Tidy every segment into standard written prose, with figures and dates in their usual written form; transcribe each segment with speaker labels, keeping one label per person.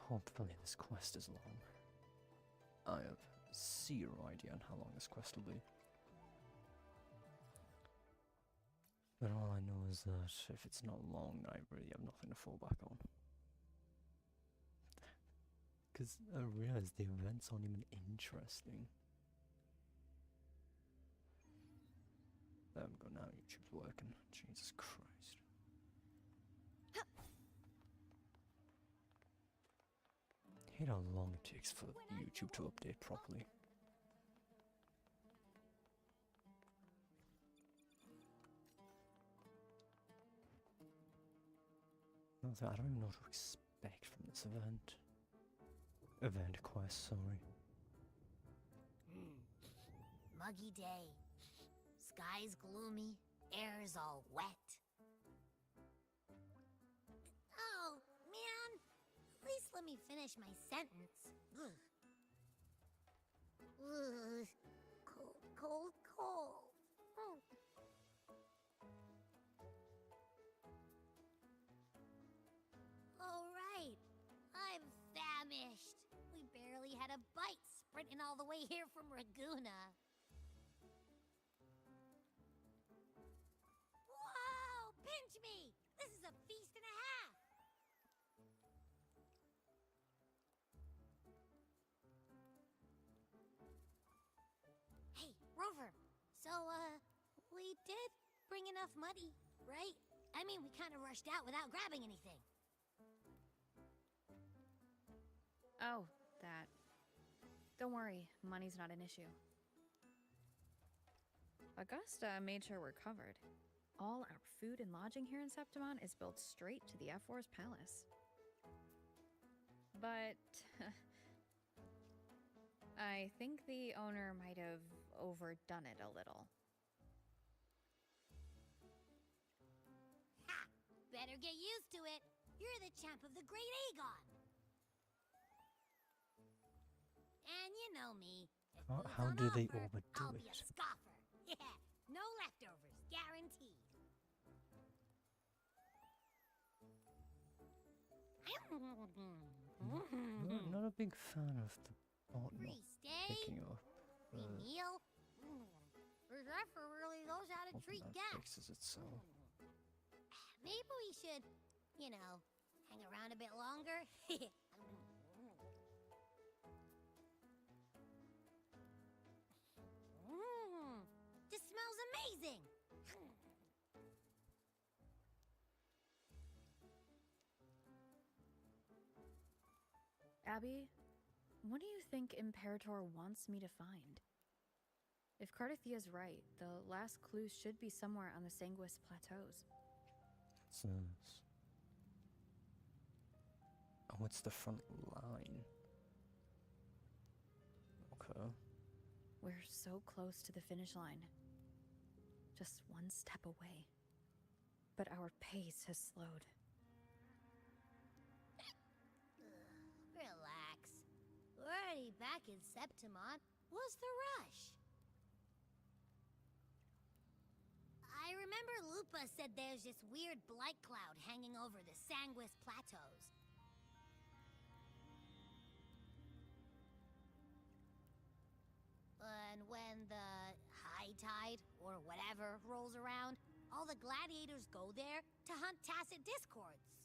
Speaker 1: Hopefully this quest is long. I have zero idea on how long this quest will be. But all I know is that if it's not long, I really have nothing to fall back on. Because I realize the events aren't even interesting. There we go, now YouTube's working. Jesus Christ. I hate how long it takes for YouTube to update properly. I don't even know what to expect from this event. Event quest, sorry.
Speaker 2: Muggy day. Sky's gloomy, air's all wet. Oh, man. At least let me finish my sentence. Ugh. Ugh. Cold, cold, cold. Mm. Oh, right. I'm famished. We barely had a bite sprinting all the way here from Raguna. Whoa! Pinch me! This is a feast and a half! Hey, Rover. So, we did bring enough money, right? I mean, we kind of rushed out without grabbing anything.
Speaker 3: Oh, that. Don't worry, money's not an issue. Augusta made sure we're covered. All our food and lodging here in Septimon is built straight to the F4's palace. But I think the owner might have overdone it a little.
Speaker 2: Ha! Better get used to it. You're the champ of the Great Aegon. And you know me. If food's
Speaker 1: How
Speaker 2: on
Speaker 1: do they
Speaker 2: offer,
Speaker 1: overdo
Speaker 2: I'll be a
Speaker 1: it?
Speaker 2: scoffer. Yeah, no leftovers, guaranteed.
Speaker 1: Not a big fan of the bot
Speaker 2: Free
Speaker 1: not
Speaker 2: stay,
Speaker 1: picking up.
Speaker 2: free meal. This effort really knows how to
Speaker 1: Hoping
Speaker 2: treat
Speaker 1: that
Speaker 2: guests.
Speaker 1: fixes itself.
Speaker 2: Maybe we should, you know, hang around a bit longer. This smells amazing.
Speaker 3: Abby, what do you think Imperator wants me to find? If Cardathia's right, the last clues should be somewhere on the Sanguis Plateaus.
Speaker 1: It says... Oh, it's the front line. Okay.
Speaker 3: We're so close to the finish line. Just one step away. But our pace has slowed.
Speaker 2: Relax. We're already back in Septimon. What's the rush? I remember Lupa said there's this weird blight cloud hanging over the Sanguis Plateaus. And when the high tide, or whatever, rolls around, all the gladiators go there to hunt tacit discords.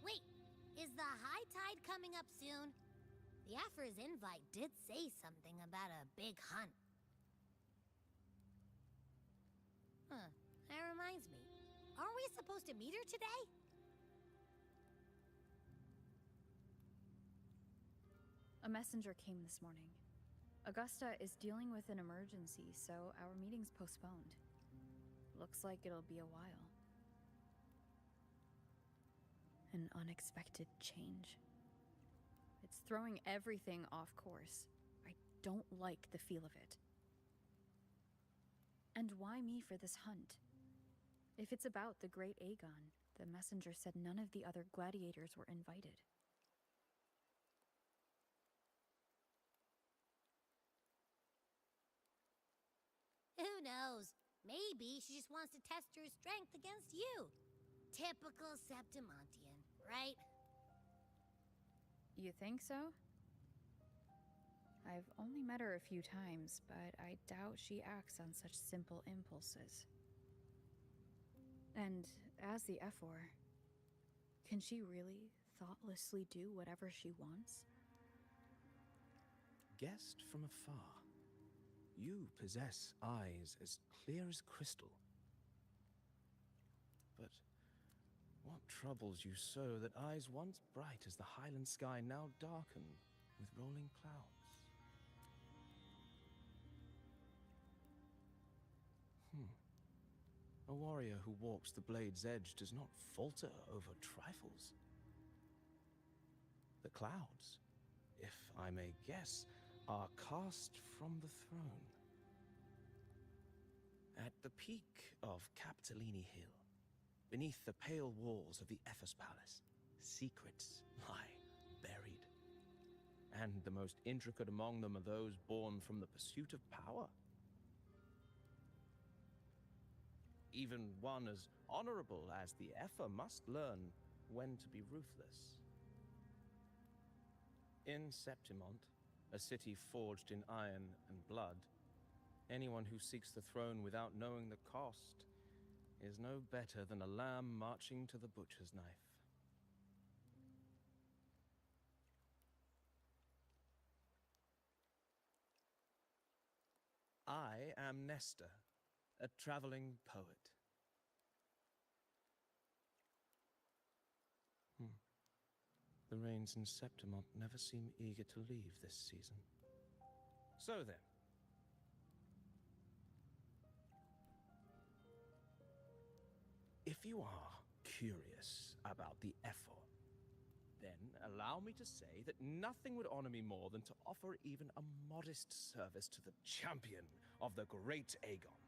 Speaker 2: Wait, is the high tide coming up soon? The Aphra's invite did say something about a big hunt. Huh, that reminds me. Aren't we supposed to meet her today?
Speaker 3: A messenger came this morning. Augusta is dealing with an emergency, so our meeting's postponed. Looks like it'll be a while. An unexpected change. It's throwing everything off course. I don't like the feel of it. And why me for this hunt? If it's about the Great Aegon, the messenger said none of the other gladiators were invited.
Speaker 2: Who knows? Maybe she just wants to test her strength against you. Typical Septimontian, right?
Speaker 3: You think so? I've only met her a few times, but I doubt she acts on such simple impulses. And as the Ephor, can she really thoughtlessly do whatever she wants?
Speaker 4: Guessed from afar, you possess eyes as clear as crystal. But what troubles you so that eyes once bright as the highland sky now darken with rolling clouds? A warrior who walks the blade's edge does not falter over trifles. The clouds, if I may guess, are cast from the throne. At the peak of Capitolini Hill, beneath the pale walls of the Ephes Palace, secrets lie buried. And the most intricate among them are those born from the pursuit of power. Even one as honorable as the Ephor must learn when to be ruthless. In Septimont, a city forged in iron and blood, anyone who seeks the throne without knowing the cost is no better than a lamb marching to the butcher's knife. I am Nestor, a traveling poet. The rains in Septimont never seem eager to leave this season. So then, if you are curious about the Ephor, then allow me to say that nothing would honor me more than to offer even a modest service to the champion of the great Aegon.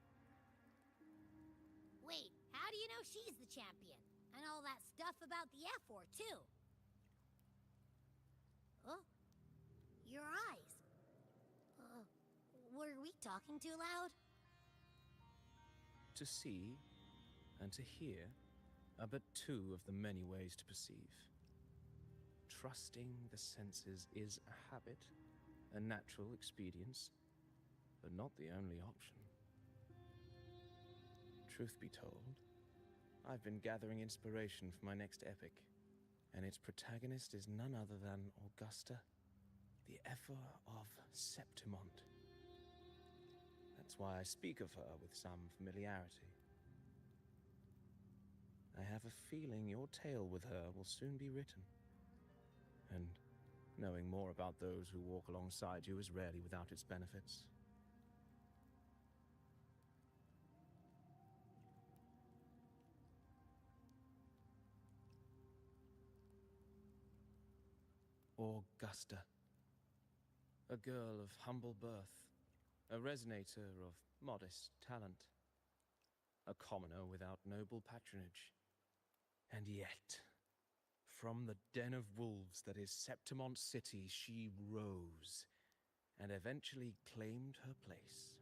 Speaker 2: Wait, how do you know she's the champion? And all that stuff about the Ephor, too? Huh? Your eyes. Were we talking too loud?
Speaker 4: To see and to hear are but two of the many ways to perceive. Trusting the senses is a habit, a natural expedience, but not the only option. Truth be told, I've been gathering inspiration for my next epic, and its protagonist is none other than Augusta, the Ephor of Septimont. That's why I speak of her with some familiarity. I have a feeling your tale with her will soon be written. And knowing more about those who walk alongside you is rarely without its benefits. Augusta. A girl of humble birth, a resonator of modest talent, a commoner without noble patronage. And yet, from the den of wolves that is Septimont City, she rose and eventually claimed her place.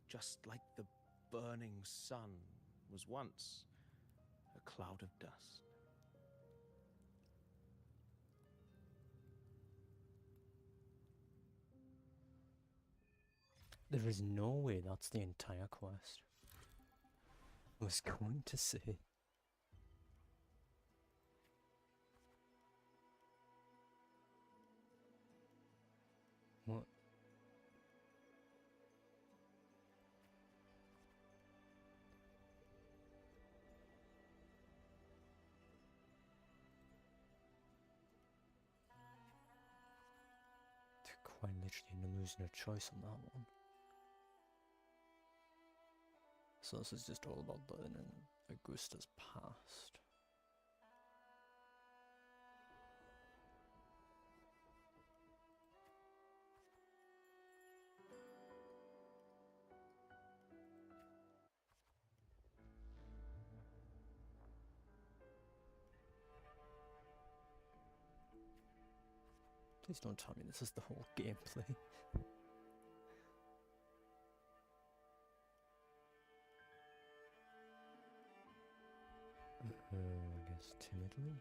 Speaker 4: Just like the burning sun was once a cloud of dust.
Speaker 1: There is no way that's the entire quest. I was going to say. What? Quite literally losing a choice on that one. So this is just all about learning Augusta's past. Please don't tell me this is the whole gameplay. I guess timidly.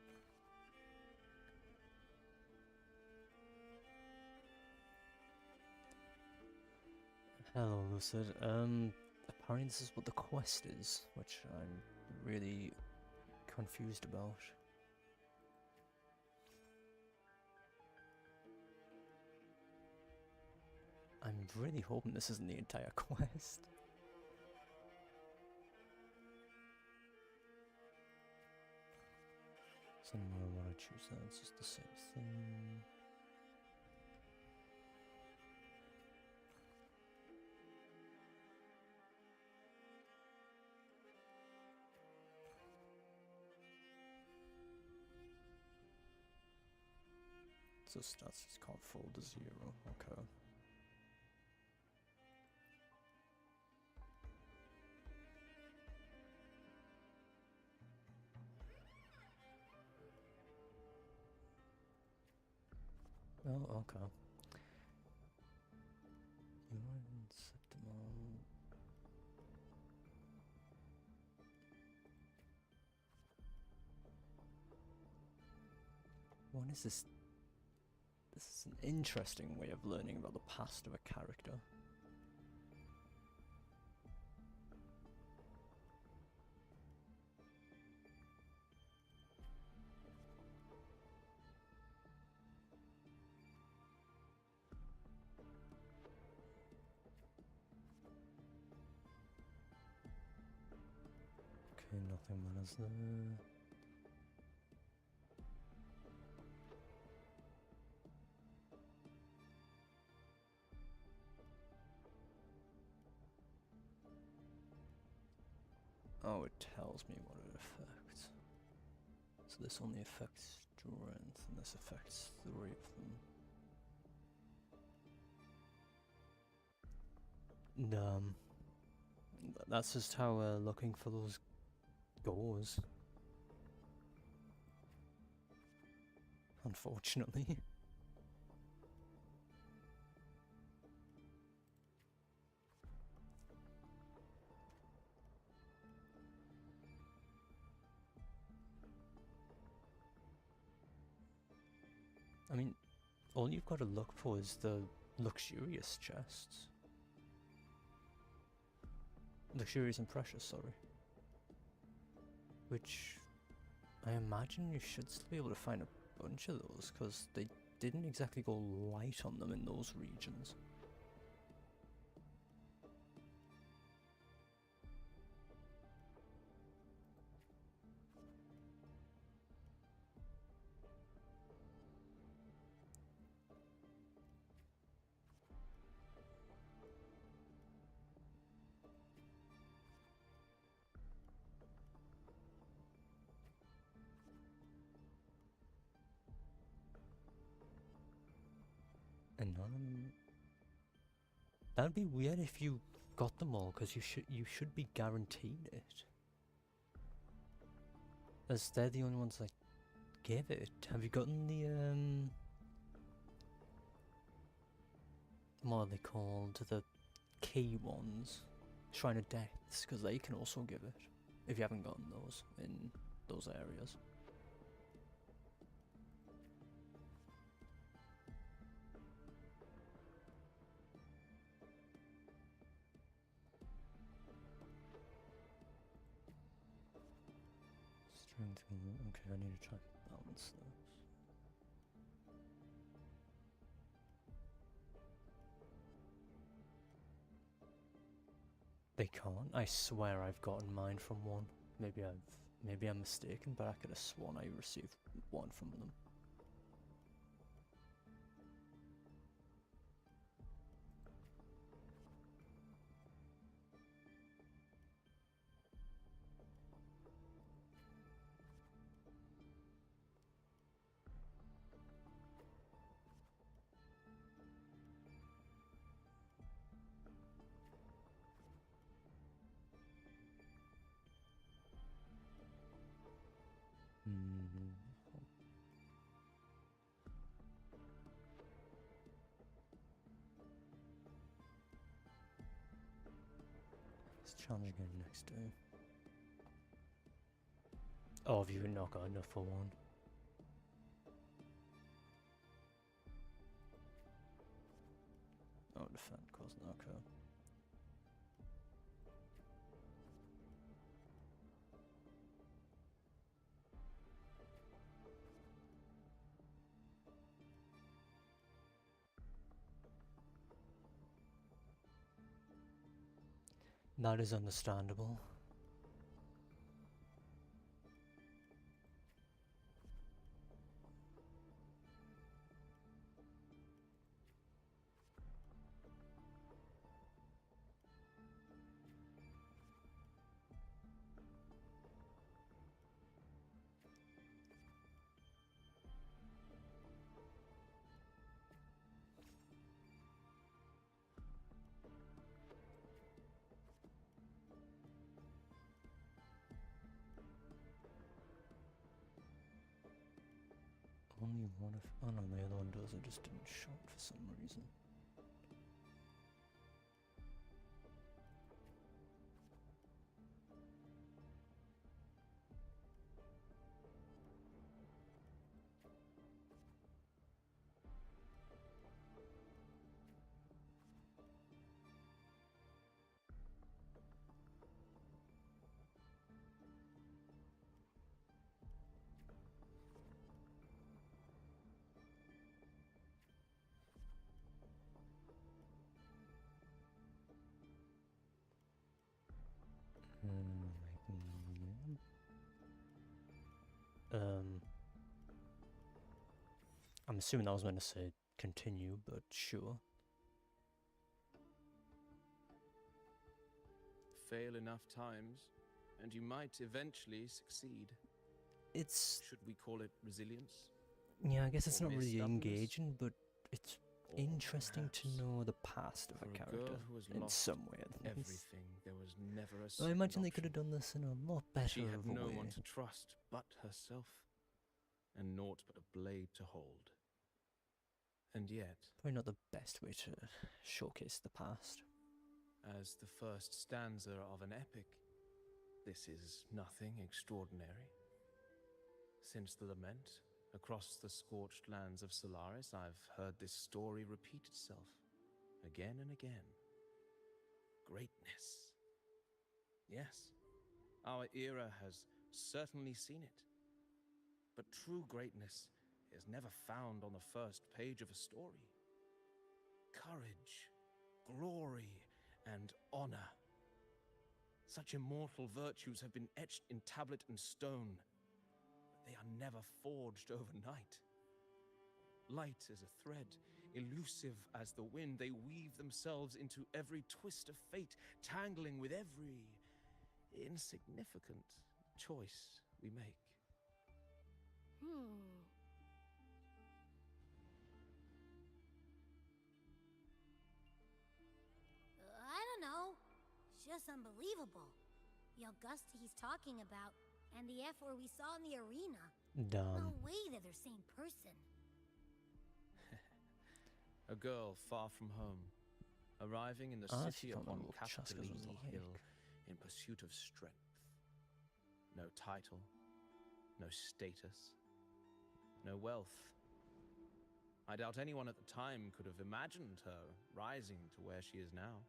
Speaker 1: Hello, Lucid. Apparently this is what the quest is, which I'm really confused about. I'm really hoping this isn't the entire quest. So no matter what I choose, it's just the same thing. So stats just can't fall to 0. Okay. Oh, okay. You're Septimum. What is this? This is an interesting way of learning about the past of a character. Okay, nothing matters there. Oh, it tells me what it affects. So this only affects strength, and this affects 3 of them. And, that's just how looking for those goes. Unfortunately. I mean, all you've got to look for is the luxurious chests. Luxurious and precious, sorry. Which, I imagine you should still be able to find a bunch of those, because they didn't exactly go light on them in those regions. And none of them... That'd be weird if you got them all, because you should be guaranteed it. As they're the only ones that give it. Have you gotten the what are they called? The key ones? Shrine of Depths, because they can also give it. If you haven't gotten those in those areas. Strength. Okay, I need to try to balance those. They can't. I swear I've gotten mine from one. Maybe I'm mistaken, but I could have sworn I received one from them. Let's challenge again next day. Oh, have you not got enough for one? Oh, defend, cause okay. That is understandable. Only one of... Oh no, the other one does, it just didn't show it for some reason. I'm assuming that was meant to say continue, but sure.
Speaker 4: Fail enough times, and you might eventually succeed.
Speaker 1: It's...
Speaker 4: Should we call it resilience?
Speaker 1: Yeah, I guess it's
Speaker 4: Or
Speaker 1: not really
Speaker 4: stubbornness?
Speaker 1: engaging, but it's
Speaker 4: Or
Speaker 1: interesting to
Speaker 4: perhaps
Speaker 1: know the past of
Speaker 4: for
Speaker 1: a
Speaker 4: a
Speaker 1: character
Speaker 4: girl who has
Speaker 1: in
Speaker 4: lost
Speaker 1: some way at least.
Speaker 4: everything, there was never a
Speaker 1: I
Speaker 4: second
Speaker 1: imagine they could have
Speaker 4: option.
Speaker 1: done this in a lot better
Speaker 4: She had
Speaker 1: of a
Speaker 4: no
Speaker 1: way.
Speaker 4: one to trust but herself, and naught but a blade to hold. And yet,
Speaker 1: Probably not the best way to showcase the past.
Speaker 4: as the first stanza of an epic, this is nothing extraordinary. Since the lament, across the scorched lands of Solaris, I've heard this story repeat itself, again and again. Greatness. Yes, our era has certainly seen it. But true greatness is never found on the first page of a story. Courage, glory, and honor. Such immortal virtues have been etched in tablet and stone, but they are never forged overnight. Light as a thread, elusive as the wind, they weave themselves into every twist of fate, tangling with every insignificant choice we make.
Speaker 2: I don't know. It's just unbelievable. The Augusta he's talking about, and the F-word we saw in the arena. No way they're the same person.
Speaker 4: A girl far from home, arriving in the
Speaker 1: I
Speaker 4: city
Speaker 1: actually don't
Speaker 4: upon
Speaker 1: know what Chaska's was
Speaker 4: Capitolini
Speaker 1: like.
Speaker 4: Hill in pursuit of strength. No title, no status, no wealth. I doubt anyone at the time could have imagined her rising to where she is now.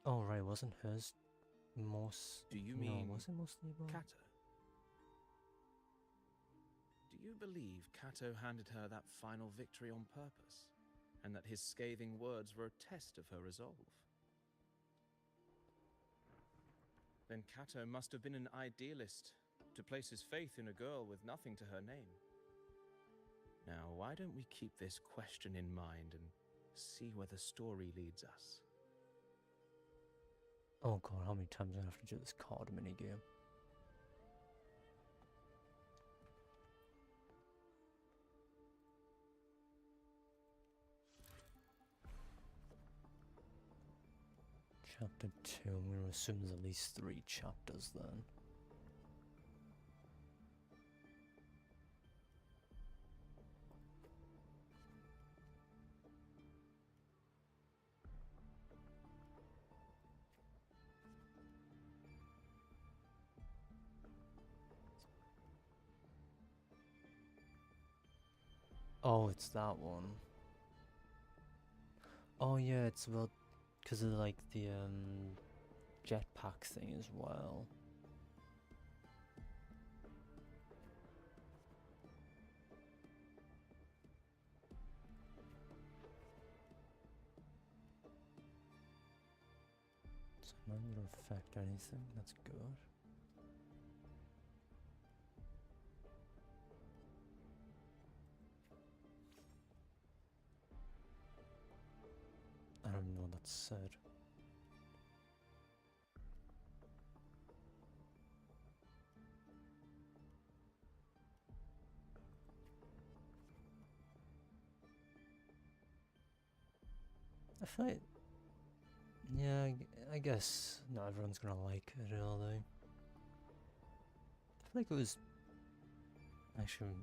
Speaker 1: Oh right, wasn't hers most...
Speaker 4: Do you
Speaker 1: No,
Speaker 4: mean
Speaker 1: was it mostly about...
Speaker 4: Kato? Do you believe Kato handed her that final victory on purpose, and that his scathing words were a test of her resolve? Then Kato must have been an idealist, to place his faith in a girl with nothing to her name. Now, why don't we keep this question in mind and see where the story leads us?
Speaker 1: Oh god, how many times do I have to do this card minigame? Chapter 2, I'm going to assume there's at least 3 chapters then. Oh, it's that one. Oh yeah, it's about... because of like the jetpack thing as well. Mine wouldn't affect anything, that's good. I don't know what that said. I feel like, yeah, I guess not everyone's gonna like it, are they? I feel like it was, actually,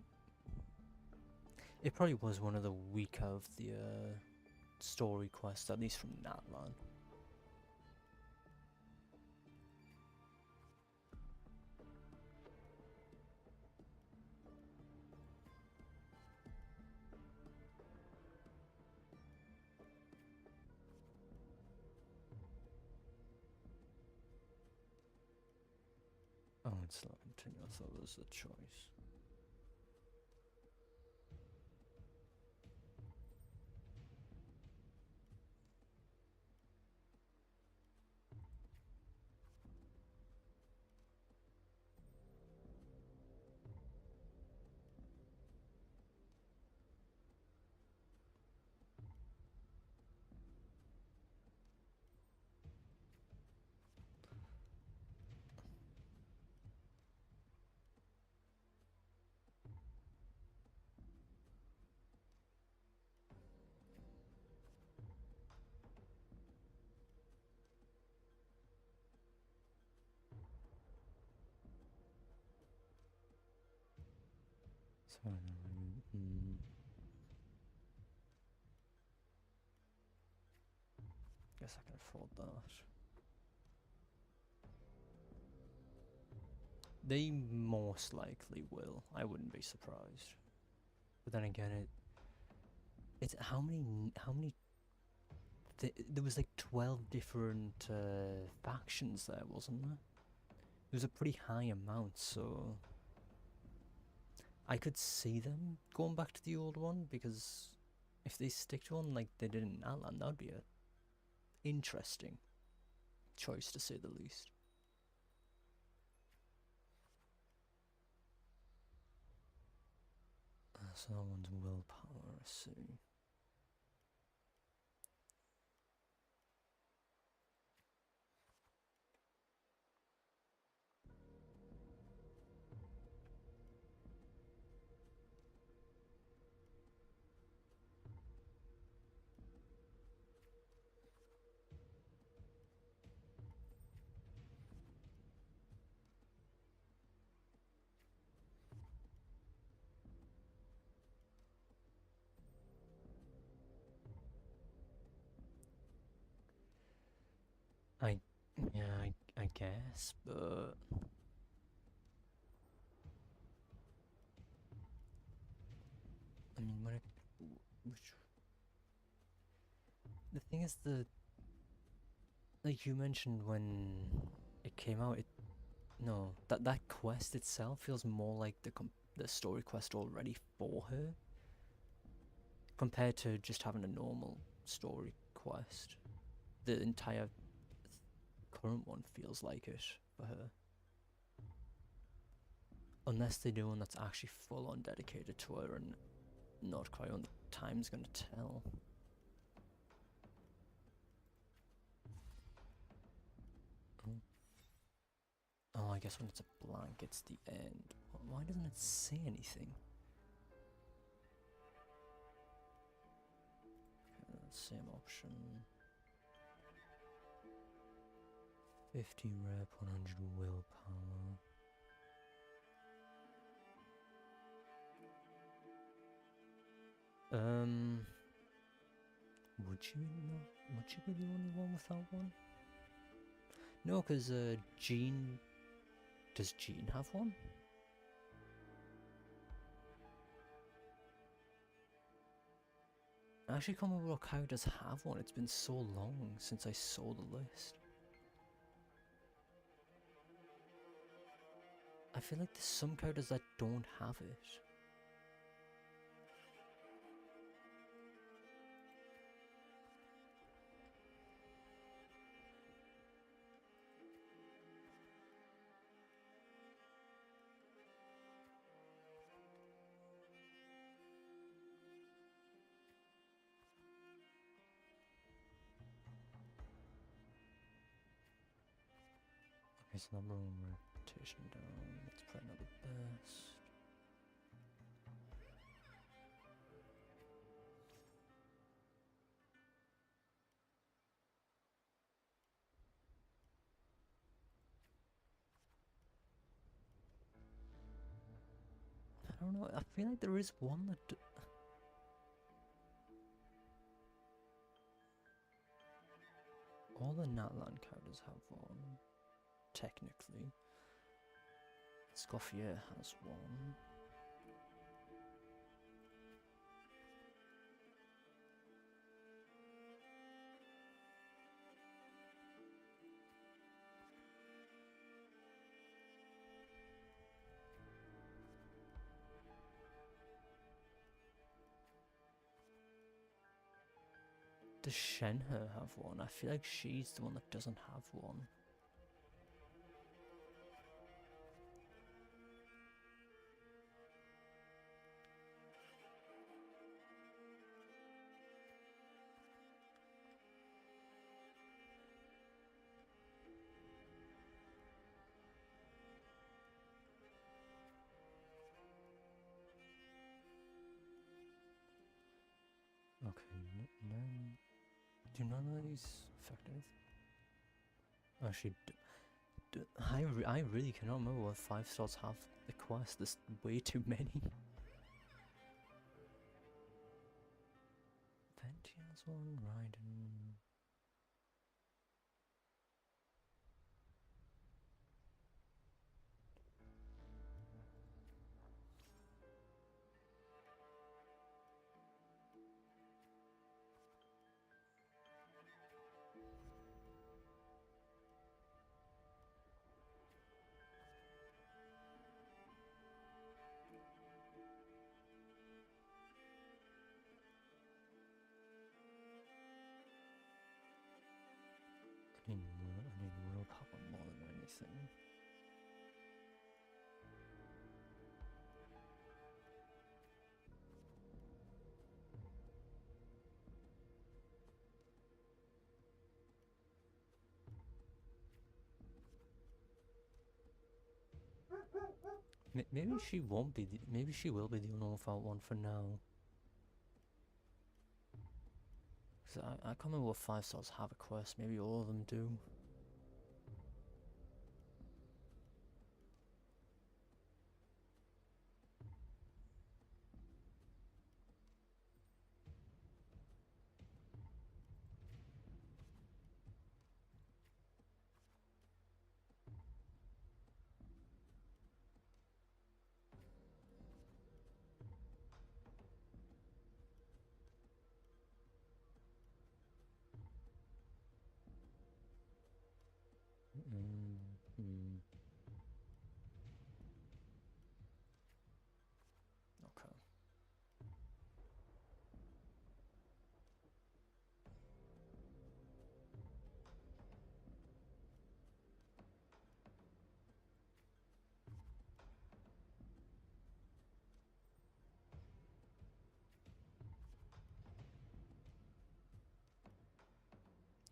Speaker 1: it probably was one of the weaker of the story quests, at least from Natlan. Oh, it's not continue. I thought it was a choice. So, guess I can afford that. They most likely will. I wouldn't be surprised. But then again, it's how many? There was like 12 different factions there, wasn't there? It was a pretty high amount, so I could see them going back to the old one, because if they stick to one like they did in Outland, that would be a interesting choice to say the least. So that one's willpower, I see. I guess, but I mean, the thing is, like you mentioned when it came out, that quest itself feels more like the story quest already for her, compared to just having a normal story quest. The entire current one feels like it for her. Unless they do one that's actually full on dedicated to her and not quite on the time's gonna tell. Oh, I guess when it's a blank, it's the end. Why doesn't it say anything? Same option. 50 rep, 100 willpower. Would you be the only one without one? No, because Jean... Does Jean have one? I actually can't remember what characters have one. It's been so long since I saw the list. I feel like there's some characters that don't have it. It's number one reputation down. Let's play another best. I don't know, I feel like there is one that... All the Natlan characters have one, technically. Scoffier has one. Does Shenhe have one? I feel like she's the one that doesn't have one. Okay, no. Do none of these effective? Actually, I really cannot remember what 5 stars have the quest. There's way too many. Venti has one, Raiden. I need willpower more than anything. Maybe she won't be. Maybe she will be the only one without one for now. Cause I can't remember what 5 stars have a quest. Maybe all of them do. Okay.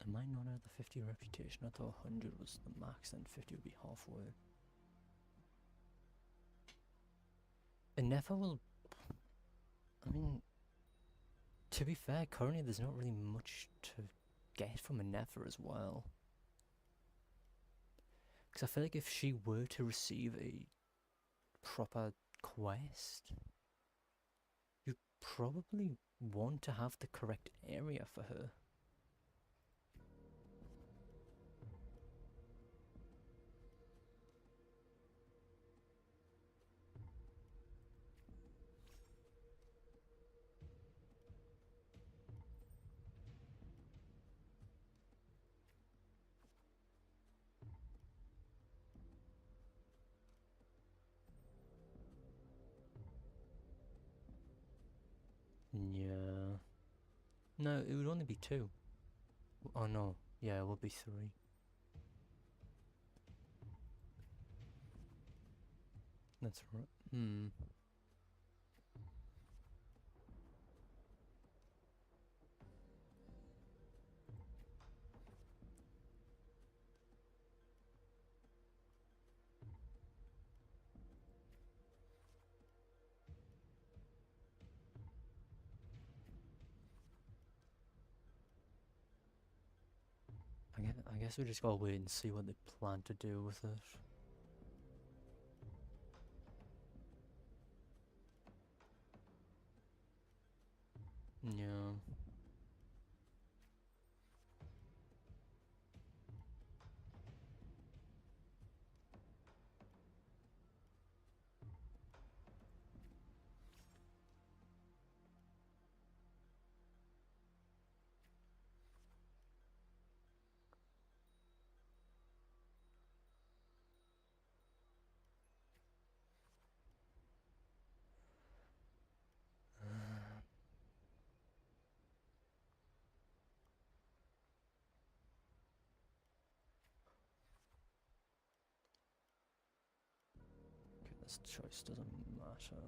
Speaker 1: Am I not at the 50 reputation? I thought 100 was the max and 50 would be halfway. And never will... I mean... To be fair, currently there's not really much to get from a Nefer as well. Because I feel like if she were to receive a proper quest, you'd probably want to have the correct area for her. Yeah. No, it would only be 2. Oh no. Yeah, it would be 3. That's right. I guess we just gotta wait and see what they plan to do with it. Yeah. Okay, this choice doesn't matter.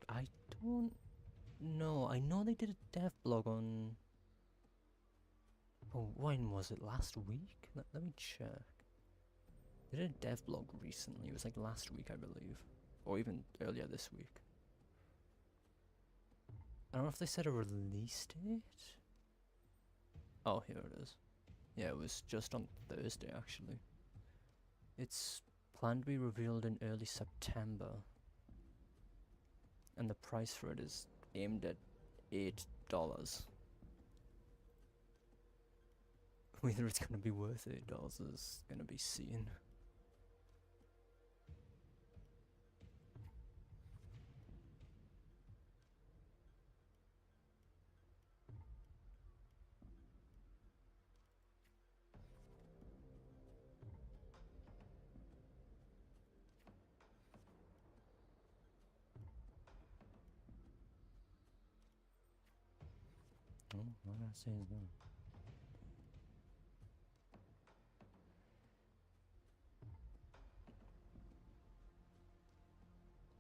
Speaker 1: I don't know. I know they did a dev blog on. Oh, when was it? Last week? Let me check. They did a dev blog recently. It was like last week, I believe. Or even earlier this week. I don't know if they said a release date. Oh, here it is. Yeah, it was just on Thursday, actually. It's planned to be revealed in early September. And the price for it is aimed at $8. Whether it's gonna be worth $8 is gonna be seen. Oh, what did I say is that?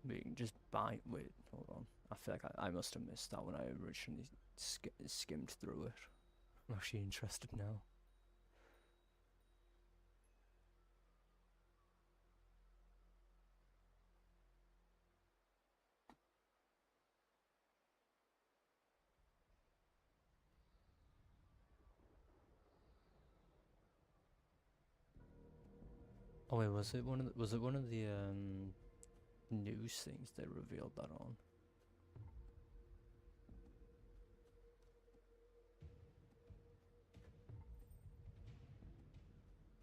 Speaker 1: We can just buy. Wait, hold on. I feel like I must have missed that when I originally skimmed through it. I'm actually interested now. Oh wait, was it one of the news things they revealed that on?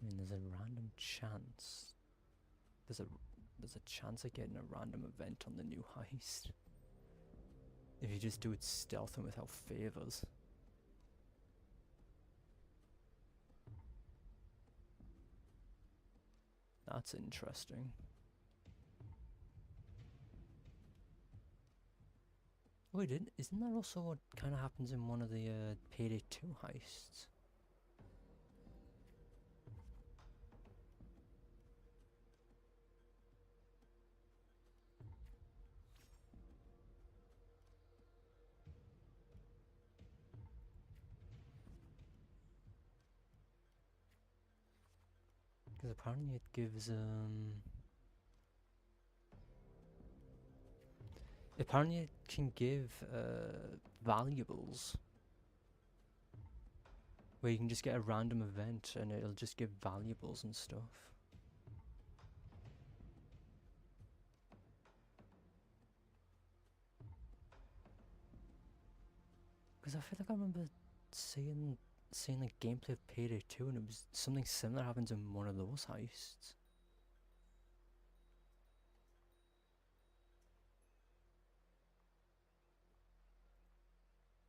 Speaker 1: I mean, there's a random chance. There's a chance of getting a random event on the new heist. If you just do it stealth and without favors. That's interesting. Wait, isn't that also what kind of happens in one of the Payday 2 heists? Because apparently it gives apparently it can give valuables. Where you can just get a random event and it'll just give valuables and stuff. Because I feel like I remember seeing like gameplay of Payday 2 and it was something similar happens in one of those heists.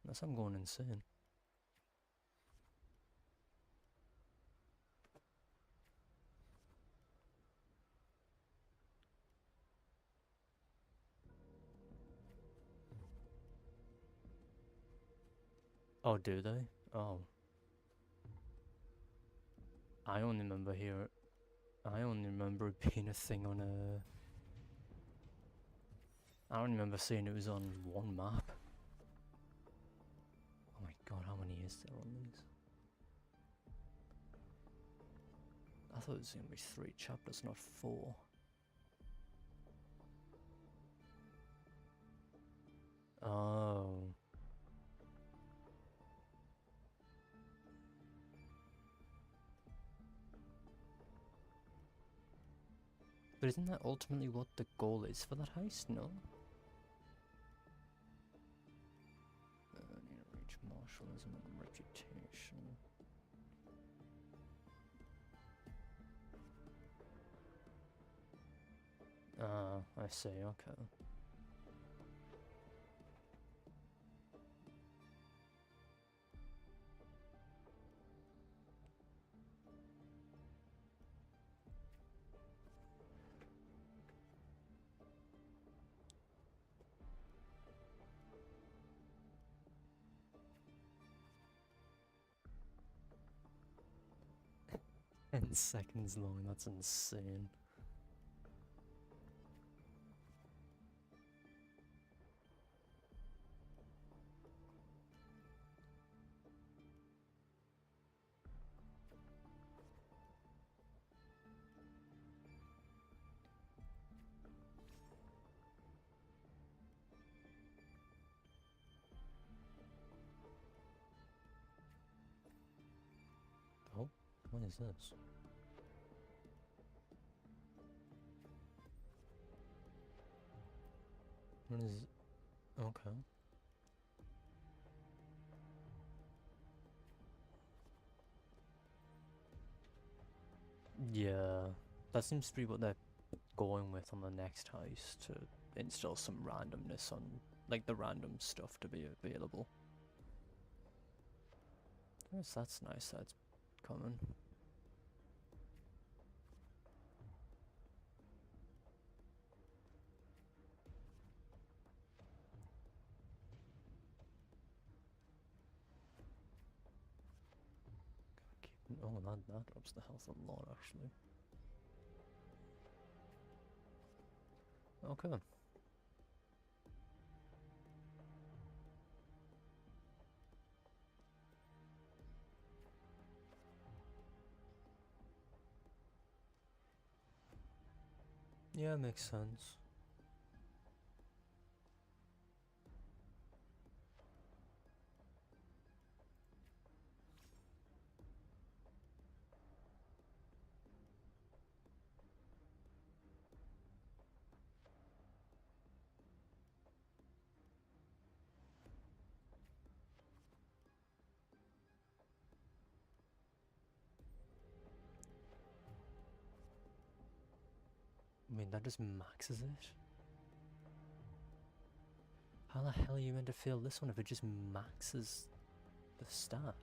Speaker 1: Unless I'm going insane. Oh, do they? Oh. I only remember it being a thing on a... I don't remember seeing it was on one map. Oh my god, how many is there on these? I thought it was going to be 3 chapters, not 4. Oh. But isn't that ultimately what the goal is for that heist? No? Need to reach martialism and reputation. Ah, I see, okay. And seconds long, that's insane. Oh, what is this? What is... Okay. Yeah, that seems to be what they're going with on the next heist, to instill some randomness on, like, the random stuff to be available. Yes, that's nice, that's coming. Oh, that drops the health a lot, actually. Okay. Yeah, makes sense. I mean, that just maxes it. How the hell are you meant to fail this one if it just maxes the stat?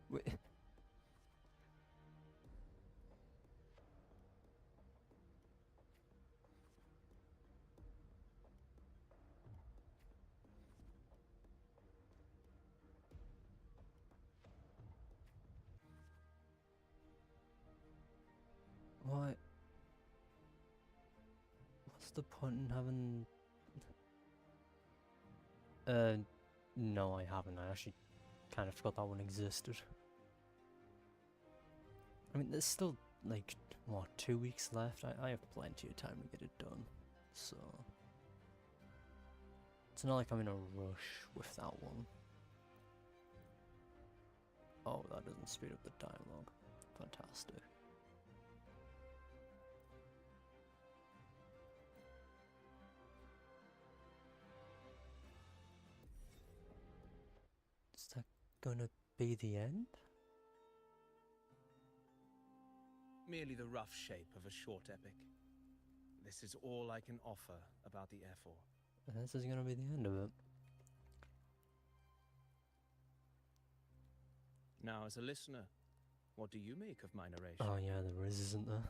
Speaker 1: Wait. What? What's the point in having... No, I haven't. I actually kind of forgot that one existed. I mean, there's still, like, what, 2 weeks left? I have plenty of time to get it done. So... It's not like I'm in a rush with that one. Oh, that doesn't speed up the dialogue. Fantastic. Is that gonna be the end?
Speaker 4: Merely the rough shape of a short epic. This is all I can offer about the F4.
Speaker 1: This is gonna be the end of it.
Speaker 4: Now, as a listener, what do you make of my narration?
Speaker 1: Oh yeah, there is, isn't there?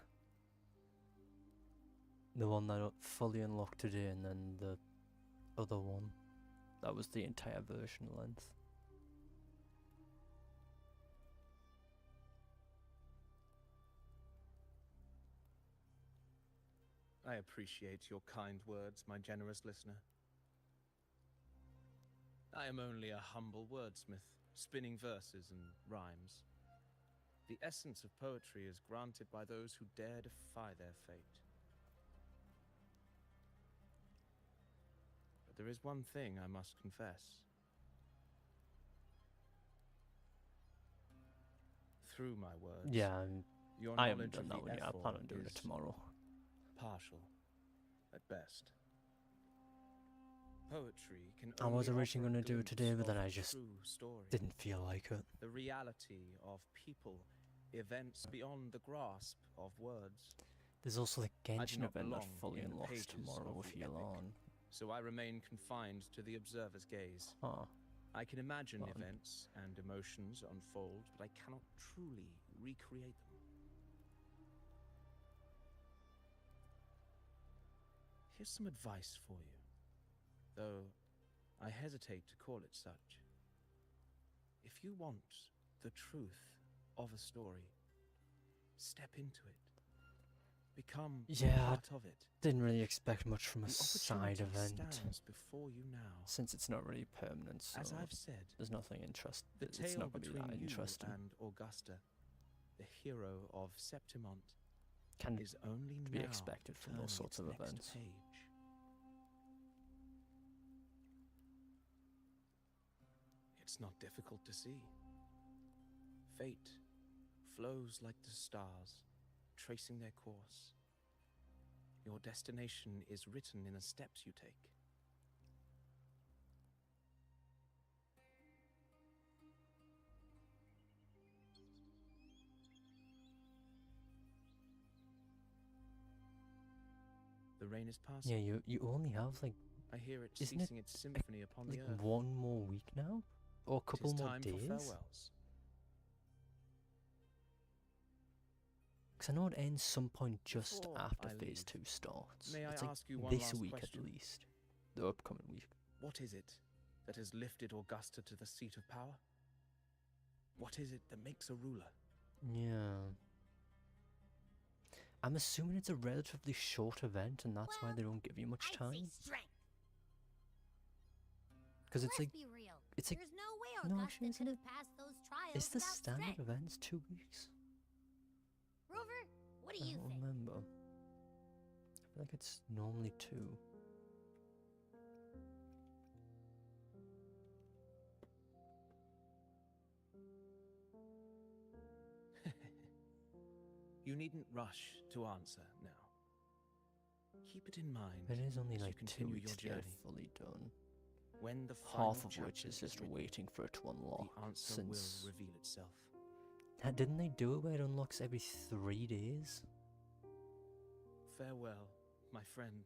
Speaker 1: The one that fully unlocked today, and then the other one. That was the entire version length.
Speaker 4: I appreciate your kind words, my generous listener. I am only a humble wordsmith, spinning verses and rhymes. The essence of poetry is granted by those who dare defy their fate. But there is one thing I must confess. Through my words,
Speaker 1: Yeah,
Speaker 4: your
Speaker 1: I haven't
Speaker 4: knowledge
Speaker 1: done
Speaker 4: of
Speaker 1: that
Speaker 4: the
Speaker 1: one yet. I plan on doing it
Speaker 4: is
Speaker 1: tomorrow.
Speaker 4: partial, at best. Poetry can
Speaker 1: I
Speaker 4: only
Speaker 1: was originally
Speaker 4: offer a
Speaker 1: going to do it
Speaker 4: glimpse
Speaker 1: today, but then
Speaker 4: of
Speaker 1: I
Speaker 4: a
Speaker 1: just
Speaker 4: true story.
Speaker 1: didn't feel like it.
Speaker 4: The reality of people, events beyond the grasp of words.
Speaker 1: There's also the
Speaker 4: I do
Speaker 1: Genshin
Speaker 4: not
Speaker 1: event that
Speaker 4: belong
Speaker 1: fully
Speaker 4: in the
Speaker 1: unlocks
Speaker 4: pages
Speaker 1: tomorrow
Speaker 4: of
Speaker 1: if
Speaker 4: the
Speaker 1: you're
Speaker 4: epic.
Speaker 1: on.
Speaker 4: So I remain confined to the observer's gaze.
Speaker 1: Huh.
Speaker 4: I can imagine
Speaker 1: Fun.
Speaker 4: events and emotions unfold, but I cannot truly recreate them. Here's some advice for you, though I hesitate to call it such. If you want the truth of a story, step into it. Become
Speaker 1: Yeah,
Speaker 4: part of it.
Speaker 1: Didn't really expect much from a
Speaker 4: The
Speaker 1: side
Speaker 4: opportunity
Speaker 1: event,
Speaker 4: stands before you now.
Speaker 1: since it's not really permanent, so
Speaker 4: As I've said,
Speaker 1: there's nothing interesting.
Speaker 4: the
Speaker 1: It's
Speaker 4: tale
Speaker 1: not going to be
Speaker 4: between
Speaker 1: that
Speaker 4: you
Speaker 1: interesting.
Speaker 4: and Augusta, the hero of Septimont,
Speaker 1: Can
Speaker 4: is only
Speaker 1: be
Speaker 4: now
Speaker 1: expected from
Speaker 4: turning
Speaker 1: those sorts
Speaker 4: its
Speaker 1: of
Speaker 4: next
Speaker 1: events.
Speaker 4: page. It's not difficult to see. Fate flows like the stars, tracing their course. Your destination is written in the steps you take. The rain is passing.
Speaker 1: Yeah, you only have like
Speaker 4: I hear it
Speaker 1: Isn't it
Speaker 4: ceasing its symphony upon the earth.
Speaker 1: one more week now, or a
Speaker 4: It
Speaker 1: couple
Speaker 4: is
Speaker 1: more
Speaker 4: time for
Speaker 1: days.
Speaker 4: farewells.
Speaker 1: Because I know it ends some point just
Speaker 4: Before
Speaker 1: after
Speaker 4: I
Speaker 1: Phase
Speaker 4: leave,
Speaker 1: 2 starts.
Speaker 4: may I
Speaker 1: It's like
Speaker 4: ask you one
Speaker 1: this
Speaker 4: last
Speaker 1: week
Speaker 4: question?
Speaker 1: at least, the upcoming week.
Speaker 4: What is it that has lifted Augusta to the seat of power? What is it that makes a ruler?
Speaker 1: Yeah. I'm assuming it's a relatively short event, and that's why
Speaker 2: Well,
Speaker 1: they don't give you much
Speaker 2: I'd say
Speaker 1: time.
Speaker 2: strength.
Speaker 1: Because it's
Speaker 2: Let's
Speaker 1: like,
Speaker 2: be real.
Speaker 1: it's like,
Speaker 2: There's no way
Speaker 1: no,
Speaker 2: Augusta
Speaker 1: actually, isn't
Speaker 2: could
Speaker 1: it?
Speaker 2: have passed those trials
Speaker 1: is the
Speaker 2: without
Speaker 1: standard
Speaker 2: strength.
Speaker 1: events 2 weeks?
Speaker 2: Rover, what do
Speaker 1: I
Speaker 2: you
Speaker 1: don't
Speaker 2: think?
Speaker 1: remember. I feel like it's normally 2.
Speaker 4: You needn't rush to answer now. Keep it in mind
Speaker 1: It is only
Speaker 4: as you
Speaker 1: like 2
Speaker 4: continue
Speaker 1: weeks
Speaker 4: your
Speaker 1: to get it
Speaker 4: journey.
Speaker 1: fully done.
Speaker 4: When the final
Speaker 1: Half of which
Speaker 4: chapter
Speaker 1: is just
Speaker 4: written,
Speaker 1: waiting for it to unlock.
Speaker 4: the answer
Speaker 1: Since
Speaker 4: will reveal itself.
Speaker 1: Didn't they do it where it unlocks every 3 days?
Speaker 4: Farewell, my friend.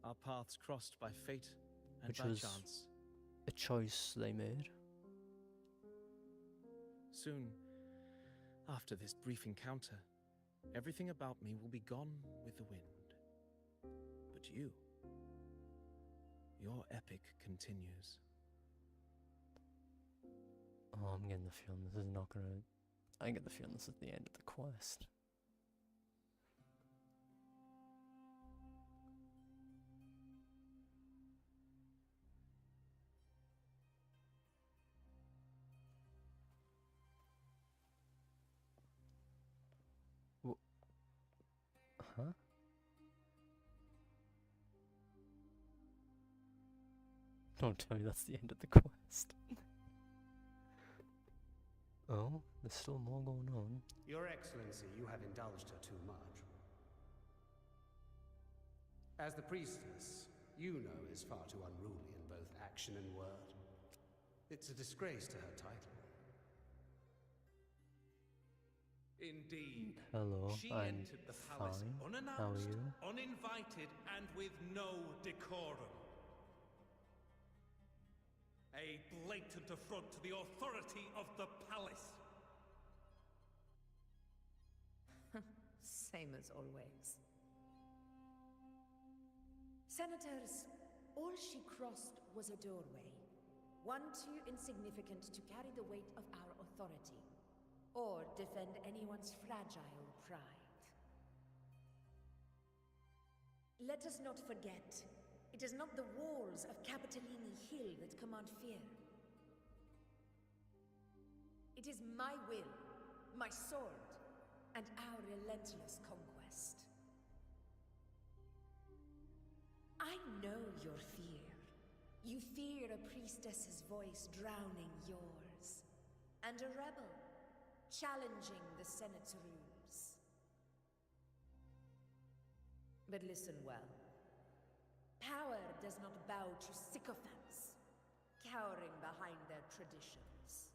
Speaker 4: Our paths crossed by fate and
Speaker 1: Which
Speaker 4: by
Speaker 1: was
Speaker 4: chance.
Speaker 1: a choice they made.
Speaker 4: Soon, after this brief encounter, everything about me will be gone with the wind. But you, your epic continues.
Speaker 1: Oh, I'm getting the feeling this is not gonna. I get the feeling this is the end of the quest. Huh? Don't tell me that's the end of the quest. Oh, there's still more going on.
Speaker 5: Your Excellency, you have indulged her too much. As the priestess, you know is far too unruly in both action and word. It's a disgrace to her title.
Speaker 6: Indeed.
Speaker 1: Hello,
Speaker 6: She
Speaker 1: I'm
Speaker 6: entered the palace
Speaker 1: fine.
Speaker 6: unannounced,
Speaker 1: How are you?
Speaker 6: uninvited, and with no decorum. A blatant affront to the authority of the palace.
Speaker 7: Same as always. Senators, all she crossed was a doorway. One too insignificant to carry the weight of our authority, or defend anyone's fragile pride. Let us not forget, it is not the walls of Capitolini Hill that command fear. It is my will, my sword, and our relentless conquest. I know your fear. You fear a priestess's voice drowning yours, and a rebel challenging the Senate's rules. But listen well. Power does not bow to sycophants, cowering behind their traditions.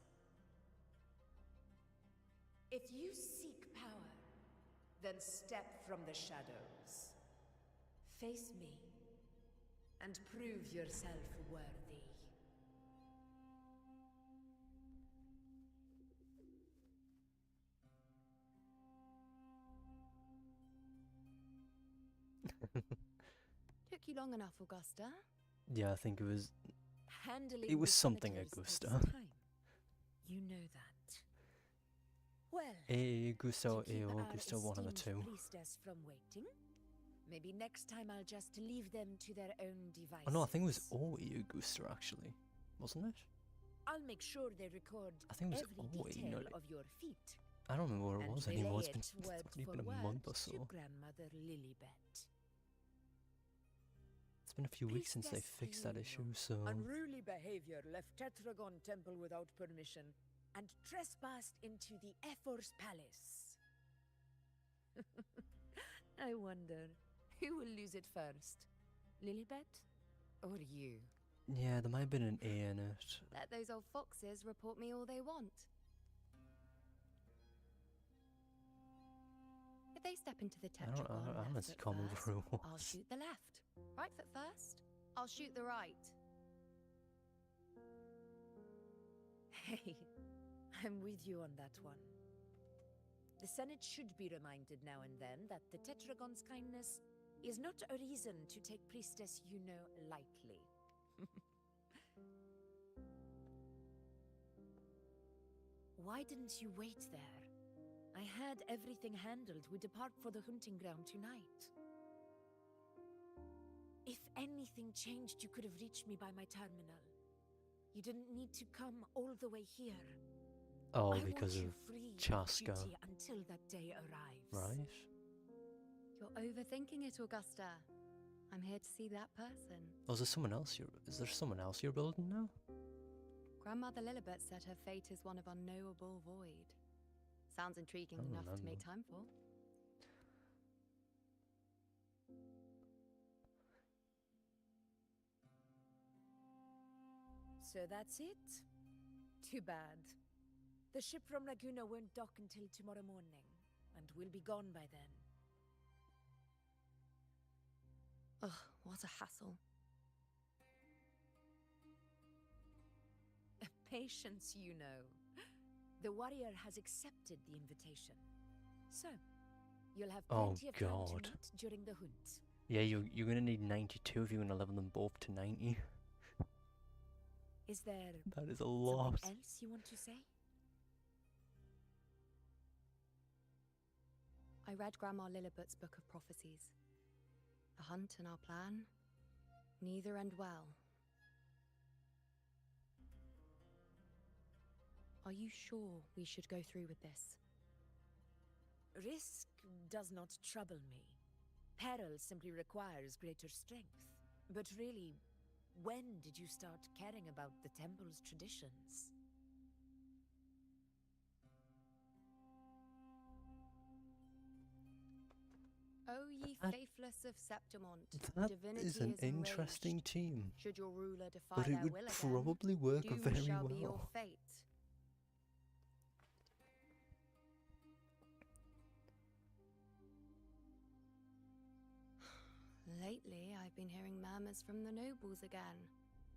Speaker 7: If you seek power, then step from the shadows. Face me, and prove yourself worthy.
Speaker 8: Took you long enough, Augusta.
Speaker 1: Yeah, I think it was.
Speaker 7: Handling
Speaker 1: It was
Speaker 7: the
Speaker 1: something
Speaker 7: senators
Speaker 1: Augusta.
Speaker 7: takes time. You know that. Well,
Speaker 1: Gusto,
Speaker 7: to keep our
Speaker 1: Augusto, one of the
Speaker 7: esteemed
Speaker 1: two.
Speaker 7: priestess from waiting, maybe next time I'll just leave them to their own devices.
Speaker 1: Oh no, I think it was Oi Augusta actually, wasn't it?
Speaker 7: I'll make sure they record
Speaker 1: I think it was
Speaker 7: every
Speaker 1: Oi,
Speaker 7: detail
Speaker 1: not.
Speaker 7: of your feat.
Speaker 1: I don't remember where it
Speaker 7: And
Speaker 1: was anymore. It's
Speaker 7: relay
Speaker 1: been,
Speaker 7: it word
Speaker 1: it's only
Speaker 7: for
Speaker 1: been a
Speaker 7: word
Speaker 1: month or
Speaker 7: to
Speaker 1: so.
Speaker 7: Grandmother Lilybet.
Speaker 1: It's been a few weeks since they
Speaker 7: Priestess
Speaker 1: fixed that
Speaker 7: Lino.
Speaker 1: issue, so.
Speaker 7: Unruly behavior left Tetragon Temple without permission and trespassed into the Ephor's palace. I wonder, who will lose it first? Lilybet? Or you?
Speaker 1: Yeah, there might have been an A in it.
Speaker 8: Let those old foxes report me all they want. If they step into the
Speaker 1: I don't
Speaker 8: tetragon
Speaker 1: know
Speaker 8: left
Speaker 1: see
Speaker 8: foot
Speaker 1: common
Speaker 8: first,
Speaker 1: through
Speaker 8: I'll
Speaker 1: once.
Speaker 8: shoot the left. Right foot first, I'll shoot the right.
Speaker 7: Hey, I'm with you on that one. The Senate should be reminded now and then that the Tetragon's kindness is not a reason to take Priestess Yuno lightly. Why didn't you wait there? I had everything handled. We depart for the hunting ground tonight. If anything changed, you could have reached me by my terminal. You didn't need to come all the way here.
Speaker 1: Oh,
Speaker 7: I
Speaker 1: because
Speaker 7: want
Speaker 1: of
Speaker 7: you free of
Speaker 1: Chaska,
Speaker 7: duty until that day arrives.
Speaker 1: right?
Speaker 8: You're overthinking it, Augusta. I'm here to see that person.
Speaker 1: Oh, is there someone else is there someone else you're building now?
Speaker 8: Grandmother Lilibet said her fate is one of unknowable void. Sounds intriguing
Speaker 1: I
Speaker 8: enough to
Speaker 1: remember.
Speaker 8: make time for.
Speaker 7: So that's it? Too bad. The ship from Laguna won't dock until tomorrow morning, and we'll be gone by then.
Speaker 8: Ugh, what a hassle.
Speaker 7: Patience, you know. The warrior has accepted the invitation. So, you'll have
Speaker 1: Oh,
Speaker 7: plenty of time to
Speaker 1: God.
Speaker 7: meet during the hunt.
Speaker 1: Yeah, you're gonna need 92 if you're gonna level them both to 90.
Speaker 7: Is there
Speaker 1: That is a lot.
Speaker 7: something else you want to say?
Speaker 8: I read Grandma Lilibet's book of prophecies. The hunt and our plan, neither end well. Are you sure we should go through with this?
Speaker 7: Risk does not trouble me. Peril simply requires greater strength. But really, when did you start caring about the temple's traditions?
Speaker 8: O ye
Speaker 1: That-
Speaker 8: faithless of Septimont,
Speaker 1: That
Speaker 8: divinity
Speaker 1: is an
Speaker 8: is
Speaker 1: interesting
Speaker 8: enraged.
Speaker 1: team,
Speaker 8: Should your ruler defy
Speaker 1: but it
Speaker 8: their
Speaker 1: would
Speaker 8: will again,
Speaker 1: probably work
Speaker 8: doom
Speaker 1: very
Speaker 8: shall be your
Speaker 1: well.
Speaker 8: fate. Lately, I've been hearing murmurs from the nobles again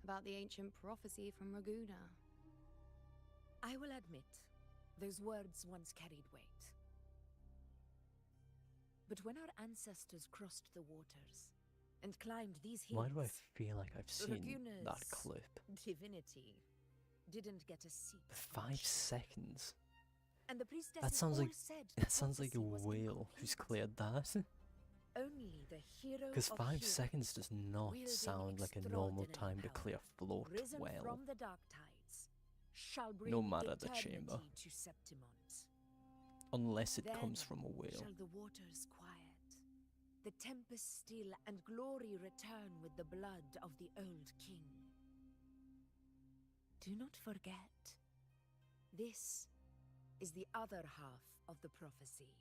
Speaker 8: about the ancient prophecy from Raguna.
Speaker 7: I will admit, those words once carried weight. But when our ancestors crossed the waters and climbed these hills,
Speaker 1: Why do I feel like I've seen that
Speaker 7: Raguna's
Speaker 1: clip?
Speaker 7: divinity didn't get a seat.
Speaker 1: 5 seconds.
Speaker 7: And the priestesses
Speaker 1: That sounds
Speaker 7: all
Speaker 1: like
Speaker 7: said the
Speaker 1: that sounds like a
Speaker 7: prophecy was
Speaker 1: whale who's
Speaker 7: incomplete.
Speaker 1: cleared that.
Speaker 7: Only the hero
Speaker 1: Because
Speaker 7: of
Speaker 1: 5
Speaker 7: heroes,
Speaker 1: seconds does not
Speaker 7: wielding
Speaker 1: sound like a normal
Speaker 7: extraordinary
Speaker 1: time to
Speaker 7: power,
Speaker 1: clear float
Speaker 7: risen
Speaker 1: well.
Speaker 7: from the dark tides, shall bring
Speaker 1: No matter the chamber.
Speaker 7: eternity to Septimont.
Speaker 1: Unless it
Speaker 7: Then
Speaker 1: comes from a whale.
Speaker 7: shall the waters quiet, the tempest still, and glory return with the blood of the old king. Do not forget, this is the other half of the prophecy.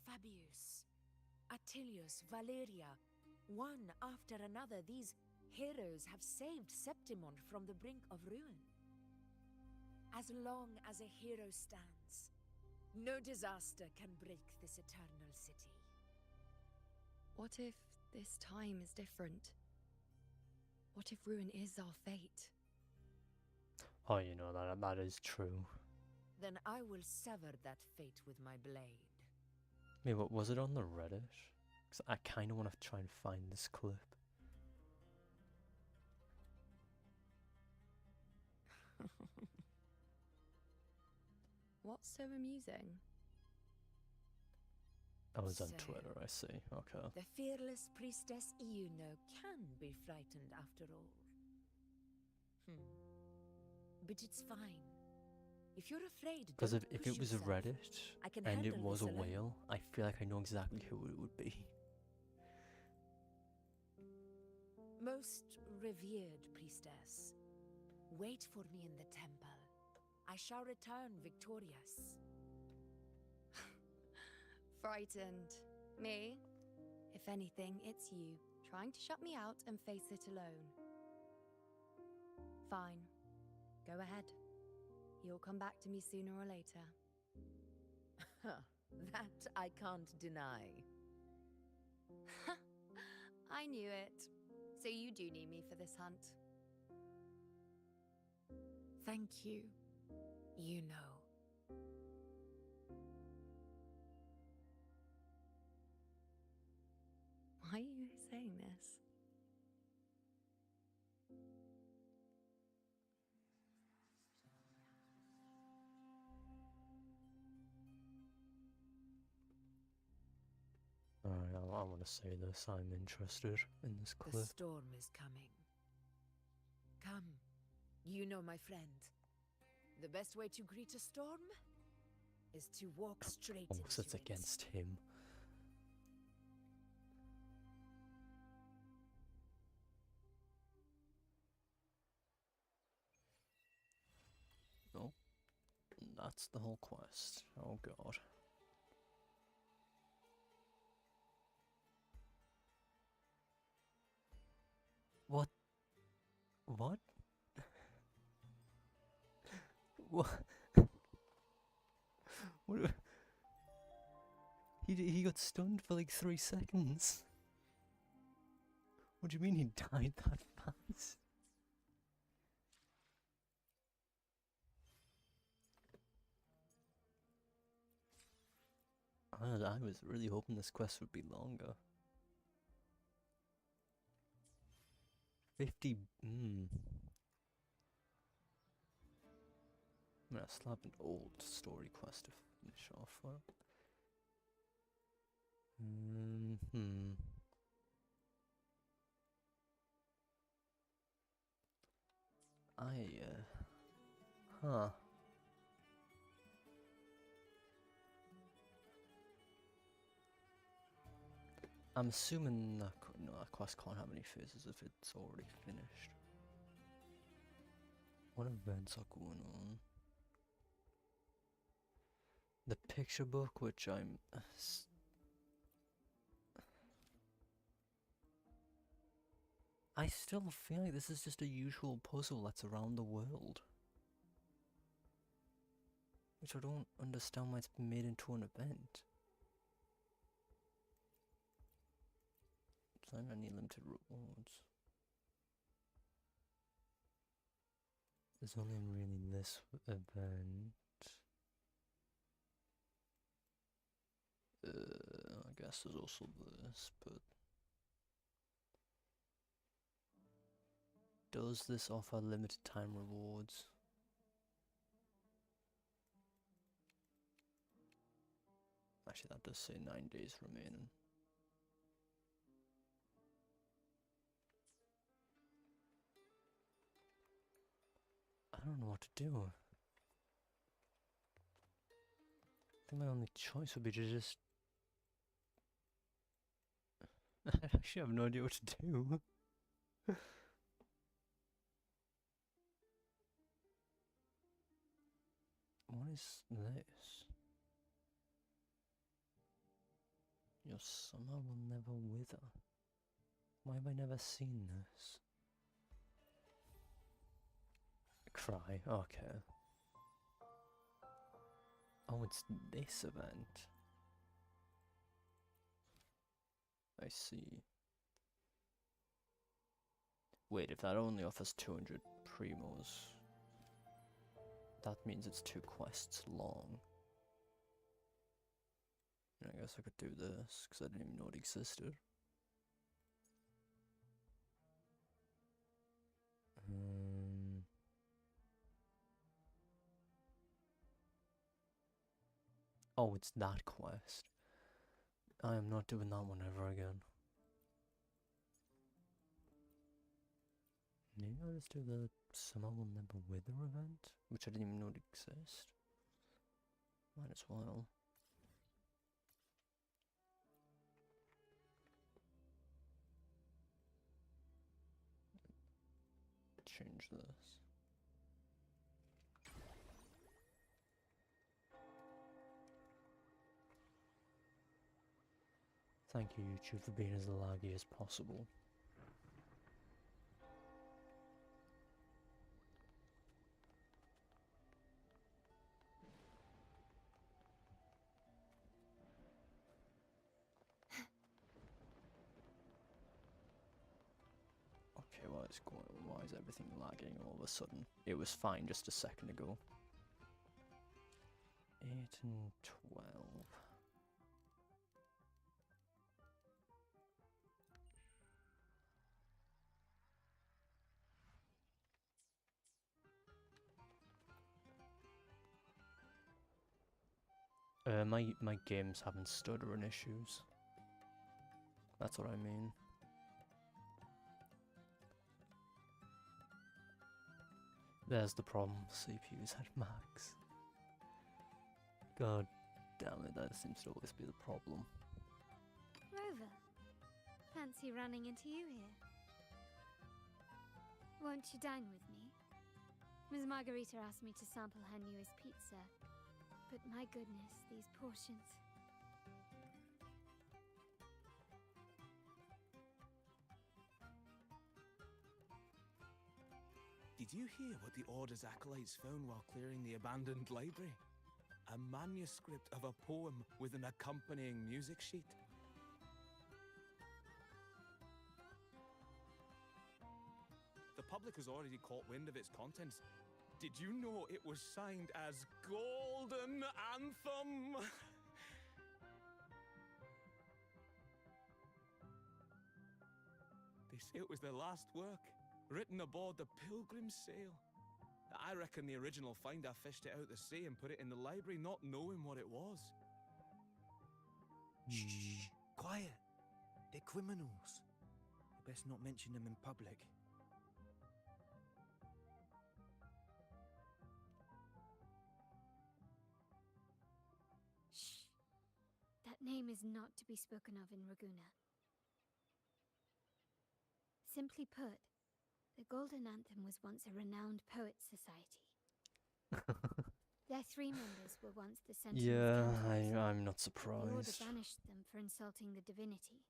Speaker 7: Fabius, Attilius, Valeria, one after another, these heroes have saved Septimon from the brink of ruin. As long as a hero stands, no disaster can break this eternal city.
Speaker 8: What if this time is different? What if ruin is our fate?
Speaker 1: Oh, you know, that is true.
Speaker 7: Then I will sever that fate with my blade.
Speaker 1: Wait, what was it on the Reddit? Because I kind of want to try and find this clip.
Speaker 8: What's so amusing?
Speaker 1: Oh, it was on
Speaker 7: So,
Speaker 1: Twitter, I see. Okay.
Speaker 7: The fearless priestess Iuno can be frightened after all. But it's fine. If you're afraid,
Speaker 1: Because
Speaker 7: don't
Speaker 1: if
Speaker 7: push
Speaker 1: it was a
Speaker 7: yourself.
Speaker 1: Reddit
Speaker 7: I can
Speaker 1: and it
Speaker 7: handle
Speaker 1: was a
Speaker 7: this alone.
Speaker 1: whale, I feel like I know exactly who it would be.
Speaker 7: Most revered priestess, wait for me in the temple. I shall return victorious.
Speaker 8: Frightened. Me? If anything, it's you, trying to shut me out and face it alone. Fine. Go ahead. You'll come back to me sooner or later.
Speaker 7: That I can't deny.
Speaker 8: I knew it. So you do need me for this hunt.
Speaker 7: Thank you. You know.
Speaker 8: Why are you saying this?
Speaker 1: Alright, I want to say this. I'm interested in this
Speaker 7: The
Speaker 1: clip.
Speaker 7: storm is coming. Come. You know, my friend. The best way to greet a storm is to walk straight
Speaker 1: Oh,
Speaker 7: into
Speaker 1: so it's
Speaker 7: it.
Speaker 1: against him. Oh, that's the whole quest. Oh god. What? What? What? What? He got stunned for like 3 seconds. What do you mean he died that fast? I was really hoping this quest would be longer. 50. I mean, I still have an old story quest to finish off for. Huh. I'm assuming that, no, that quest can't have any phases if it's already finished. What events are going on? The picture book, which I'm... I still feel like this is just a usual puzzle that's around the world. Which I don't understand why it's been made into an event. It's not any limited rewards. There's only really this event. I guess there's also this, but... Does this offer limited time rewards? Actually, that does say 9 days remaining. I don't know what to do. think my only choice would be to just... I actually have no idea what to do. What is this? Your summer will never wither. Why have I never seen this? Cry, okay. Oh, it's this event. I see. Wait, if that only offers 200 primos, that means it's 2 quests long. I guess I could do this, because I didn't even know it existed. Oh, it's that quest. I am not doing that one ever again. Maybe I'll just do the Summer Will Never Wither event, which I didn't even know it existed. Might as well. Change this. Thank you, YouTube, for being as laggy as possible. Okay, why is everything lagging all of a sudden? It was fine just a second ago. 8 and 12. My game's having stuttering issues. That's what I mean. There's the problem. CPU's at max. God damn it, that seems to always be the problem.
Speaker 2: Rover, fancy running into you here. Won't you dine with me? Ms. Margarita asked me to sample her newest pizza, but my goodness, these portions.
Speaker 4: Did you hear what the Order's acolytes found while clearing the abandoned library? A manuscript of a poem with an accompanying music sheet. The public has already caught wind of its contents. Did you know it was signed as Golden Anthem? They say it was their last work, written aboard the Pilgrim's Sail. I reckon the original finder fished it out the sea and put it in the library, not knowing what it was.
Speaker 9: Shh, quiet. They're criminals. You best not mention them in public.
Speaker 2: Shh. That name is not to be spoken of in Raguna. Simply put, the Golden Anthem was once a renowned poets' society. Their 3 members were once the Sentinels.
Speaker 1: Yeah, I'm not
Speaker 2: The Order
Speaker 1: surprised.
Speaker 2: banished them for insulting the divinity.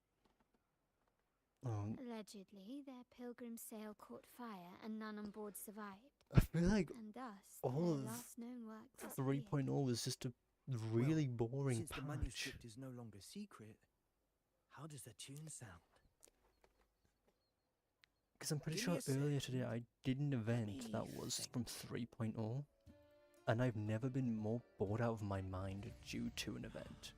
Speaker 1: Oh,
Speaker 2: Allegedly, their pilgrim sail caught fire and none on board survived.
Speaker 1: I feel like
Speaker 2: And thus,
Speaker 1: all
Speaker 2: their
Speaker 1: of
Speaker 2: last known work disappeared.
Speaker 1: 3.0 was just a really boring
Speaker 9: Since the
Speaker 1: patch.
Speaker 9: manuscript is no longer secret, how does the tune sound?
Speaker 1: Because I'm pretty
Speaker 9: Give
Speaker 1: sure
Speaker 9: me a
Speaker 1: earlier
Speaker 9: second.
Speaker 1: today I did an event
Speaker 9: me
Speaker 1: that was
Speaker 9: think.
Speaker 1: from 3.0, and I've never been more bored out of my mind due to an event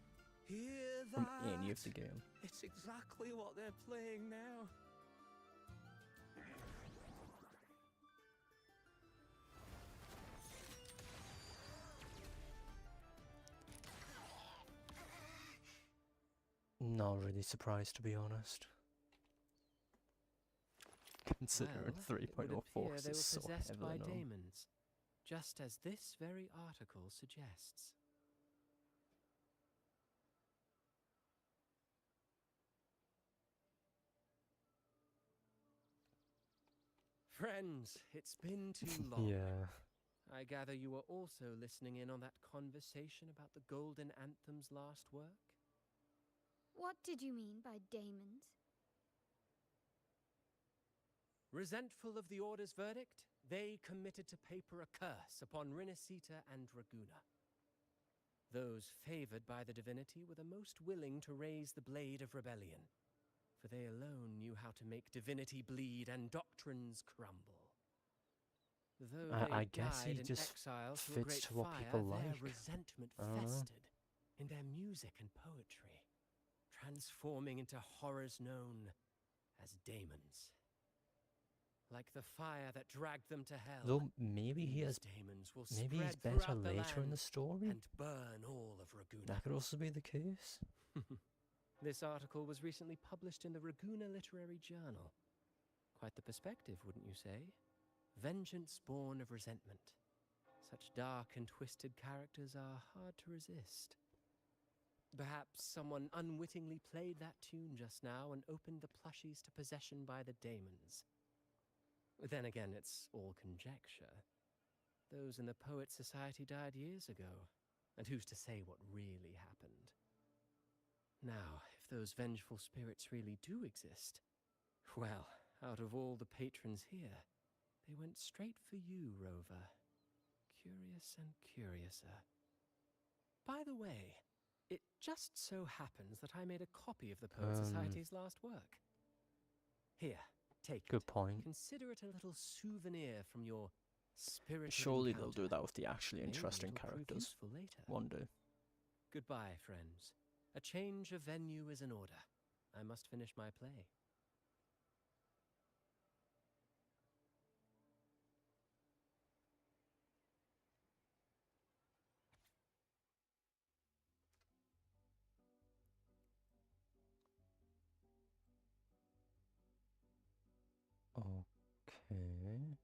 Speaker 4: Hear
Speaker 1: from
Speaker 4: that?
Speaker 1: any of the game.
Speaker 4: It's exactly what they're playing now.
Speaker 1: Not really surprised, to be honest. Considering
Speaker 10: Well, it would
Speaker 1: 3.0
Speaker 10: appear
Speaker 1: Force
Speaker 10: they were
Speaker 1: is so
Speaker 10: possessed
Speaker 1: heavily
Speaker 10: by
Speaker 1: known.
Speaker 10: demons, just as this very article suggests.
Speaker 4: Friends, it's been too long.
Speaker 1: Yeah.
Speaker 4: I gather you were also listening in on that conversation about the Golden Anthem's last work?
Speaker 2: What did you mean by daemons?
Speaker 4: Resentful of the Order's verdict, they committed to paper a curse upon Rinasita and Raguna. Those favored by the divinity were the most willing to raise the blade of rebellion, for they alone knew how to make divinity bleed and doctrines crumble. Though
Speaker 1: I
Speaker 4: they
Speaker 1: guess he
Speaker 4: died in
Speaker 1: just
Speaker 4: exile to a
Speaker 1: fits
Speaker 4: great
Speaker 1: to what
Speaker 4: fire,
Speaker 1: people
Speaker 4: their
Speaker 1: like.
Speaker 4: resentment
Speaker 1: I don't know.
Speaker 4: festered in their music and poetry, transforming into horrors known as daemons. Like the fire that dragged them to hell.
Speaker 1: Though maybe he
Speaker 4: these
Speaker 1: has.
Speaker 4: daemons will
Speaker 1: Maybe he's
Speaker 4: spread
Speaker 1: better
Speaker 4: throughout the
Speaker 1: later in the
Speaker 4: land
Speaker 1: story.
Speaker 4: and burn all of Raguna.
Speaker 1: That could also be the case.
Speaker 4: This article was recently published in the Raguna Literary Journal. Quite the perspective, wouldn't you say? Vengeance born of resentment. Such dark and twisted characters are hard to resist. Perhaps someone unwittingly played that tune just now and opened the plushies to possession by the daemons. Then again, it's all conjecture. Those in the Poet Society died years ago, and who's to say what really happened? Now, if those vengeful spirits really do exist, well, out of all the patrons here, they went straight for you, Rover. Curious and curiouser. By the way, it just so happens that I made a copy of the Poet Society's last work. Here, take it.
Speaker 1: Good point.
Speaker 4: Consider it a little souvenir from your spirited
Speaker 1: Surely
Speaker 4: encounter.
Speaker 1: they'll do that with the actually
Speaker 4: Maybe
Speaker 1: interesting
Speaker 4: it'll prove
Speaker 1: characters.
Speaker 4: useful later.
Speaker 1: One day.
Speaker 4: Goodbye, friends. A change of venue is in order. I must finish my play.
Speaker 1: Okay.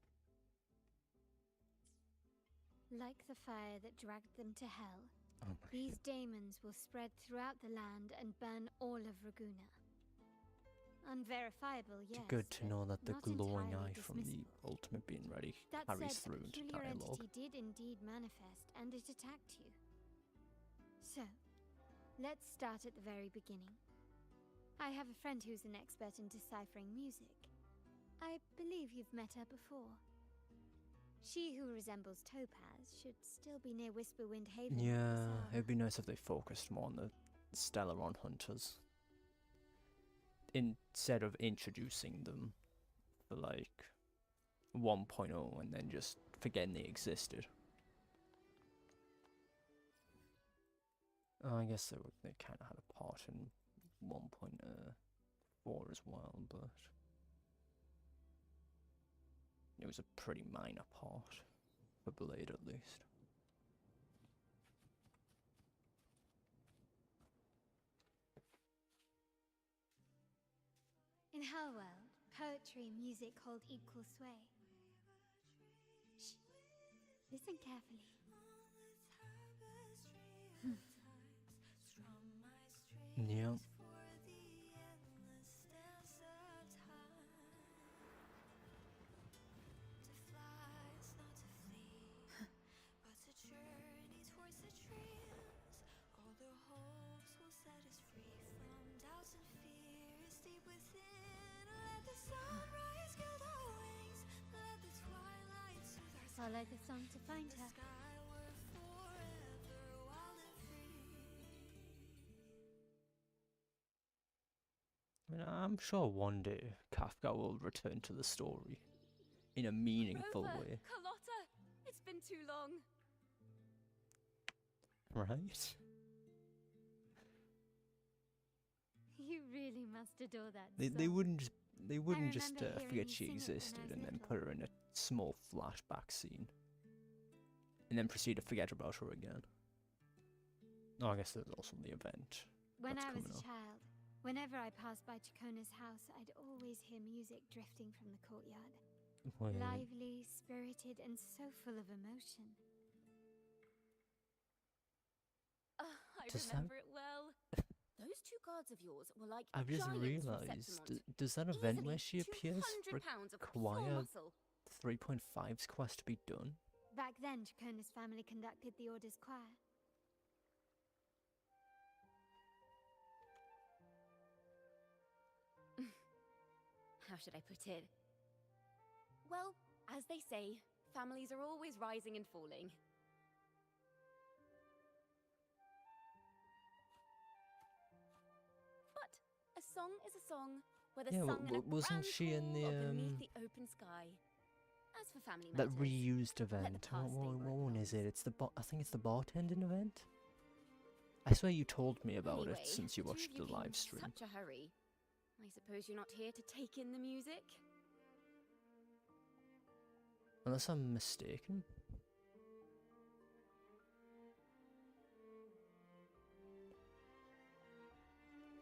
Speaker 2: Like the fire that dragged them to hell,
Speaker 1: Oh my
Speaker 2: these daemons will spread throughout the land and burn all of Raguna. Unverifiable, yes.
Speaker 1: It's good to
Speaker 2: but
Speaker 1: know that the
Speaker 2: not
Speaker 1: glowing
Speaker 2: entirely
Speaker 1: eye from the
Speaker 2: dismissible.
Speaker 1: ultimate being ready
Speaker 2: That
Speaker 1: carries
Speaker 2: said,
Speaker 1: through
Speaker 2: a
Speaker 1: into
Speaker 2: peculiar
Speaker 1: dialogue.
Speaker 2: entity did indeed manifest, and it attacked you. So, let's start at the very beginning. I have a friend who's an expert in deciphering music. I believe you've met her before. She who resembles Topaz should still be near Whisperwind Haven.
Speaker 1: Yeah, it'd be nice if they focused more on the Stellaron hunters. Instead of introducing them for like 1.0 and then just forgetting they existed. I guess they kind of had a part in 1.4 as well, but it was a pretty minor part, for Blade at least.
Speaker 2: In her world, poetry and music hold equal sway. Shh. Listen carefully.
Speaker 1: Yeah.
Speaker 2: Follow the song to find her.
Speaker 1: I mean, I'm sure one day Kafka will return to the story in a meaningful
Speaker 3: Rover,
Speaker 1: way.
Speaker 3: Carlotta, it's been too long.
Speaker 1: Right?
Speaker 2: You really must adore that
Speaker 1: They
Speaker 2: song.
Speaker 1: wouldn't just
Speaker 2: remember hearing
Speaker 1: forget
Speaker 2: you
Speaker 1: she
Speaker 2: sing it when I
Speaker 1: existed
Speaker 2: was
Speaker 1: and then
Speaker 2: little.
Speaker 1: put her in a small flashback scene. And then proceed to forget about her again. Oh, I guess there's also the event.
Speaker 2: When
Speaker 1: that's
Speaker 2: I was
Speaker 1: coming
Speaker 2: a
Speaker 1: up.
Speaker 2: child, whenever I passed by Chacona's house, I'd always hear music drifting from the courtyard.
Speaker 1: Wait.
Speaker 2: Lively, spirited, and so full of emotion.
Speaker 3: I
Speaker 1: Does that-
Speaker 3: remember it well. Those two guards of yours were like
Speaker 1: I've just
Speaker 3: giants from
Speaker 1: realised,
Speaker 3: Septimont.
Speaker 1: does that event where
Speaker 3: Easily
Speaker 1: she appears
Speaker 3: 200 pounds of pure
Speaker 1: require
Speaker 3: muscle.
Speaker 1: 3.5's quest to be done?
Speaker 2: Back then, Chacona's family conducted the Order's choir.
Speaker 10: How should I put it? Well, as they say, families are always rising and falling. But a song is a song, whether
Speaker 1: Yeah,
Speaker 10: sung in a
Speaker 1: wasn't
Speaker 10: grand
Speaker 1: she in the,
Speaker 10: hall or beneath the open sky. As for family
Speaker 1: that
Speaker 10: matters,
Speaker 1: reused
Speaker 10: let the
Speaker 1: event?
Speaker 10: past stay where
Speaker 1: What
Speaker 10: it
Speaker 1: one is
Speaker 10: belongs.
Speaker 1: it? It's the I think it's the bartending event. I swear you told me about
Speaker 10: Anyway,
Speaker 1: it since you
Speaker 10: the two
Speaker 1: watched
Speaker 10: of you
Speaker 1: the
Speaker 10: came
Speaker 1: live
Speaker 10: in
Speaker 1: stream.
Speaker 10: such a hurry. I suppose you're not here to take in the music?
Speaker 1: Unless I'm mistaken.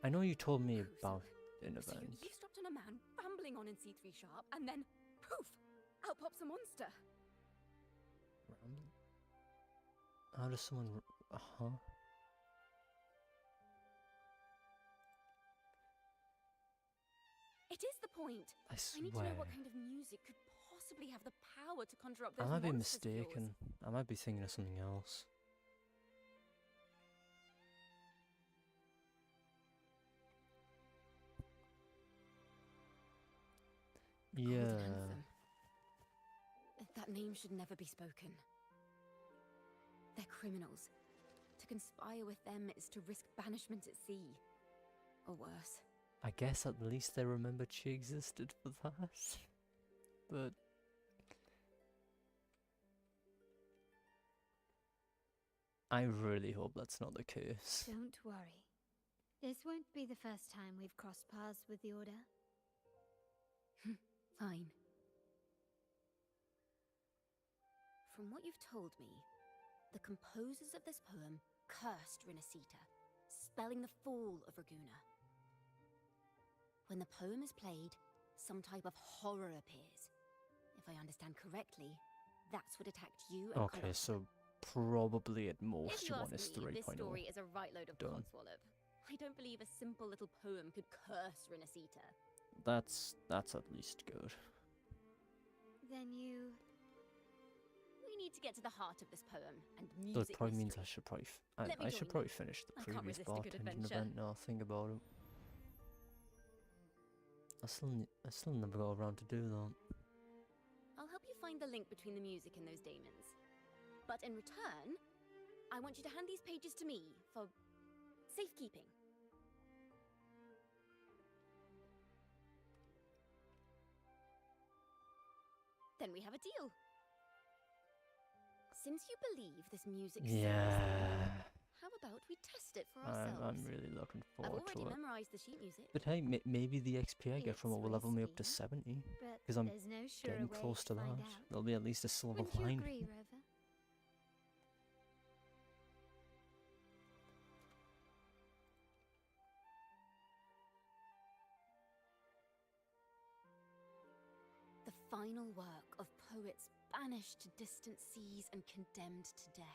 Speaker 1: I know you told me about an
Speaker 10: So
Speaker 1: event.
Speaker 10: you stopped on a man rambling on in C3 sharp, and then poof! Out pops a monster.
Speaker 1: How does someone... Uh-huh.
Speaker 10: It is the point.
Speaker 1: I
Speaker 10: I need to know
Speaker 1: swear.
Speaker 10: what kind of music could possibly have the power to conjure up
Speaker 1: I
Speaker 10: those
Speaker 1: might be
Speaker 10: monsters of yours.
Speaker 1: mistaken. I might be thinking of something else.
Speaker 10: Golden
Speaker 1: Yeah.
Speaker 10: Anthem. That name should never be spoken. They're criminals. To conspire with them is to risk banishment at sea. Or worse.
Speaker 1: I guess at least they remembered she existed for that. But... I really hope that's not the case.
Speaker 2: Don't worry. This won't be the first time we've crossed paths with the Order.
Speaker 10: Fine. From what you've told me, the composers of this poem cursed Rinasita, spelling the fall of Raguna. When the poem is played, some type of horror appears. If I understand correctly, that's what attacked you and
Speaker 1: Okay,
Speaker 10: Colossa.
Speaker 1: so probably at most
Speaker 10: If
Speaker 1: you
Speaker 10: you
Speaker 1: want
Speaker 10: ask
Speaker 1: is
Speaker 10: me,
Speaker 1: 3.0.
Speaker 10: this story is a right load of
Speaker 1: Done.
Speaker 10: codswallop. I don't believe a simple little poem could curse Rinasita.
Speaker 1: That's at least good.
Speaker 2: Then you...
Speaker 10: We need to get to the heart of this poem and
Speaker 1: Though
Speaker 10: music
Speaker 1: it probably means I
Speaker 10: history.
Speaker 1: should probably
Speaker 10: Let me
Speaker 1: I should
Speaker 10: join
Speaker 1: probably
Speaker 10: you.
Speaker 1: finish the
Speaker 10: I can't
Speaker 1: previous
Speaker 10: resist a good
Speaker 1: bartending
Speaker 10: adventure.
Speaker 1: event now. I think about it. I still never got around to do that.
Speaker 10: I'll help you find the link between the music and those daemons. But in return, I want you to hand these pages to me for safekeeping. Then we have a deal. Since you believe this music serves the
Speaker 1: Yeah.
Speaker 10: Order, how about we test it for ourselves?
Speaker 1: I'm really looking
Speaker 10: I've
Speaker 1: forward
Speaker 10: already
Speaker 1: to it.
Speaker 10: memorized the sheet music.
Speaker 1: But hey, maybe the XP I get from it
Speaker 2: It's
Speaker 1: will level me up to
Speaker 2: risky,
Speaker 1: 70.
Speaker 2: But
Speaker 1: Because I'm
Speaker 2: there's no surer
Speaker 1: getting
Speaker 2: way
Speaker 1: close to that.
Speaker 2: find out.
Speaker 1: There'll be at least a silver
Speaker 2: Wouldn't you
Speaker 1: line.
Speaker 2: agree, Rover?
Speaker 10: The final work of poets banished to distant seas and condemned to death.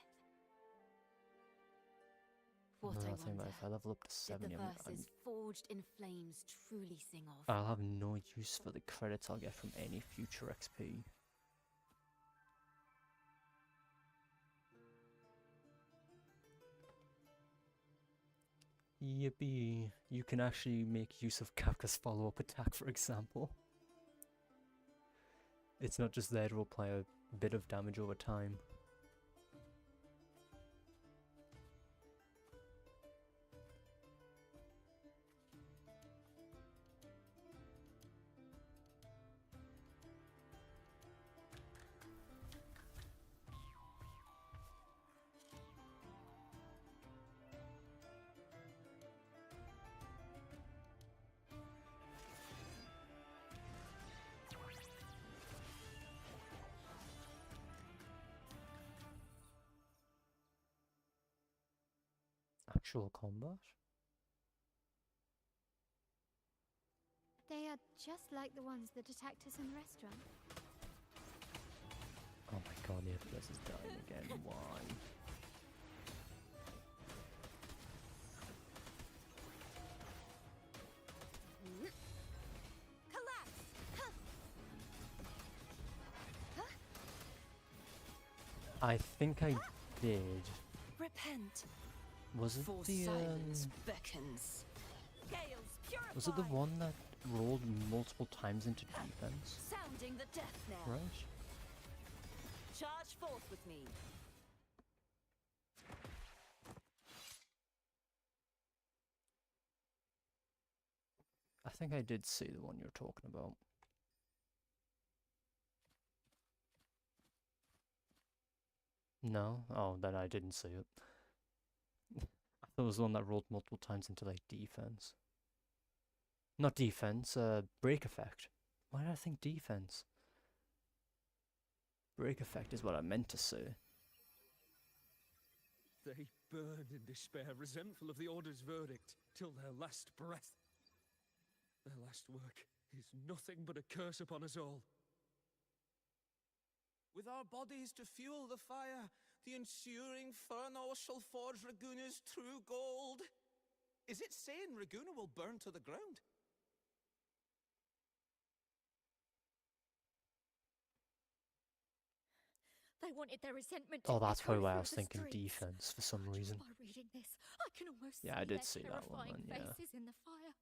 Speaker 10: What I
Speaker 1: Another thing,
Speaker 10: wonder,
Speaker 1: but if I level up to
Speaker 10: did
Speaker 1: 70,
Speaker 10: the verses forged in flames truly sing of?
Speaker 1: I'll have no use for the credits I'll get from any future XP. Yippee. You can actually make use of Kafka's follow-up attack, for example. It's not just there to apply a bit of damage over time. Actual combat?
Speaker 2: They are just like the ones that attacked us in the restaurant.
Speaker 1: Oh my god, the FPS is dying again. Why?
Speaker 10: Collapse! Huh.
Speaker 1: I think I did.
Speaker 11: Repent.
Speaker 1: Was it
Speaker 11: For
Speaker 1: the
Speaker 11: silence beckons. Gales purified.
Speaker 1: was it the one that rolled multiple times into defense?
Speaker 11: Sounding the death knell.
Speaker 1: Right?
Speaker 11: Charge forth with me.
Speaker 1: I think I did see the one you're talking about. No? Oh, then I didn't see it. I thought it was the one that rolled multiple times into, like, defense. Not defense, break effect. Why did I think defense? Break effect is what I meant to say.
Speaker 4: They burn in despair, resentful of the Order's verdict, till their last breath. Their last work is nothing but a curse upon us all.
Speaker 9: With our bodies to fuel the fire, the ensuing furnace shall forge Raguna's true gold. Is it saying Raguna will burn to the ground?
Speaker 12: They wanted their resentment.
Speaker 1: Oh,
Speaker 12: to
Speaker 1: that's
Speaker 12: echo
Speaker 1: probably why I
Speaker 12: through
Speaker 1: was
Speaker 12: the
Speaker 1: thinking
Speaker 12: streets.
Speaker 1: defense for some reason.
Speaker 12: Just by reading this, I can almost
Speaker 1: Yeah,
Speaker 12: see
Speaker 1: I did
Speaker 12: their
Speaker 1: see that one
Speaker 12: terrifying
Speaker 1: then, yeah.
Speaker 12: faces in the fire.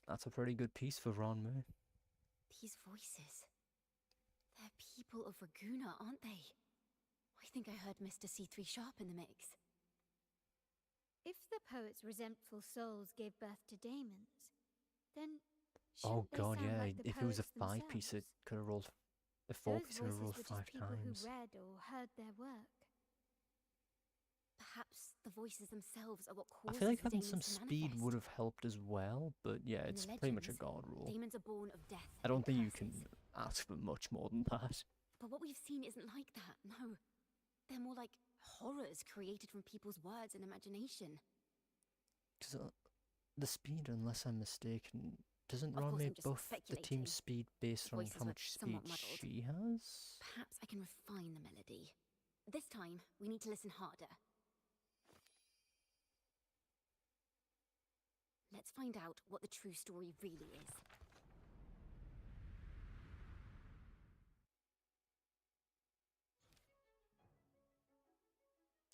Speaker 1: That's a pretty good piece for Ron May.
Speaker 10: These voices. They're people of Raguna, aren't they? I think I heard Mr. C3 Sharp in the mix.
Speaker 2: If the poet's resentful souls gave birth to daemons, then
Speaker 1: Oh
Speaker 2: shouldn't they
Speaker 1: god,
Speaker 2: sound
Speaker 1: yeah,
Speaker 2: like the
Speaker 1: if it was a
Speaker 2: poets
Speaker 1: 5-piece, it
Speaker 2: themselves?
Speaker 1: could have rolled... A
Speaker 2: Those
Speaker 1: 4-piece could have
Speaker 2: voices
Speaker 1: rolled
Speaker 2: were
Speaker 1: 5
Speaker 2: just people
Speaker 1: times.
Speaker 2: who read or heard their work.
Speaker 10: Perhaps the voices themselves are what
Speaker 1: I
Speaker 10: causes
Speaker 1: feel like
Speaker 10: the
Speaker 1: having
Speaker 10: daemons
Speaker 1: some
Speaker 10: to
Speaker 1: speed
Speaker 10: manifest.
Speaker 1: would have helped as well, but yeah,
Speaker 10: In
Speaker 1: it's
Speaker 10: the
Speaker 1: pretty much a
Speaker 10: legends,
Speaker 1: god rule.
Speaker 10: Daemons are born of death.
Speaker 1: I don't
Speaker 10: and
Speaker 1: think you
Speaker 10: curses.
Speaker 1: can ask for much more than that.
Speaker 10: But what we've seen isn't like that, no. They're more like horrors created from people's words and imagination.
Speaker 1: Because the speed, unless I'm mistaken, doesn't
Speaker 10: Of course,
Speaker 1: Ron
Speaker 10: I'm
Speaker 1: May
Speaker 10: just
Speaker 1: buff the team's
Speaker 10: speculating.
Speaker 1: speed based on
Speaker 10: Voices
Speaker 1: how
Speaker 10: were
Speaker 1: much speed
Speaker 10: somewhat muddled.
Speaker 1: she has?
Speaker 10: Perhaps I can refine the melody. This time, we need to listen harder. Let's find out what the true story really is.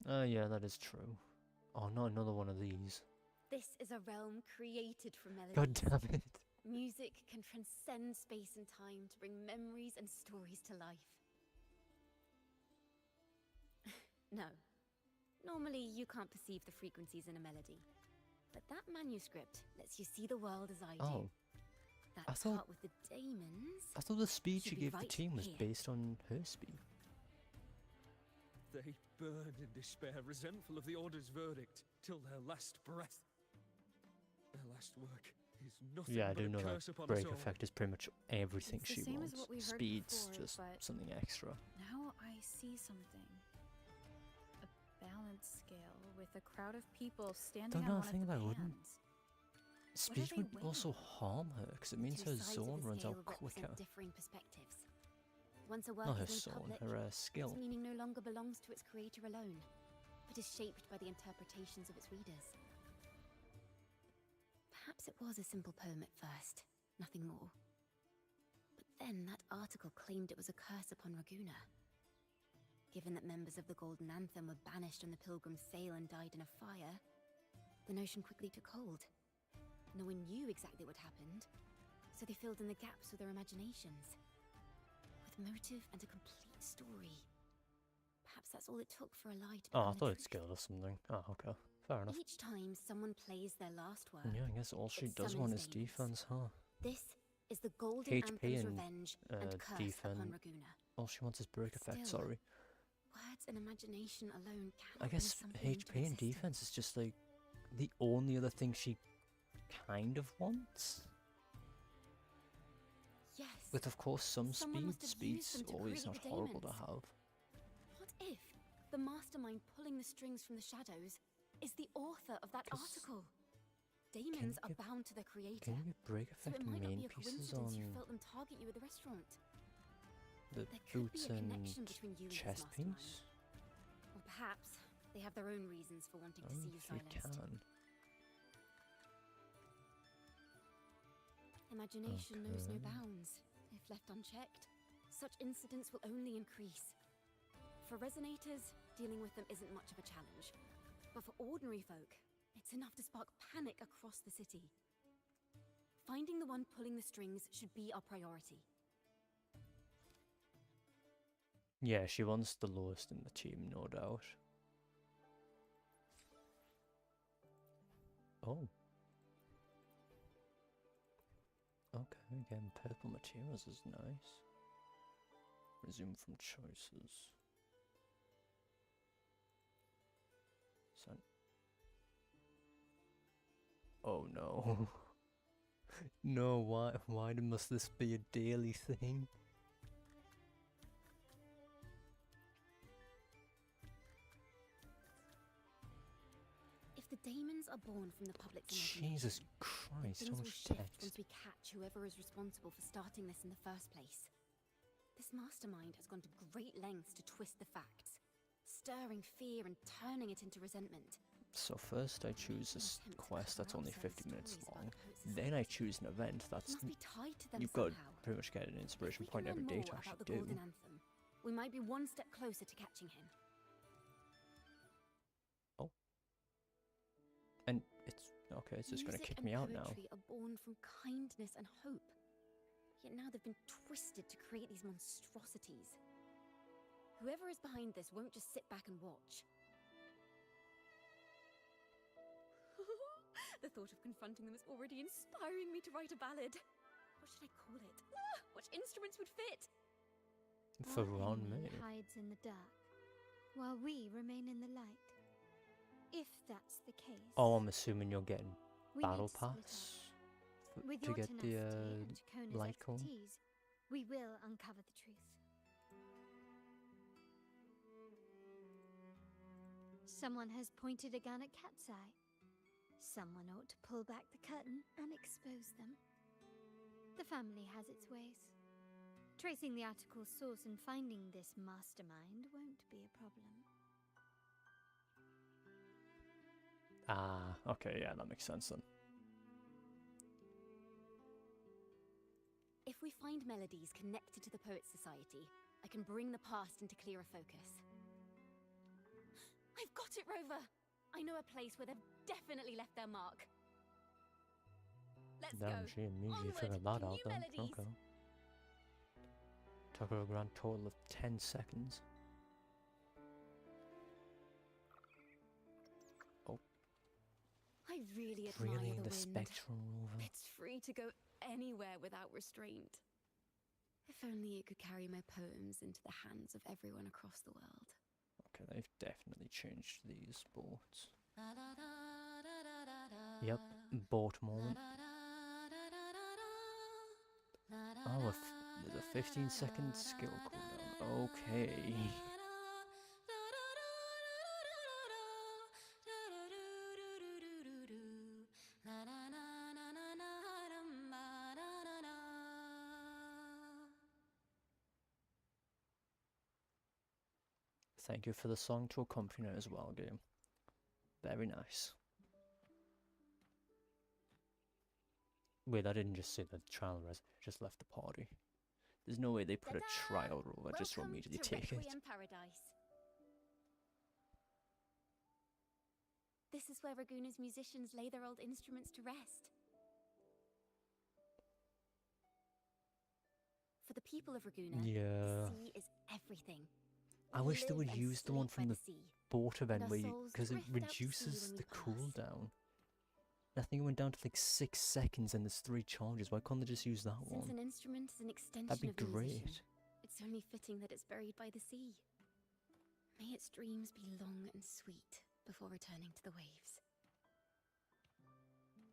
Speaker 1: Yeah, that is true. Oh, not another one of these.
Speaker 10: This is a realm created from melodies.
Speaker 1: God damn it.
Speaker 10: Music can transcend space and time to bring memories and stories to life. No. Normally, you can't perceive the frequencies in a melody. But that manuscript lets you see the world as I do.
Speaker 1: Oh.
Speaker 10: That
Speaker 1: I thought-
Speaker 10: part with the daemons...
Speaker 1: I thought the speed
Speaker 10: should
Speaker 1: she
Speaker 10: be
Speaker 1: gave the
Speaker 10: right
Speaker 1: team was
Speaker 10: here.
Speaker 1: based on her speed.
Speaker 4: They burn in despair, resentful of the Order's verdict, till their last breath. Their last work is nothing
Speaker 1: Yeah, I
Speaker 4: but
Speaker 1: do
Speaker 4: a
Speaker 1: know
Speaker 4: curse
Speaker 1: that
Speaker 4: upon us
Speaker 1: break
Speaker 4: all.
Speaker 1: effect is pretty much everything
Speaker 3: It's the
Speaker 1: she
Speaker 3: same as
Speaker 1: wants.
Speaker 3: what we heard
Speaker 1: Speed's
Speaker 3: before,
Speaker 1: just
Speaker 3: but-
Speaker 1: something extra.
Speaker 3: Now I see something. A balance scale with a crowd of people standing
Speaker 1: Don't
Speaker 3: on
Speaker 1: know, I
Speaker 3: one
Speaker 1: think
Speaker 3: of the
Speaker 1: that wouldn't.
Speaker 3: pans.
Speaker 1: Speed
Speaker 3: they
Speaker 1: would
Speaker 3: weighing?
Speaker 1: also harm her, because it means
Speaker 10: Two
Speaker 1: her
Speaker 10: sides of
Speaker 1: zone
Speaker 10: the
Speaker 1: runs out
Speaker 10: scale represent
Speaker 1: quicker.
Speaker 10: differing perspectives. Once a work
Speaker 1: Not her
Speaker 10: is made
Speaker 1: zone,
Speaker 10: public,
Speaker 1: her
Speaker 10: its
Speaker 1: skill.
Speaker 10: meaning no longer belongs to its creator alone, but is shaped by the interpretations of its readers. Perhaps it was a simple poem at first, nothing more. But then that article claimed it was a curse upon Raguna. Given that members of the Golden Anthem were banished on the Pilgrim's Sail and died in a fire, the notion quickly took hold. No one knew exactly what happened, so they filled in the gaps with their imaginations. With motive and a complete story. Perhaps that's all it took for a lie to
Speaker 1: Oh, I
Speaker 10: become
Speaker 1: thought
Speaker 10: the
Speaker 1: it scaled or something. Oh, okay. Fair enough.
Speaker 10: Each time someone plays their last word,
Speaker 1: And yeah, I guess all she
Speaker 10: it
Speaker 1: does want
Speaker 10: summons
Speaker 1: is
Speaker 10: demons.
Speaker 1: defense, huh?
Speaker 10: This is the Golden
Speaker 1: HP
Speaker 10: Anthem's
Speaker 1: and,
Speaker 10: revenge and curse upon
Speaker 1: defense.
Speaker 10: Raguna.
Speaker 1: All she wants is break effect,
Speaker 10: Still,
Speaker 1: sorry.
Speaker 10: Words and imagination alone cannot
Speaker 1: I
Speaker 10: bring
Speaker 1: guess
Speaker 10: something into
Speaker 1: HP and
Speaker 10: existence.
Speaker 1: defense is just like the only other thing she kind of wants.
Speaker 10: Yes.
Speaker 1: With of course some
Speaker 10: Someone must
Speaker 1: speed.
Speaker 10: have used
Speaker 1: Speed's
Speaker 10: them to
Speaker 1: always
Speaker 10: create
Speaker 1: not
Speaker 10: the
Speaker 1: horrible to
Speaker 10: demons.
Speaker 1: have.
Speaker 10: What if the mastermind pulling the strings from the shadows is the author of that
Speaker 1: 'Cause
Speaker 10: article? Demons are
Speaker 1: get-
Speaker 10: bound to their creator.
Speaker 1: Can you get break
Speaker 10: So
Speaker 1: effect
Speaker 10: it might not
Speaker 1: main
Speaker 10: be a
Speaker 1: pieces
Speaker 10: coincidence you
Speaker 1: on
Speaker 10: felt them target you at the restaurant.
Speaker 1: the
Speaker 10: There could
Speaker 1: boots
Speaker 10: be a
Speaker 1: and
Speaker 10: connection between you and this
Speaker 1: chest
Speaker 10: mastermind.
Speaker 1: piece?
Speaker 10: Or perhaps they have their own reasons for wanting to
Speaker 1: Oh,
Speaker 10: see you
Speaker 1: if you
Speaker 10: silenced.
Speaker 1: can.
Speaker 10: Imagination knows no
Speaker 1: Okay.
Speaker 10: bounds, if left unchecked. such incidents will only increase. For resonators, dealing with them isn't much of a challenge. But for ordinary folk, it's enough to spark panic across the city. Finding the one pulling the strings should be our priority.
Speaker 1: Yeah, she wants the lowest in the team, no doubt. Oh. Okay, again, purple materials is nice. Resume from choices. Son. Oh no. No, why must this be a daily thing?
Speaker 10: If the daemons are born from the public's
Speaker 1: Jesus
Speaker 10: imagination,
Speaker 1: Christ, so
Speaker 10: things will
Speaker 1: much
Speaker 10: shift
Speaker 1: text.
Speaker 10: once we catch whoever is responsible for starting this in the first place. This mastermind has gone to great lengths to twist the facts, stirring fear and turning it into resentment.
Speaker 1: So first I choose a quest that's only 50 minutes long, then I choose an event that's...
Speaker 10: Must be tied to them
Speaker 1: You've got
Speaker 10: somehow.
Speaker 1: pretty much get an inspiration
Speaker 10: If we
Speaker 1: point
Speaker 10: can
Speaker 1: every
Speaker 10: learn
Speaker 1: day
Speaker 10: more
Speaker 1: to
Speaker 10: about
Speaker 1: actually
Speaker 10: the
Speaker 1: do.
Speaker 10: Golden Anthem, we might be one step closer to catching him.
Speaker 1: Oh. And it's... Okay, it's just gonna
Speaker 10: Music
Speaker 1: kick
Speaker 10: and
Speaker 1: me out now.
Speaker 10: poetry are born from kindness and hope. Yet now they've been twisted to create these monstrosities. Whoever is behind this won't just sit back and watch. The thought of confronting them is already inspiring me to write a ballad. What should I call it? Which instruments would fit?
Speaker 1: For
Speaker 2: Our
Speaker 1: Ron
Speaker 2: enemy
Speaker 1: May.
Speaker 2: hides in the dark, while we remain in the light. If that's the case,
Speaker 1: Oh, I'm assuming you're getting
Speaker 2: we
Speaker 1: battle
Speaker 2: need to split
Speaker 1: pass
Speaker 2: up. With
Speaker 1: to
Speaker 2: your
Speaker 1: get the
Speaker 2: tenacity and Takona's
Speaker 1: light cone.
Speaker 2: expertise, we will uncover the truth. Someone has pointed a gun at Cat's Eye. Someone ought to pull back the curtain and expose them. The family has its ways. Tracing the article's source and finding this mastermind won't be a problem.
Speaker 1: Ah, okay, yeah, that makes sense then.
Speaker 10: If we find melodies connected to the Poets Society, I can bring the past into clearer focus. I've got it, Rover! I know a place where they've definitely left their mark. Let's
Speaker 1: Damn,
Speaker 10: go.
Speaker 1: she immediately
Speaker 10: Onward
Speaker 1: figured that
Speaker 10: to
Speaker 1: out
Speaker 10: new
Speaker 1: then.
Speaker 10: melodies.
Speaker 1: Okay. Took her a grand total of 10 seconds. Oh.
Speaker 10: I really admire
Speaker 1: Really
Speaker 10: the
Speaker 1: in the
Speaker 10: wind.
Speaker 1: spectral rover.
Speaker 10: It's free to go anywhere without restraint. If only it could carry my poems into the hands of everyone across the world.
Speaker 1: Okay, they've definitely changed these boats. Yep, boat moment. Oh, there's a 15-second skill cooldown. Okay. Thank you for the song to accompany it as well, game. Very nice. Wait, I didn't just say the trial res, just left the party. There's no way they put a trial rover just to immediately take it.
Speaker 10: Paradise. This is where Raguna's musicians lay their old instruments to rest. For the people of Raguna,
Speaker 1: Yeah.
Speaker 10: the sea is everything.
Speaker 1: I
Speaker 10: We
Speaker 1: wish they
Speaker 10: live
Speaker 1: would
Speaker 10: and
Speaker 1: use the one
Speaker 10: sleep
Speaker 1: from
Speaker 10: by
Speaker 1: the
Speaker 10: sea,
Speaker 1: boat event
Speaker 10: and
Speaker 1: where
Speaker 10: our
Speaker 1: you,
Speaker 10: souls
Speaker 1: because it
Speaker 10: drift out to sea
Speaker 1: reduces
Speaker 10: when
Speaker 1: the
Speaker 10: we pass.
Speaker 1: cooldown. I think it went down to like 6 seconds and there's 3 charges. Why can't they just use that
Speaker 10: Since
Speaker 1: one?
Speaker 10: an instrument is an extension
Speaker 1: That'd be
Speaker 10: of the musician,
Speaker 1: great.
Speaker 10: it's only fitting that it's buried by the sea. May its dreams be long and sweet before returning to the waves.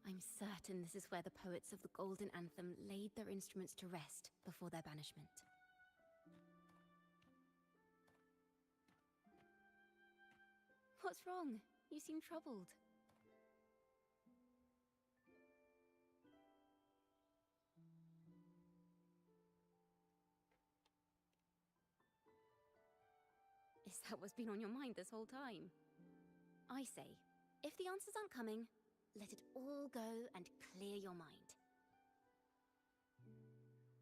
Speaker 10: I'm certain this is where the poets of the Golden Anthem laid their instruments to rest before their banishment. What's wrong? You seem troubled. Is that what's been on your mind this whole time? I say, if the answers aren't coming, let it all go and clear your mind.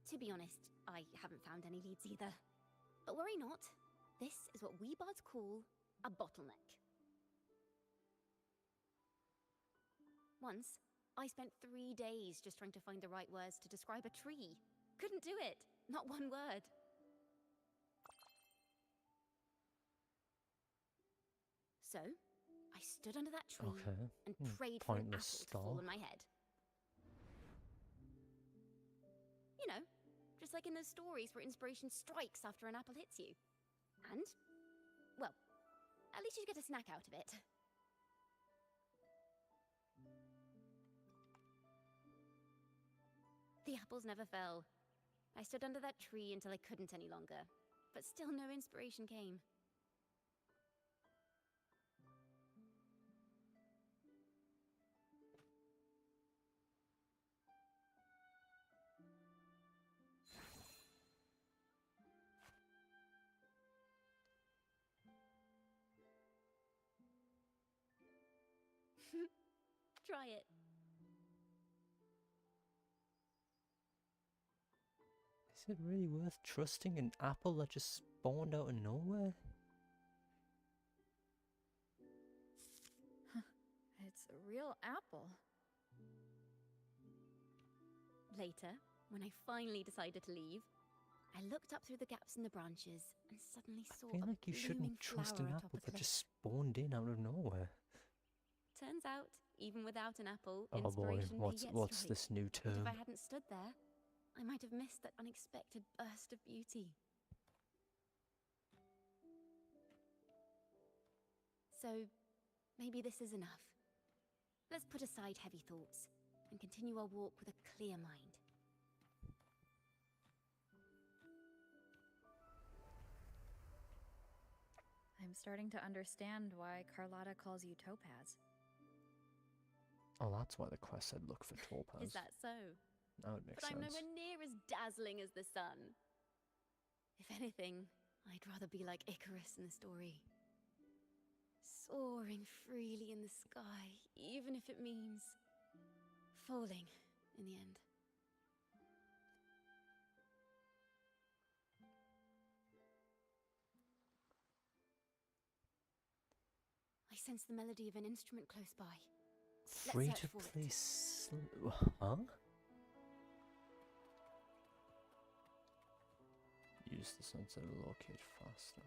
Speaker 10: To be honest, I haven't found any leads either. But worry not. This is what we bards call a bottleneck. Once, I spent 3 days just trying to find the right words to describe a tree. Couldn't do it. Not one word. So, I stood under that tree and prayed for an apple to fall on my head. You know, just like in those stories where inspiration strikes after an apple hits you. And, well, at least you get a snack out of it. The apples never fell. I stood under that tree until I couldn't any longer, but still no inspiration came. Try it.
Speaker 1: Is it really worth trusting an apple that just spawned out of nowhere?
Speaker 3: It's a real apple.
Speaker 10: Later, when I finally decided to leave, I looked up through the gaps in the branches and suddenly saw
Speaker 1: I feel like you
Speaker 10: blooming
Speaker 1: shouldn't trust
Speaker 10: flower
Speaker 1: an
Speaker 10: atop
Speaker 1: apple
Speaker 10: a
Speaker 1: that
Speaker 10: cliff.
Speaker 1: just spawned in out of nowhere.
Speaker 10: Turns out, even without an apple,
Speaker 1: Oh boy,
Speaker 10: inspiration may yet
Speaker 1: what's
Speaker 10: strike.
Speaker 1: this new
Speaker 10: And
Speaker 1: term?
Speaker 10: if I hadn't stood there, I might have missed that unexpected burst of beauty. So, maybe this is enough. Let's put aside heavy thoughts and continue our walk with a clear mind.
Speaker 3: I'm starting to understand why Carlotta calls you Topaz.
Speaker 1: Oh, that's why the quest said look for topaz.
Speaker 10: Is that so?
Speaker 1: That would make
Speaker 10: But
Speaker 1: sense.
Speaker 10: I'm nowhere near as dazzling as the sun. If anything, I'd rather be like Icarus in the story. Soaring freely in the sky, even if it means falling in the end. I sense the melody of an instrument close by.
Speaker 1: Free
Speaker 10: Let's
Speaker 1: to
Speaker 10: search for
Speaker 1: play huh? Use the sensor to locate faster.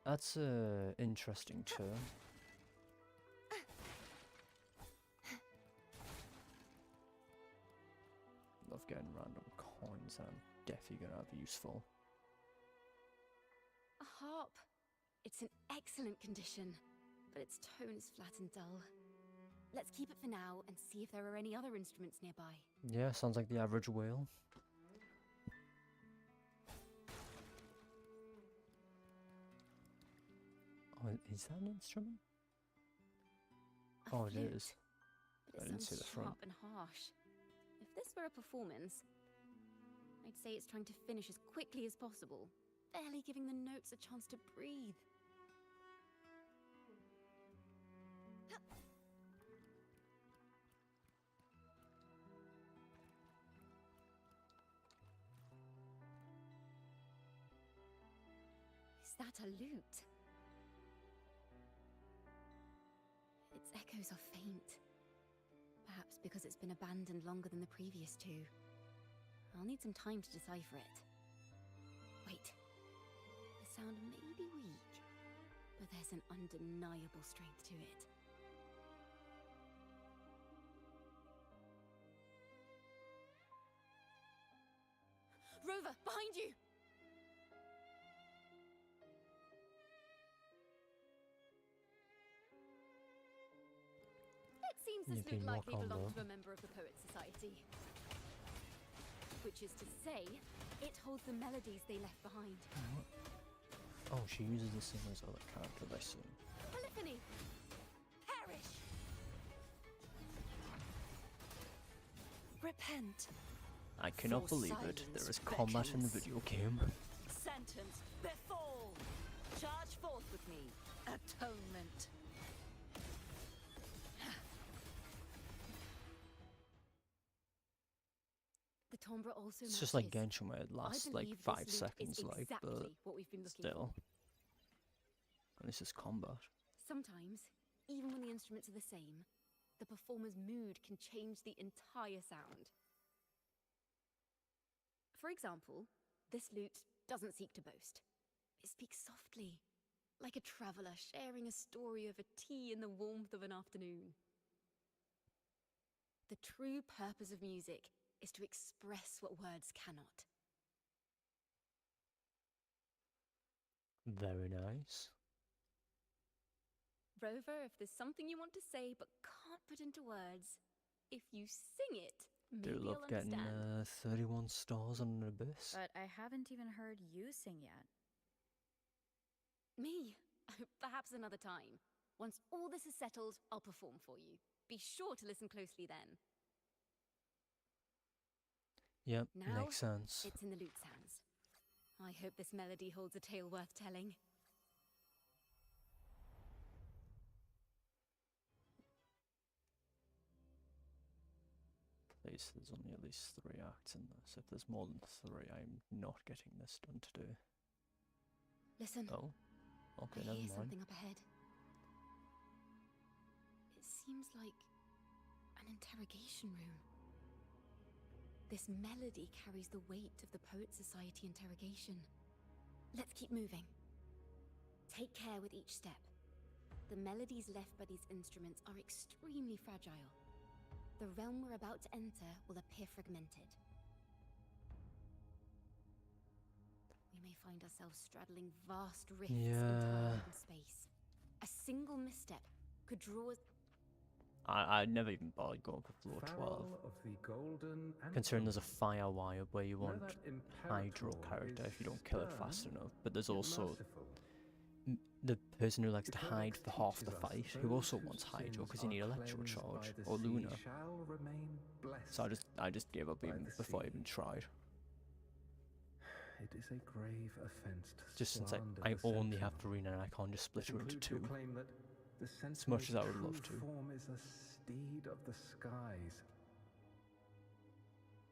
Speaker 1: That's a interesting term. Love getting random coins that I'm definitely gonna have useful.
Speaker 10: A harp. It's in excellent condition, but its tone is flat and dull. Let's keep it for now and see if there are any other instruments nearby.
Speaker 1: Yeah, sounds like the average whale. Oh, is that an instrument?
Speaker 10: A
Speaker 1: Oh, it
Speaker 10: flute,
Speaker 1: is.
Speaker 10: But
Speaker 1: I
Speaker 10: it
Speaker 1: didn't
Speaker 10: sounds
Speaker 1: see the front.
Speaker 10: sharp and harsh. If this were a performance, I'd say it's trying to finish as quickly as possible, barely giving the notes a chance to breathe. Is that a lute? Its echoes are faint. Perhaps because it's been abandoned longer than the previous two. I'll need some time to decipher it. Wait. The sound may be weak, but there's an undeniable strength to it. Rover, behind you! It seems this
Speaker 1: You
Speaker 10: lute
Speaker 1: can
Speaker 10: likely
Speaker 1: walk on
Speaker 10: belonged
Speaker 1: though.
Speaker 10: to a member of the Poet Society. Which is to say, it holds the melodies they left behind.
Speaker 1: Oh, she uses the same as other characters, I see.
Speaker 10: Polyphony! Perish!
Speaker 11: Repent.
Speaker 1: I cannot
Speaker 11: For
Speaker 1: believe it. There
Speaker 11: silence
Speaker 1: is combat in the
Speaker 11: beckons.
Speaker 1: video game.
Speaker 11: Sentence befall. Charge forth with me. Atonement.
Speaker 10: timbre also
Speaker 1: It's just like
Speaker 10: matches.
Speaker 1: Genshin where it
Speaker 10: I
Speaker 1: lasts like
Speaker 10: believe
Speaker 1: 5
Speaker 10: this lute
Speaker 1: seconds,
Speaker 10: is
Speaker 1: like,
Speaker 10: exactly
Speaker 1: but
Speaker 10: what we've been looking
Speaker 1: still.
Speaker 10: for.
Speaker 1: And this is combat.
Speaker 10: Sometimes, even when the instruments are the same, the performer's mood can change the entire sound. For example, this lute doesn't seek to boast. It speaks softly, like a traveller sharing a story over tea in the warmth of an afternoon. The true purpose of music is to express what words cannot.
Speaker 1: Very nice.
Speaker 10: Rover, if there's something you want to say but can't put into words, if you sing it, maybe
Speaker 1: Do love
Speaker 10: you'll
Speaker 1: getting
Speaker 10: understand.
Speaker 1: 31 stars on an abyss.
Speaker 3: But I haven't even heard you sing yet.
Speaker 10: Me? Perhaps another time. Once all this is settled, I'll perform for you. Be sure to listen closely then.
Speaker 1: Yep,
Speaker 10: Now,
Speaker 1: makes sense.
Speaker 10: it's in the lute's hands. I hope this melody holds a tale worth telling.
Speaker 1: Please, there's only at least 3 acts in this. If there's more than 3, I'm not getting this done today.
Speaker 10: Listen.
Speaker 1: Oh, okay,
Speaker 10: I
Speaker 1: never
Speaker 10: hear
Speaker 1: mind.
Speaker 10: something up ahead. It seems like an interrogation room. This melody carries the weight of the Poet Society interrogation. Let's keep moving. Take care with each step. The melodies left by these instruments are extremely fragile. The realm we're about to enter will appear fragmented. We may find ourselves straddling vast rifts in time and space. A single misstep could draw us...
Speaker 1: I never even bothered going for floor 12.
Speaker 5: Of the golden
Speaker 1: Considering there's a fire wire where you want
Speaker 5: that
Speaker 1: Hydro
Speaker 5: Imperator
Speaker 1: character if you don't
Speaker 5: is
Speaker 1: kill it
Speaker 5: stern,
Speaker 1: fast enough, but there's
Speaker 5: yet
Speaker 1: also
Speaker 5: merciful.
Speaker 1: the person who likes to
Speaker 5: If your
Speaker 1: hide
Speaker 5: ex
Speaker 1: for half
Speaker 5: teaches
Speaker 1: the
Speaker 5: us
Speaker 1: fight,
Speaker 5: that
Speaker 1: who
Speaker 5: those
Speaker 1: also
Speaker 5: whose
Speaker 1: wants Hydro
Speaker 5: sins
Speaker 1: because you
Speaker 5: are
Speaker 1: need Electro
Speaker 5: cleansed
Speaker 1: Charge
Speaker 5: by the
Speaker 1: or
Speaker 5: sea
Speaker 1: Luna.
Speaker 5: shall remain blessed
Speaker 1: So I just gave up
Speaker 5: by
Speaker 1: even
Speaker 5: the
Speaker 1: before I
Speaker 5: sea.
Speaker 1: even tried.
Speaker 5: It is a grave offense to
Speaker 1: Just since
Speaker 5: slander
Speaker 1: I
Speaker 5: the
Speaker 1: only
Speaker 5: sentinel.
Speaker 1: have Verena and I can't just split
Speaker 5: This
Speaker 1: her into
Speaker 5: includes your
Speaker 1: 2.
Speaker 5: claim that the
Speaker 1: As much as I would
Speaker 5: Sentinel's
Speaker 1: love
Speaker 5: true
Speaker 1: to.
Speaker 5: form is a steed of the skies.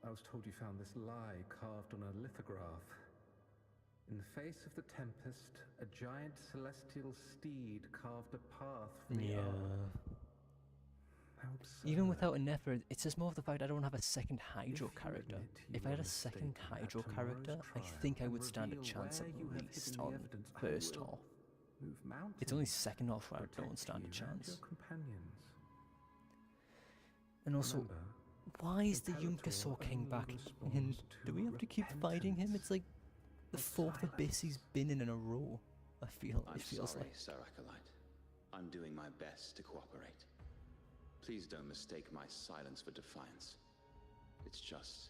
Speaker 5: I was told you found this lie carved on a lithograph. In the face of the tempest, a giant celestial steed carved a path for the
Speaker 1: Yeah.
Speaker 5: ark. How absurd.
Speaker 1: Even without an effort, it's just more of the fact I don't have a second Hydro
Speaker 5: If you
Speaker 1: character.
Speaker 5: admit you
Speaker 1: If I
Speaker 5: were
Speaker 1: had a second
Speaker 5: mistaken at
Speaker 1: Hydro
Speaker 5: tomorrow's
Speaker 1: character, I
Speaker 5: trial
Speaker 1: think I
Speaker 5: and
Speaker 1: would stand a
Speaker 5: reveal
Speaker 1: chance at
Speaker 5: where you have
Speaker 1: least
Speaker 5: hidden the
Speaker 1: on
Speaker 5: evidence, I
Speaker 1: first
Speaker 5: will
Speaker 1: half.
Speaker 5: move mountains,
Speaker 1: It's only second half where I don't
Speaker 5: protect
Speaker 1: stand a
Speaker 5: you and
Speaker 1: chance.
Speaker 5: your companions.
Speaker 1: And also,
Speaker 5: Remember,
Speaker 1: why is the
Speaker 5: Imperator
Speaker 1: Yunkasaur King
Speaker 5: only
Speaker 1: back?
Speaker 5: responds
Speaker 1: And
Speaker 5: to
Speaker 1: do we have to keep fighting him? It's like the
Speaker 5: repentance,
Speaker 1: 4th abyss he's been in a row. It
Speaker 13: I'm
Speaker 1: feels
Speaker 13: sorry,
Speaker 1: like.
Speaker 13: Sir Acolyte. I'm doing my best to cooperate. Please don't mistake my silence for defiance. It's just,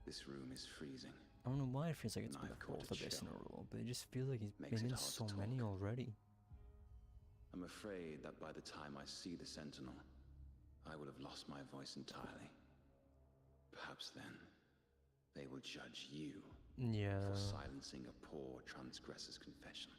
Speaker 13: this room is freezing.
Speaker 1: I don't know why it feels like it's
Speaker 13: And
Speaker 1: been
Speaker 13: I've
Speaker 1: the
Speaker 13: caught
Speaker 1: 4th
Speaker 13: a
Speaker 1: abyss in a
Speaker 13: chill.
Speaker 1: row, but it just feels like he's
Speaker 13: Makes
Speaker 1: been
Speaker 13: it
Speaker 1: in
Speaker 13: hard to
Speaker 1: so many
Speaker 13: talk.
Speaker 1: already.
Speaker 13: I'm afraid that by the time I see the Sentinel, I will have lost my voice entirely. Perhaps then, they will judge you
Speaker 1: Yeah.
Speaker 13: for silencing a poor transgressor's confession.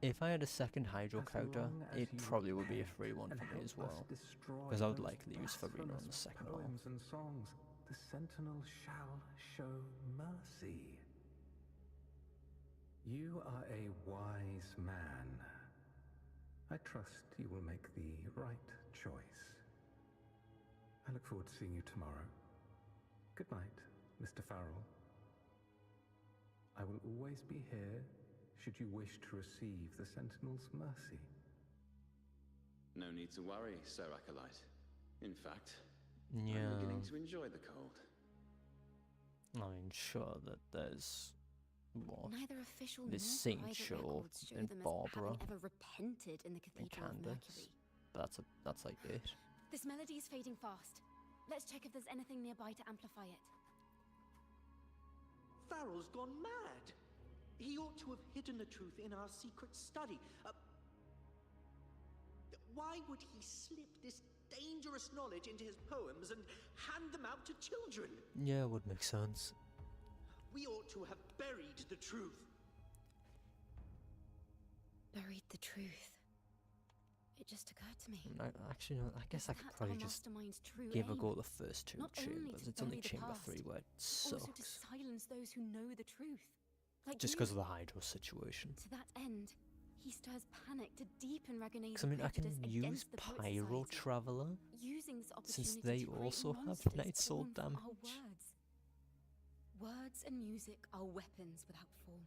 Speaker 1: If I had a second Hydro
Speaker 5: As
Speaker 1: character,
Speaker 5: long as
Speaker 1: it
Speaker 5: you
Speaker 1: probably would be a
Speaker 5: repent
Speaker 1: free one
Speaker 5: and
Speaker 1: for me
Speaker 5: help
Speaker 1: as
Speaker 5: us
Speaker 1: well.
Speaker 5: destroy
Speaker 1: Because I would
Speaker 5: those
Speaker 1: likely use Farina on the
Speaker 5: blasphemous
Speaker 1: second half.
Speaker 5: poems and songs, the Sentinel shall show mercy. You are a wise man. I trust you will make the right choice. I look forward to seeing you tomorrow. Good night, Mr. Farrell. I will always be here should you wish to receive the Sentinel's mercy.
Speaker 13: No need to worry, Sir Acolyte. In fact,
Speaker 1: Yeah.
Speaker 13: I'm beginning to enjoy the cold.
Speaker 1: I mean, sure that there's what?
Speaker 10: Neither official
Speaker 1: This
Speaker 10: nor
Speaker 1: Saint
Speaker 10: private
Speaker 1: Show
Speaker 10: records show
Speaker 1: and
Speaker 10: them as
Speaker 1: Barbara
Speaker 10: having ever repented in the
Speaker 1: and
Speaker 10: Cathedral of
Speaker 1: Candace.
Speaker 10: Mercury.
Speaker 1: But that's like it.
Speaker 10: This melody is fading fast. Let's check if there's anything nearby to amplify it.
Speaker 14: Farrell's gone mad. He ought to have hidden the truth in our secret study. Why would he slip this dangerous knowledge into his poems and hand them out to children?
Speaker 1: Yeah, it would make sense.
Speaker 14: We ought to have buried the truth.
Speaker 10: Buried the truth. It just occurred to me.
Speaker 1: Actually, no, I guess I could
Speaker 10: That's
Speaker 1: probably
Speaker 10: our
Speaker 1: just
Speaker 10: mastermind's true
Speaker 1: give a
Speaker 10: aim.
Speaker 1: go at the first two
Speaker 10: Not only
Speaker 1: chambers.
Speaker 10: to
Speaker 1: It's only
Speaker 10: bury the
Speaker 1: chamber
Speaker 10: past,
Speaker 1: 3 where it
Speaker 10: also to
Speaker 1: sucks.
Speaker 10: silence those who know the truth. Like
Speaker 1: Just
Speaker 10: you.
Speaker 1: because of the Hydro situation.
Speaker 10: To that end, he stirs panic to deepen Ragane's
Speaker 1: Because I mean, I can
Speaker 10: prejudice
Speaker 1: use
Speaker 10: against the Poet
Speaker 1: Pyro
Speaker 10: Society,
Speaker 1: Traveler,
Speaker 10: using this
Speaker 1: since
Speaker 10: opportunity
Speaker 1: they
Speaker 10: to create
Speaker 1: also have
Speaker 10: monsters
Speaker 1: Night Soul
Speaker 10: born from our
Speaker 1: damage.
Speaker 10: words. Words and music are weapons without form.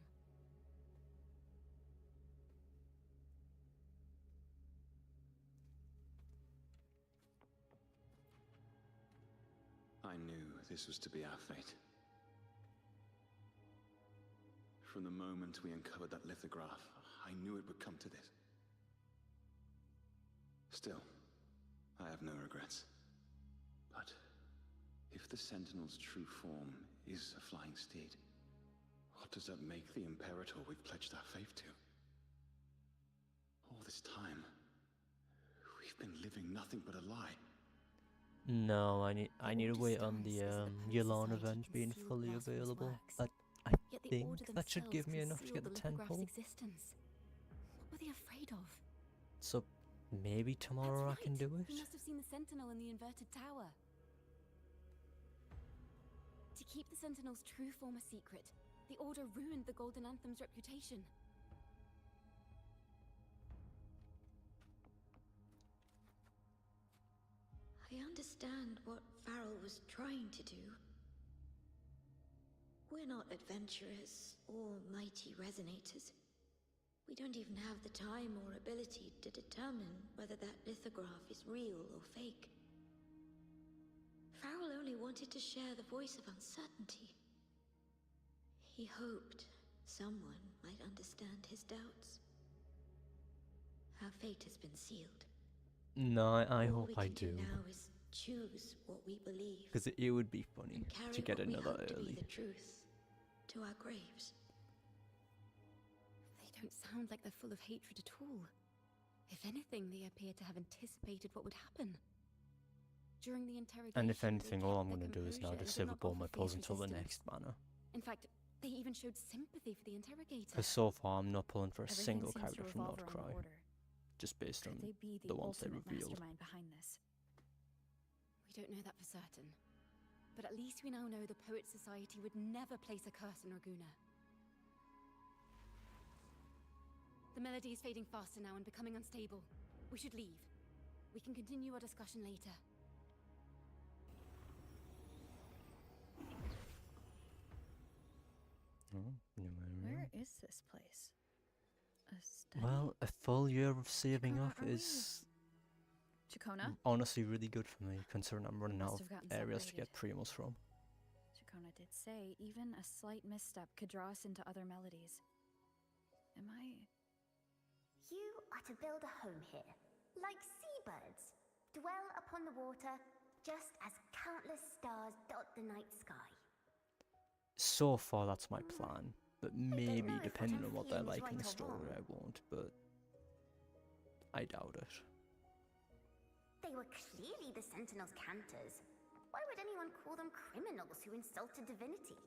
Speaker 13: I knew this was to be our fate. From the moment we uncovered that lithograph, I knew it would come to this. Still, I have no regrets. But if the Sentinel's true form is a flying steed, what does that make the Imperator we've pledged our faith to? All this time, we've been living nothing but a lie.
Speaker 1: No, I need to wait on the Yulon event being fully available. But I think that should give me enough to get the 10 pull.
Speaker 10: Existence. What were they afraid of?
Speaker 1: So maybe tomorrow I can do it.
Speaker 10: He must have seen the Sentinel in the inverted tower. To keep the Sentinel's true form a secret, the Order ruined the Golden Anthem's reputation.
Speaker 15: I understand what Farrell was trying to do. We're not adventurers or mighty resonators. We don't even have the time or ability to determine whether that lithograph is real or fake. Farrell only wanted to share the voice of uncertainty. He hoped someone might understand his doubts. Our fate has been sealed.
Speaker 1: No, I
Speaker 15: All
Speaker 1: hope
Speaker 15: we
Speaker 1: I
Speaker 15: can
Speaker 1: do.
Speaker 15: now is choose what we believe.
Speaker 1: Because it would be funny
Speaker 15: and carry
Speaker 1: to get
Speaker 15: what we
Speaker 1: another
Speaker 15: hope to be
Speaker 1: early.
Speaker 15: the truth to our graves.
Speaker 10: They don't sound like they're full of hatred at all. If anything, they appear to have anticipated what would happen. During the interrogation,
Speaker 1: And if
Speaker 10: they
Speaker 1: anything,
Speaker 10: kept
Speaker 1: all I'm
Speaker 10: their
Speaker 1: going to do is now
Speaker 10: composure and
Speaker 1: just
Speaker 10: did
Speaker 1: save
Speaker 10: not
Speaker 1: up all
Speaker 10: offer
Speaker 1: my
Speaker 10: fierce
Speaker 1: pulls until the
Speaker 10: resistance.
Speaker 1: next banner.
Speaker 10: In fact, they even showed sympathy for the interrogator.
Speaker 1: Because so far I'm not pulling for a
Speaker 3: Everything
Speaker 1: single
Speaker 3: seems to
Speaker 1: character from
Speaker 3: revolve around the
Speaker 1: Nordcry.
Speaker 3: Order.
Speaker 1: Just based on
Speaker 3: Could they be
Speaker 1: the ones they
Speaker 3: ultimate
Speaker 1: revealed.
Speaker 3: mastermind behind this?
Speaker 10: We don't know that for certain. But at least we now know the Poet Society would never place a curse on Raguna. The melody is fading faster now and becoming unstable. We should leave. We can continue our discussion later.
Speaker 1: Oh, new area.
Speaker 3: Where is this place? A study?
Speaker 1: Well, a full year of saving
Speaker 3: Chikona,
Speaker 1: up
Speaker 3: are we-
Speaker 1: is
Speaker 3: Chikona?
Speaker 1: honestly really good for me, considering I'm running out
Speaker 3: Must
Speaker 1: of
Speaker 3: have gotten
Speaker 1: areas to
Speaker 3: separated.
Speaker 1: get Primos from.
Speaker 3: Chikona did say even a slight misstep could draw us into other melodies. Am I...
Speaker 16: You are to build a home here, like seabirds. Dwell upon the water, just as countless stars dot the night sky.
Speaker 1: So far, that's my plan. But maybe,
Speaker 16: know if what
Speaker 1: depending
Speaker 16: I'm
Speaker 1: on what they're
Speaker 16: feeling is
Speaker 1: like in the
Speaker 16: right or
Speaker 1: story,
Speaker 16: wrong.
Speaker 1: I won't, but I doubt it.
Speaker 16: They were clearly the Sentinel's cantors. Why would anyone call them criminals who insulted divinity?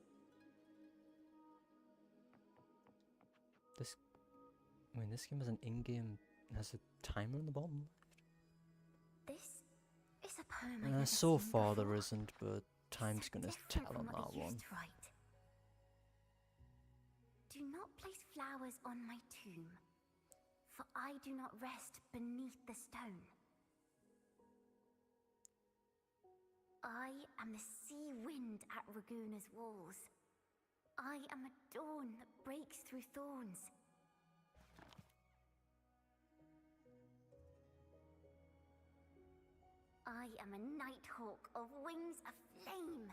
Speaker 1: This game has an in-game, has a timer on the bottom.
Speaker 16: This is a poem I've never
Speaker 1: So
Speaker 16: seen
Speaker 1: far
Speaker 16: before.
Speaker 1: there isn't, but time's gonna
Speaker 16: Different
Speaker 1: tell
Speaker 16: from
Speaker 1: on
Speaker 16: what
Speaker 1: that
Speaker 16: I
Speaker 1: one.
Speaker 16: used to write. Do not place flowers on my tomb, for I do not rest beneath the stone. I am the sea wind at Raguna's walls. I am a dawn that breaks through thorns. I am a nighthawk of wings aflame,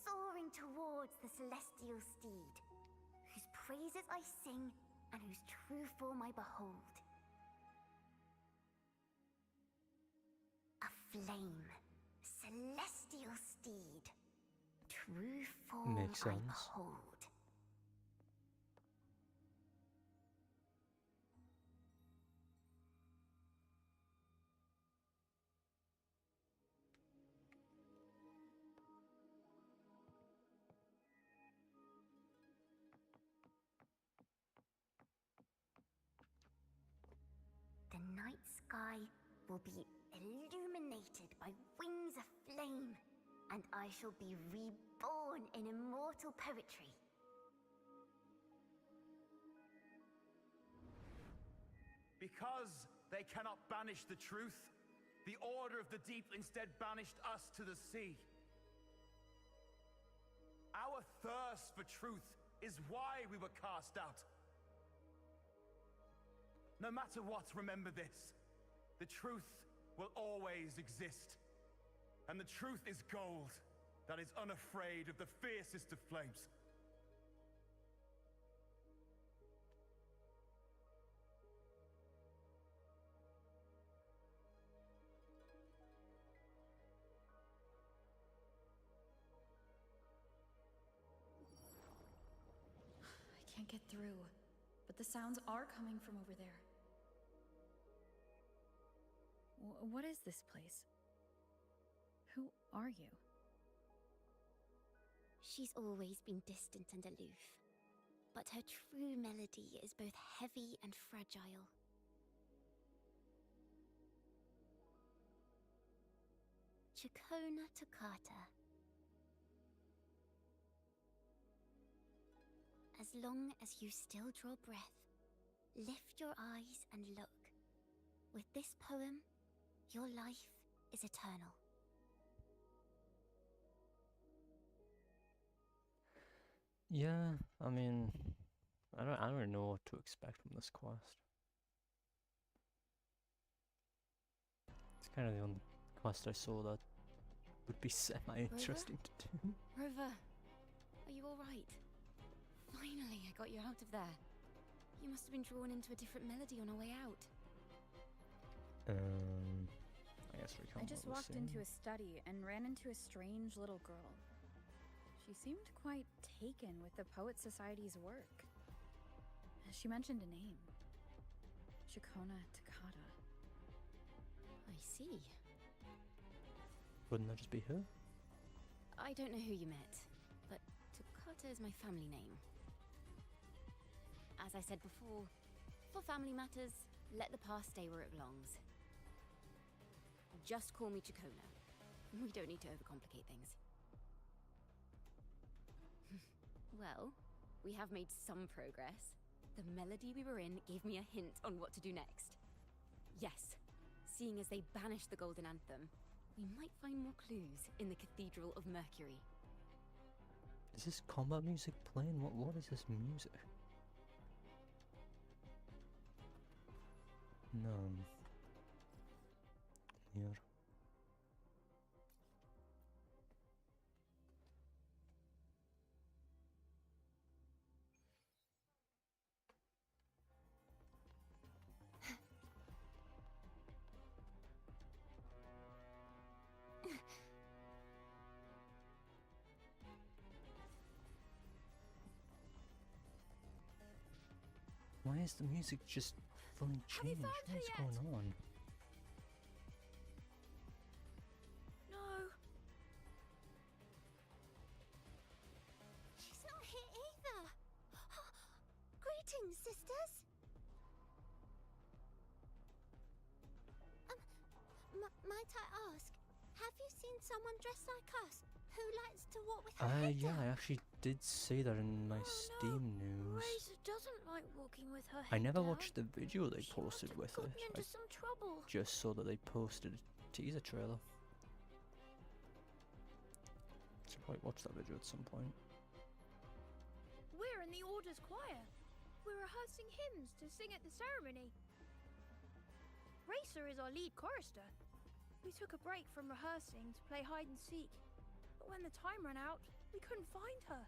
Speaker 16: soaring towards the celestial steed, whose praises I sing and whose true form I behold. A flame, celestial steed, true form
Speaker 1: Makes
Speaker 16: I
Speaker 1: sense.
Speaker 16: behold. the night sky will be illuminated by wings of flame, and I shall be reborn in immortal poetry.
Speaker 17: Because they cannot banish the truth, the Order of the Deep instead banished us to the sea. Our thirst for truth is why we were cast out. No matter what, remember this. The truth will always exist. And the truth is gold that is unafraid of the fiercest of flames.
Speaker 3: I can't get through, but the sounds are coming from over there. What is this place? Who are you?
Speaker 16: She's always been distant and aloof, but her true melody is both heavy and fragile. Chacona Toccata. As long as you still draw breath, lift your eyes and look. With this poem, your life is eternal.
Speaker 1: Yeah, I mean, I don't really know what to expect from this quest. It's kind of the only quest I saw that would be semi-interesting to do.
Speaker 10: Rover, are you alright? Finally, I got you out of there. You must have been drawn into a different melody on our way out.
Speaker 1: I guess we can't.
Speaker 3: I just walked into a study and ran into a strange little girl. She seemed quite taken with the Poet Society's work. She mentioned a name. Chacona Toccata.
Speaker 10: I see.
Speaker 1: Wouldn't that just be her?
Speaker 10: I don't know who you met, but Toccata is my family name. As I said before, for family matters, let the past stay where it belongs. Just call me Chacona. We don't need to overcomplicate things. Well, we have made some progress. The melody we were in gave me a hint on what to do next. Yes, seeing as they banished the Golden Anthem, we might find more clues in the Cathedral of Mercury.
Speaker 1: Is this combat music playing? What is this music? No. Here. Why is the music just fully changed? What's going on?
Speaker 12: No.
Speaker 16: She's not here either. Greetings, sisters. Might I ask, have you seen someone dressed like us who likes to walk with her head
Speaker 1: Yeah,
Speaker 16: down?
Speaker 1: I actually did see that in my Steam news.
Speaker 12: Razor doesn't like walking with her head
Speaker 1: I never
Speaker 12: down.
Speaker 1: watched the video they posted with
Speaker 12: Got
Speaker 1: it.
Speaker 12: me into some trouble.
Speaker 1: Just saw that they posted a teaser trailer. Should probably watch that video at some point.
Speaker 12: We're in the Order's choir. We're rehearsing hymns to sing at the ceremony. Racer is our lead chorister. We took a break from rehearsing to play hide and seek. But when the time ran out, we couldn't find her.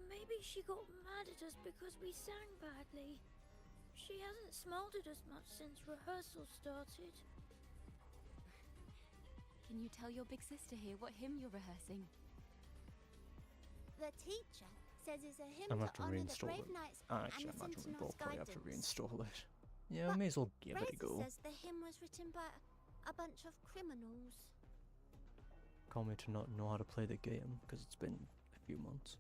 Speaker 12: Maybe she got mad at us because we sang badly. She hasn't smiled at us much since rehearsal started.
Speaker 10: Can you tell your big sister here what hymn you're rehearsing?
Speaker 16: The teacher says it's a hymn
Speaker 1: I'm gonna
Speaker 16: to
Speaker 1: have to
Speaker 16: honor the
Speaker 1: reinstall
Speaker 16: brave
Speaker 1: it.
Speaker 16: knights
Speaker 1: Actually,
Speaker 16: and
Speaker 1: I
Speaker 16: the
Speaker 1: imagine we
Speaker 16: sentinels'
Speaker 1: both probably have to
Speaker 16: guidance.
Speaker 1: reinstall it. Yeah, I may as well give it a
Speaker 16: Razor
Speaker 1: go.
Speaker 16: says the hymn was written by a bunch of criminals.
Speaker 1: Call me to not know how to play the game because it's been a few months.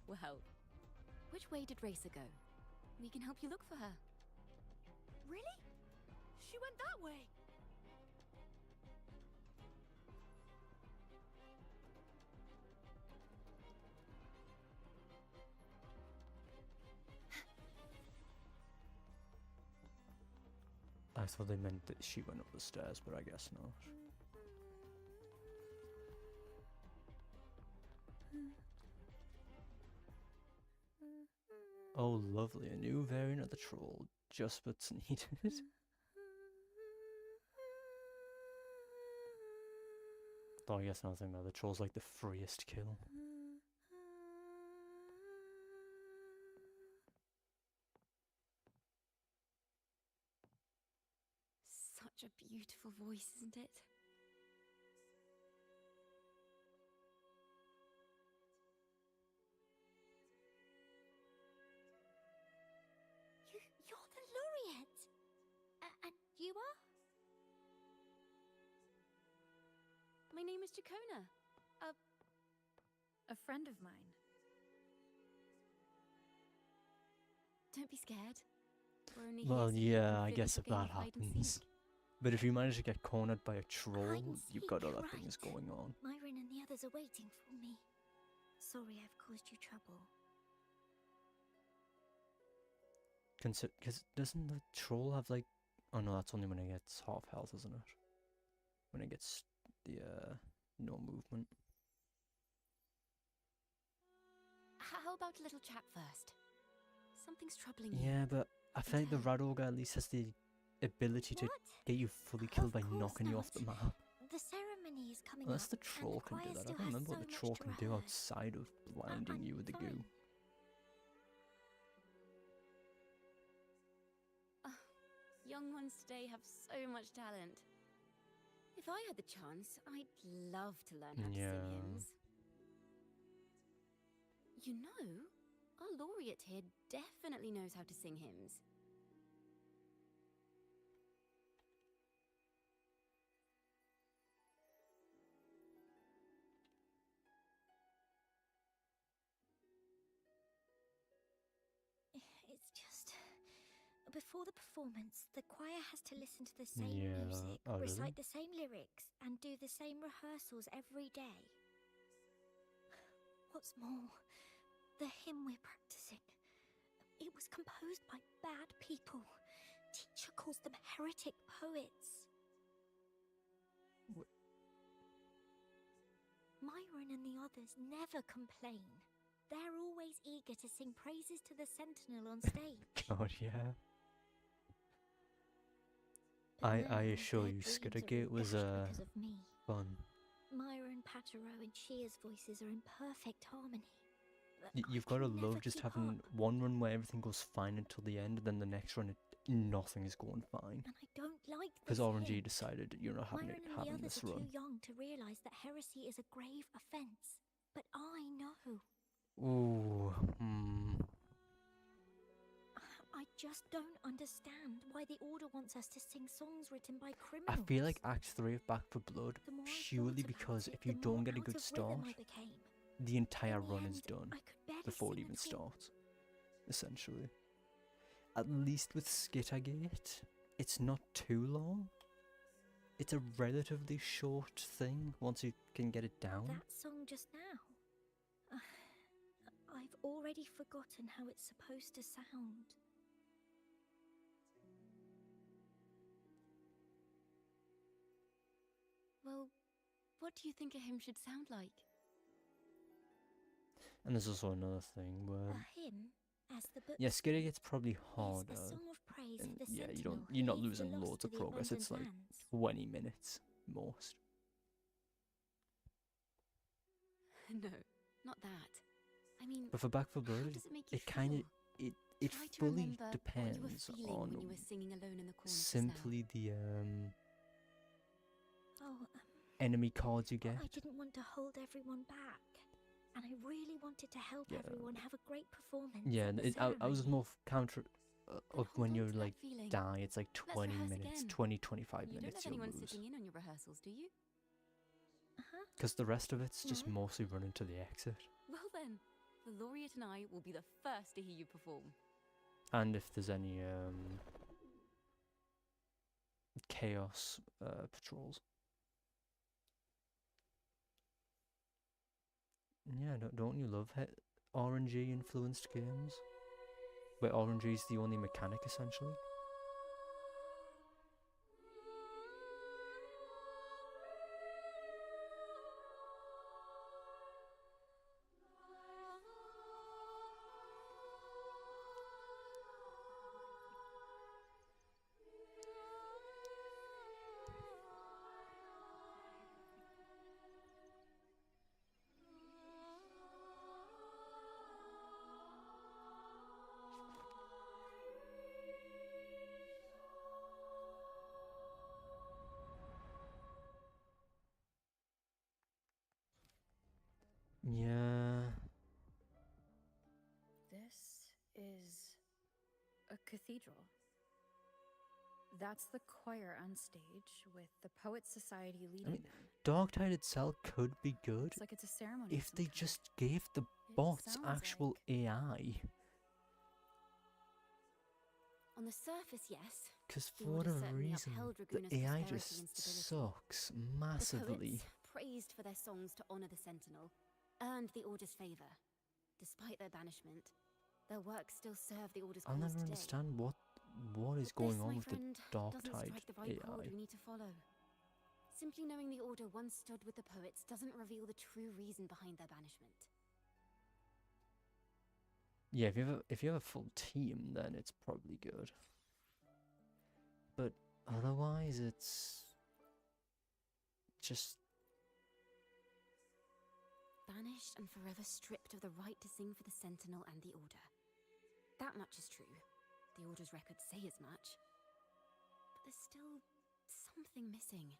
Speaker 10: Well, which way did Racer go? We can help you look for her.
Speaker 12: Really? She went that way.
Speaker 1: I thought they meant that she went up the stairs, but I guess not. Oh, lovely. A new variant of the troll. Just what's needed. Though I guess nothing about the troll's like the freest kill.
Speaker 10: Such a beautiful voice, isn't it?
Speaker 16: You're the laureate! And you are?
Speaker 10: My name is Jacona. A friend of mine. Don't be scared. We're only
Speaker 1: Well,
Speaker 10: here so
Speaker 1: yeah, I
Speaker 10: you can
Speaker 1: guess
Speaker 10: finish
Speaker 1: if
Speaker 10: your game
Speaker 1: that
Speaker 10: of hide and
Speaker 1: happens.
Speaker 10: seek.
Speaker 1: But if you manage to get cornered by a troll,
Speaker 16: Hide and
Speaker 1: you've
Speaker 16: seek,
Speaker 1: got other
Speaker 16: right.
Speaker 1: things going on.
Speaker 16: Myron and the others are waiting for me. Sorry I've caused you trouble.
Speaker 1: Because doesn't the troll have like... Oh no, that's only when it gets half health, isn't it? When it gets the no movement.
Speaker 10: How about a little chat first? Something's troubling you.
Speaker 1: Yeah, but I feel like the rat ogre at least has the ability to get you fully killed by knocking you off the map.
Speaker 16: The ceremony is coming
Speaker 1: Unless
Speaker 16: up,
Speaker 1: the troll can do that. I don't remember what the troll can do outside of blinding you with the goo.
Speaker 10: Young ones today have so much talent. If I had the chance, I'd love to learn how to sing hymns. You know, our laureate here definitely knows how to sing hymns.
Speaker 16: It's just... Before the performance, the choir has to listen to the same music,
Speaker 1: Oh, really?
Speaker 16: recite the same lyrics, and do the same rehearsals every day. What's more, the hymn we're practicing, it was composed by bad people. Teacher calls them heretic poets. Myron and the others never complain. They're always eager to sing praises to the Sentinel on stage.
Speaker 1: God, yeah.
Speaker 16: But
Speaker 1: I
Speaker 16: now
Speaker 1: assure
Speaker 16: their
Speaker 1: you,
Speaker 16: dreams are
Speaker 1: Skittergate
Speaker 16: all
Speaker 1: was
Speaker 16: dashed because of me.
Speaker 1: fun.
Speaker 16: Myron, Patero, and Shear's voices are in perfect harmony. But
Speaker 1: You've
Speaker 16: I
Speaker 1: got to
Speaker 16: can never
Speaker 1: love just
Speaker 16: keep
Speaker 1: having
Speaker 16: up,
Speaker 1: one run where everything goes fine until the end, and then the next run nothing is going fine.
Speaker 16: and I don't like
Speaker 1: Because
Speaker 16: this
Speaker 1: RNG
Speaker 16: hymn.
Speaker 1: decided you're not having
Speaker 16: Myron and the
Speaker 1: having
Speaker 16: others
Speaker 1: this
Speaker 16: are
Speaker 1: run.
Speaker 16: too young to realize that heresy is a grave offense. But I know.
Speaker 1: Ooh,
Speaker 16: I just don't understand why the Order wants us to sing songs written by
Speaker 1: I
Speaker 16: criminals.
Speaker 1: feel like Act 3 of Back for Blood,
Speaker 16: The more I
Speaker 1: purely
Speaker 16: thought about
Speaker 1: because
Speaker 16: it,
Speaker 1: if you
Speaker 16: the
Speaker 1: don't
Speaker 16: more
Speaker 1: get a
Speaker 16: out
Speaker 1: good
Speaker 16: of
Speaker 1: start,
Speaker 16: rhythm I became.
Speaker 1: the entire
Speaker 16: In the
Speaker 1: run is
Speaker 16: end,
Speaker 1: done
Speaker 16: I could barely
Speaker 1: before it
Speaker 16: sing
Speaker 1: even
Speaker 16: at all.
Speaker 1: starts. Essentially. At least with Skittergate, it's not too long. It's a relatively short thing once you can get it down.
Speaker 16: That song just now. I've already forgotten how it's supposed to sound.
Speaker 10: Well, what do you think a hymn should sound like?
Speaker 1: And there's also another thing where
Speaker 16: A hymn, as the book
Speaker 1: yeah, Skittergate's
Speaker 16: states,
Speaker 1: probably
Speaker 16: is
Speaker 1: harder.
Speaker 16: a song of praise
Speaker 1: And
Speaker 16: for the
Speaker 1: yeah,
Speaker 16: Sentinel
Speaker 1: you're
Speaker 16: who
Speaker 1: not
Speaker 16: leads the
Speaker 1: losing
Speaker 16: lost
Speaker 1: loads
Speaker 16: to
Speaker 1: of
Speaker 16: the
Speaker 1: progress. It's
Speaker 16: abundant
Speaker 1: like
Speaker 16: lands.
Speaker 1: 20 minutes most.
Speaker 10: No, not that. I mean,
Speaker 1: But for Back for
Speaker 10: how
Speaker 1: Blood,
Speaker 10: does it make you
Speaker 1: it kind of
Speaker 10: feel?
Speaker 1: it
Speaker 10: Try to
Speaker 1: fully
Speaker 10: remember what you were
Speaker 1: depends
Speaker 10: feeling
Speaker 1: on
Speaker 10: when you were singing alone in the corner
Speaker 1: simply the
Speaker 16: Oh,
Speaker 1: enemy cards you get.
Speaker 16: I didn't want to hold everyone back. And I really wanted to help
Speaker 1: Yeah.
Speaker 16: everyone have a great performance.
Speaker 1: Yeah,
Speaker 16: at the
Speaker 1: I was
Speaker 16: ceremony.
Speaker 1: more counter of when you're
Speaker 10: to that
Speaker 1: like
Speaker 10: feeling.
Speaker 1: die. It's like
Speaker 10: Let's
Speaker 1: 20
Speaker 10: rehearse
Speaker 1: minutes,
Speaker 10: again.
Speaker 1: 20, 25
Speaker 10: You don't
Speaker 1: minutes
Speaker 10: have
Speaker 1: you'll
Speaker 10: anyone
Speaker 1: lose.
Speaker 10: sitting in on your rehearsals, do you?
Speaker 1: Because the rest of it's just
Speaker 16: No.
Speaker 1: mostly running to the exit.
Speaker 10: Well then, the laureate and I will be the first to hear you perform.
Speaker 1: And if there's any chaos patrols. Yeah, don't you love RNG influenced games? Where RNG is the only mechanic essentially? Yeah.
Speaker 3: This is a cathedral. That's the choir on stage with the Poets Society leading
Speaker 1: I mean,
Speaker 3: them.
Speaker 1: Darktide itself could be good
Speaker 3: It's like it's a ceremony.
Speaker 1: if they just gave the bots actual AI.
Speaker 10: On the surface, yes.
Speaker 1: Because
Speaker 10: The
Speaker 1: for
Speaker 10: Order
Speaker 1: whatever
Speaker 10: certainly
Speaker 1: reason,
Speaker 10: upheld
Speaker 1: the
Speaker 10: Raguna's
Speaker 1: AI
Speaker 10: prosperity
Speaker 1: just
Speaker 10: and stability.
Speaker 1: sucks
Speaker 10: The
Speaker 1: massively.
Speaker 10: poets, praised for their songs to honor the Sentinel, earned the Order's favor. Despite their banishment, their work still served the Order's
Speaker 1: I'll
Speaker 10: cause
Speaker 1: never
Speaker 10: today.
Speaker 1: understand what is
Speaker 10: But
Speaker 1: going
Speaker 10: this,
Speaker 1: on
Speaker 10: my
Speaker 1: with the
Speaker 10: friend,
Speaker 1: Darktide
Speaker 10: doesn't strike the right chord
Speaker 1: AI.
Speaker 10: we need to follow. Simply knowing the Order once stood with the poets doesn't reveal the true reason behind their banishment.
Speaker 1: Yeah, if you have a full team, then it's probably good. But otherwise, it's just
Speaker 10: Banished and forever stripped of the right to sing for the Sentinel and the Order. That much is true. The Order's records say as much. But there's still something missing.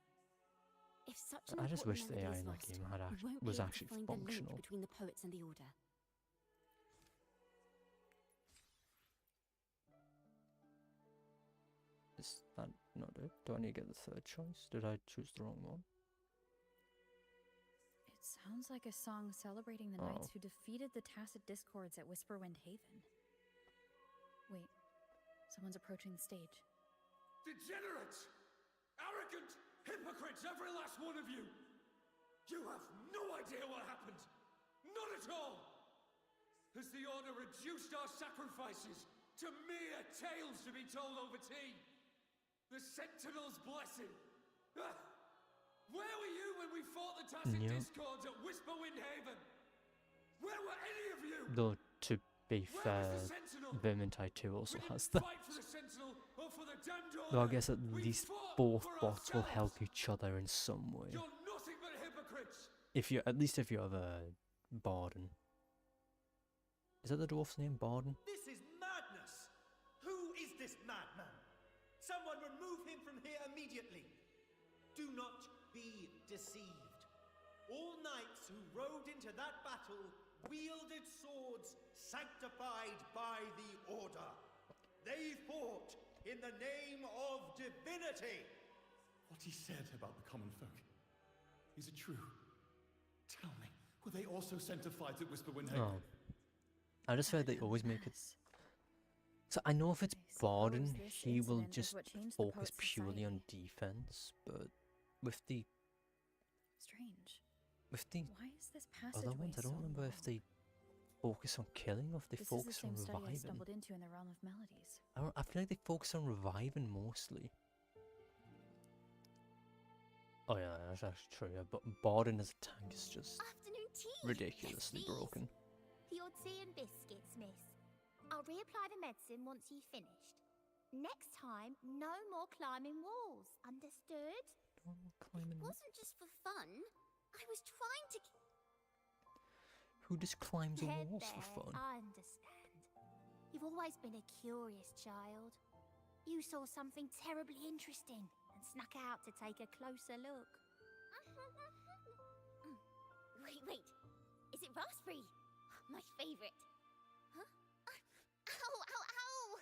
Speaker 10: If such an
Speaker 1: I just wish
Speaker 10: important
Speaker 1: the AI
Speaker 10: melody is
Speaker 1: in that
Speaker 10: lost,
Speaker 1: game
Speaker 10: we won't be
Speaker 1: was
Speaker 10: able
Speaker 1: actually
Speaker 10: to find the link
Speaker 1: functional.
Speaker 10: between the poets and the Order.
Speaker 1: Is that not it? Do I need to get the third choice? Did I choose the wrong one?
Speaker 3: It sounds like a song celebrating the knights who defeated the Tacit Discords at Whisperwind Haven. Wait, someone's approaching the stage.
Speaker 18: Degenerates! Arrogant hypocrites, every last one of you! You have no idea what happened! Not at all! Has the Order reduced our sacrifices to mere tales to be told over tea? The Sentinel's blessing! Ah! Where were you when we fought the Tacit Discords at Whisperwind Haven? Where were any of you?
Speaker 1: Though, to be fair, Vermintide 2 also has that. Though I guess at least both bots will help each other in some way.
Speaker 18: You're nothing but hypocrites!
Speaker 1: At least if you have a Barden. Is that the dwarf's name, Barden?
Speaker 14: This is madness! Who is this madman? Someone remove him from here immediately! Do not be deceived. All knights who rode into that battle wielded swords sanctified by the Order. They fought in the name of divinity.
Speaker 17: What he said about the common folk, is it true? Tell me, were they also sent to fight at Whisperwind Haven?
Speaker 1: Oh. I just heard they always make it. So I know if it's Barden, he will just focus purely on defense, but with the
Speaker 3: Why is this
Speaker 1: other
Speaker 3: passageway
Speaker 1: ones, I don't
Speaker 3: so
Speaker 1: remember if they focus on killing or if they
Speaker 3: This
Speaker 1: focus
Speaker 3: is the
Speaker 1: on
Speaker 3: same study I
Speaker 1: reviving.
Speaker 3: stumbled into in the realm of melodies.
Speaker 1: I feel like they focus on reviving mostly. Oh yeah, that's actually true. Yeah, but Barden as a tank is just
Speaker 16: Afternoon tea.
Speaker 1: ridiculously
Speaker 16: Yes, please.
Speaker 1: broken.
Speaker 16: The odd tea and biscuits, miss. I'll reapply the medicine once you've finished. Next time, no more climbing walls. Understood?
Speaker 1: Climbing.
Speaker 16: It wasn't just for fun. I was trying to.
Speaker 1: Who just climbs
Speaker 16: There,
Speaker 1: walls
Speaker 16: there,
Speaker 1: for fun?
Speaker 16: I understand. You've always been a curious child. You saw something terribly interesting and snuck out to take a closer look. Wait. Is it raspberry? My favorite. Huh? Ow!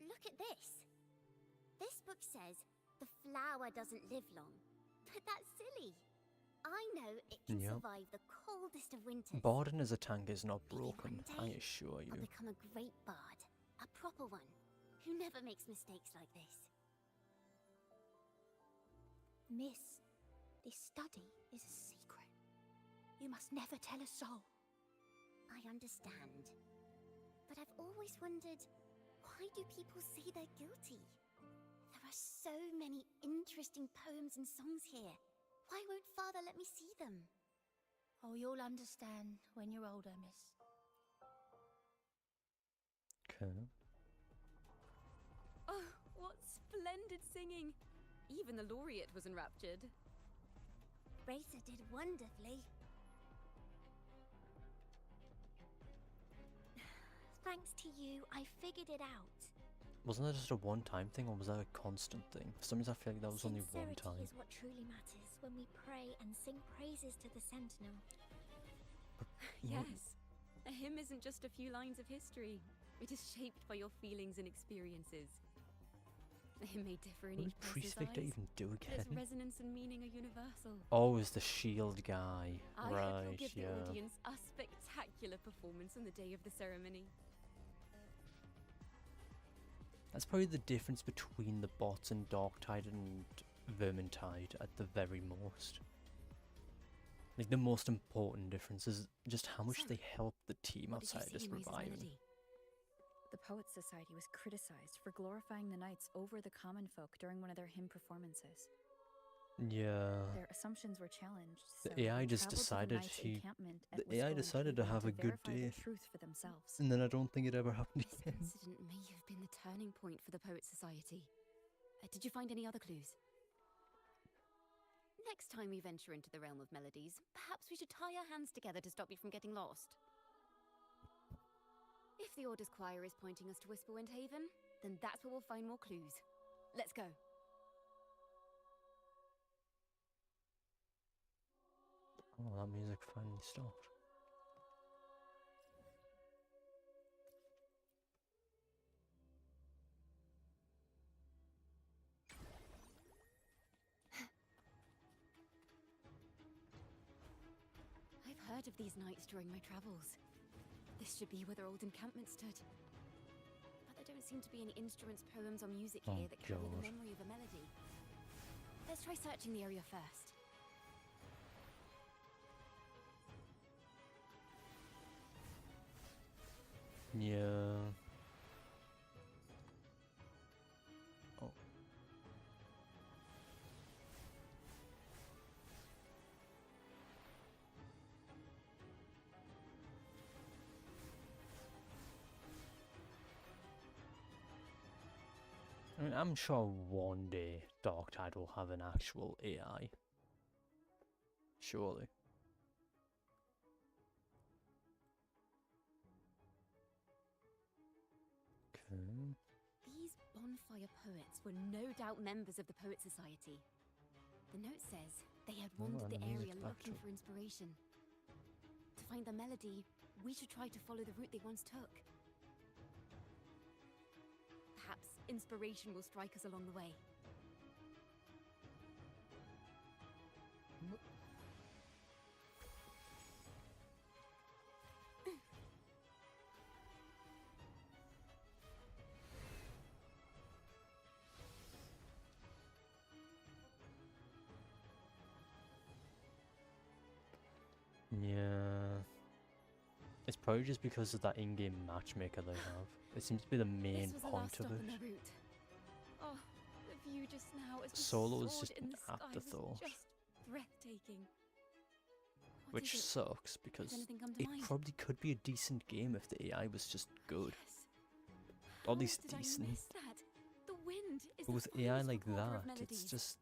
Speaker 16: Look at this. This book says the flower doesn't live long. But that's silly. I know it can
Speaker 1: Yep.
Speaker 16: survive the coldest of winters.
Speaker 1: Barding as a tank is not broken,
Speaker 16: one
Speaker 1: I
Speaker 16: day,
Speaker 1: assure
Speaker 16: I'll
Speaker 1: you.
Speaker 16: become a great bard. A proper one. Who never makes mistakes like this.
Speaker 12: Miss, this study is a secret. You must never tell a soul.
Speaker 16: I understand. But I've always wondered, why do people say they're guilty? There are so many interesting poems and songs here. Why won't Father let me see them?
Speaker 12: Oh, you'll understand when you're older, miss.
Speaker 1: Okay.
Speaker 10: Oh, what splendid singing! Even the laureate was enraptured.
Speaker 16: Racer did wonderfully. Thanks to you, I figured it out.
Speaker 1: Wasn't that just a one-time thing, or was that a constant thing? For some reason I feel like that was only one
Speaker 16: Sincerity
Speaker 1: time.
Speaker 16: is what truly matters when we pray and sing praises to the Sentinel.
Speaker 10: Yes, a hymn isn't just a few lines of history. It is shaped by your feelings and experiences. It may differ in
Speaker 1: What
Speaker 10: each
Speaker 1: did Priest
Speaker 10: person's
Speaker 1: Victor
Speaker 10: eyes,
Speaker 1: even do
Speaker 10: but its
Speaker 1: again?
Speaker 10: resonance and meaning are universal.
Speaker 1: Oh, it's the shield guy.
Speaker 10: I hope
Speaker 1: Right,
Speaker 10: you'll give
Speaker 1: yeah.
Speaker 10: the audience a spectacular performance on the day of the ceremony.
Speaker 1: That's probably the difference between the bots and Darktide and Vermintide at the very most. Like, the most important difference is just how much
Speaker 10: So,
Speaker 1: they help the team
Speaker 10: What did you
Speaker 1: outside
Speaker 10: see
Speaker 1: just
Speaker 10: in Race's
Speaker 1: reviving.
Speaker 10: melody?
Speaker 3: The Poets Society was criticized for glorifying the knights over the common folk during one of their hymn performances.
Speaker 1: Yeah.
Speaker 3: Their assumptions were challenged, so
Speaker 1: The AI
Speaker 3: they
Speaker 1: just
Speaker 3: traveled to
Speaker 1: decided
Speaker 3: the knights'
Speaker 1: he...
Speaker 3: encampment at
Speaker 1: The AI
Speaker 3: Wistful and
Speaker 1: decided to
Speaker 3: Caven
Speaker 1: have a good
Speaker 3: verify
Speaker 1: day.
Speaker 3: the truth for themselves.
Speaker 1: And then I don't think it ever happened
Speaker 10: This
Speaker 1: again.
Speaker 10: incident may have been the turning point for the Poets Society. Did you find any other clues? Next time we venture into the realm of melodies, perhaps we should tie our hands together to stop you from getting lost. If the Order's choir is pointing us to Whisperwind Haven, then that's where we'll find more clues. Let's go.
Speaker 1: Oh, that music finally stopped.
Speaker 10: I've heard of these nights during my travels. This should be where their old encampment stood. But there don't seem to be any instruments, poems, or music
Speaker 1: Oh,
Speaker 10: here that carry the
Speaker 1: God.
Speaker 10: memory of a melody. Let's try searching the area first.
Speaker 1: Yeah. Oh. I mean, I'm sure one day Darktide will have an actual AI. Surely. Okay.
Speaker 10: These bonfire poets were no doubt members of the Poet Society. The note says they had
Speaker 1: Oh,
Speaker 10: wandered
Speaker 1: and
Speaker 10: the
Speaker 1: the music's
Speaker 10: area
Speaker 1: back
Speaker 10: looking
Speaker 1: to-
Speaker 10: for inspiration. To find the melody, we should try to follow the route they once took. Perhaps inspiration will strike us along the way.
Speaker 1: Yeah. It's probably just because of that in-game matchmaker they have. It seems to be the main
Speaker 10: This was the
Speaker 1: point
Speaker 10: last
Speaker 1: of
Speaker 10: stop
Speaker 1: it.
Speaker 10: on the route. Oh, the view just now as we
Speaker 1: Solo is
Speaker 10: soared
Speaker 1: just
Speaker 10: in
Speaker 1: an
Speaker 10: the sky was
Speaker 1: afterthought.
Speaker 10: just breathtaking. What
Speaker 1: Which
Speaker 10: is it?
Speaker 1: sucks because
Speaker 10: anything come to
Speaker 1: it
Speaker 10: mind?
Speaker 1: probably could be a decent game if the AI was just good.
Speaker 10: Yes.
Speaker 1: Or at
Speaker 10: How
Speaker 1: least
Speaker 10: did I
Speaker 1: decent.
Speaker 10: miss that? The wind is
Speaker 1: But with
Speaker 10: the
Speaker 1: AI
Speaker 10: finest
Speaker 1: like
Speaker 10: recorder of
Speaker 1: that, it's
Speaker 10: melodies.
Speaker 1: just...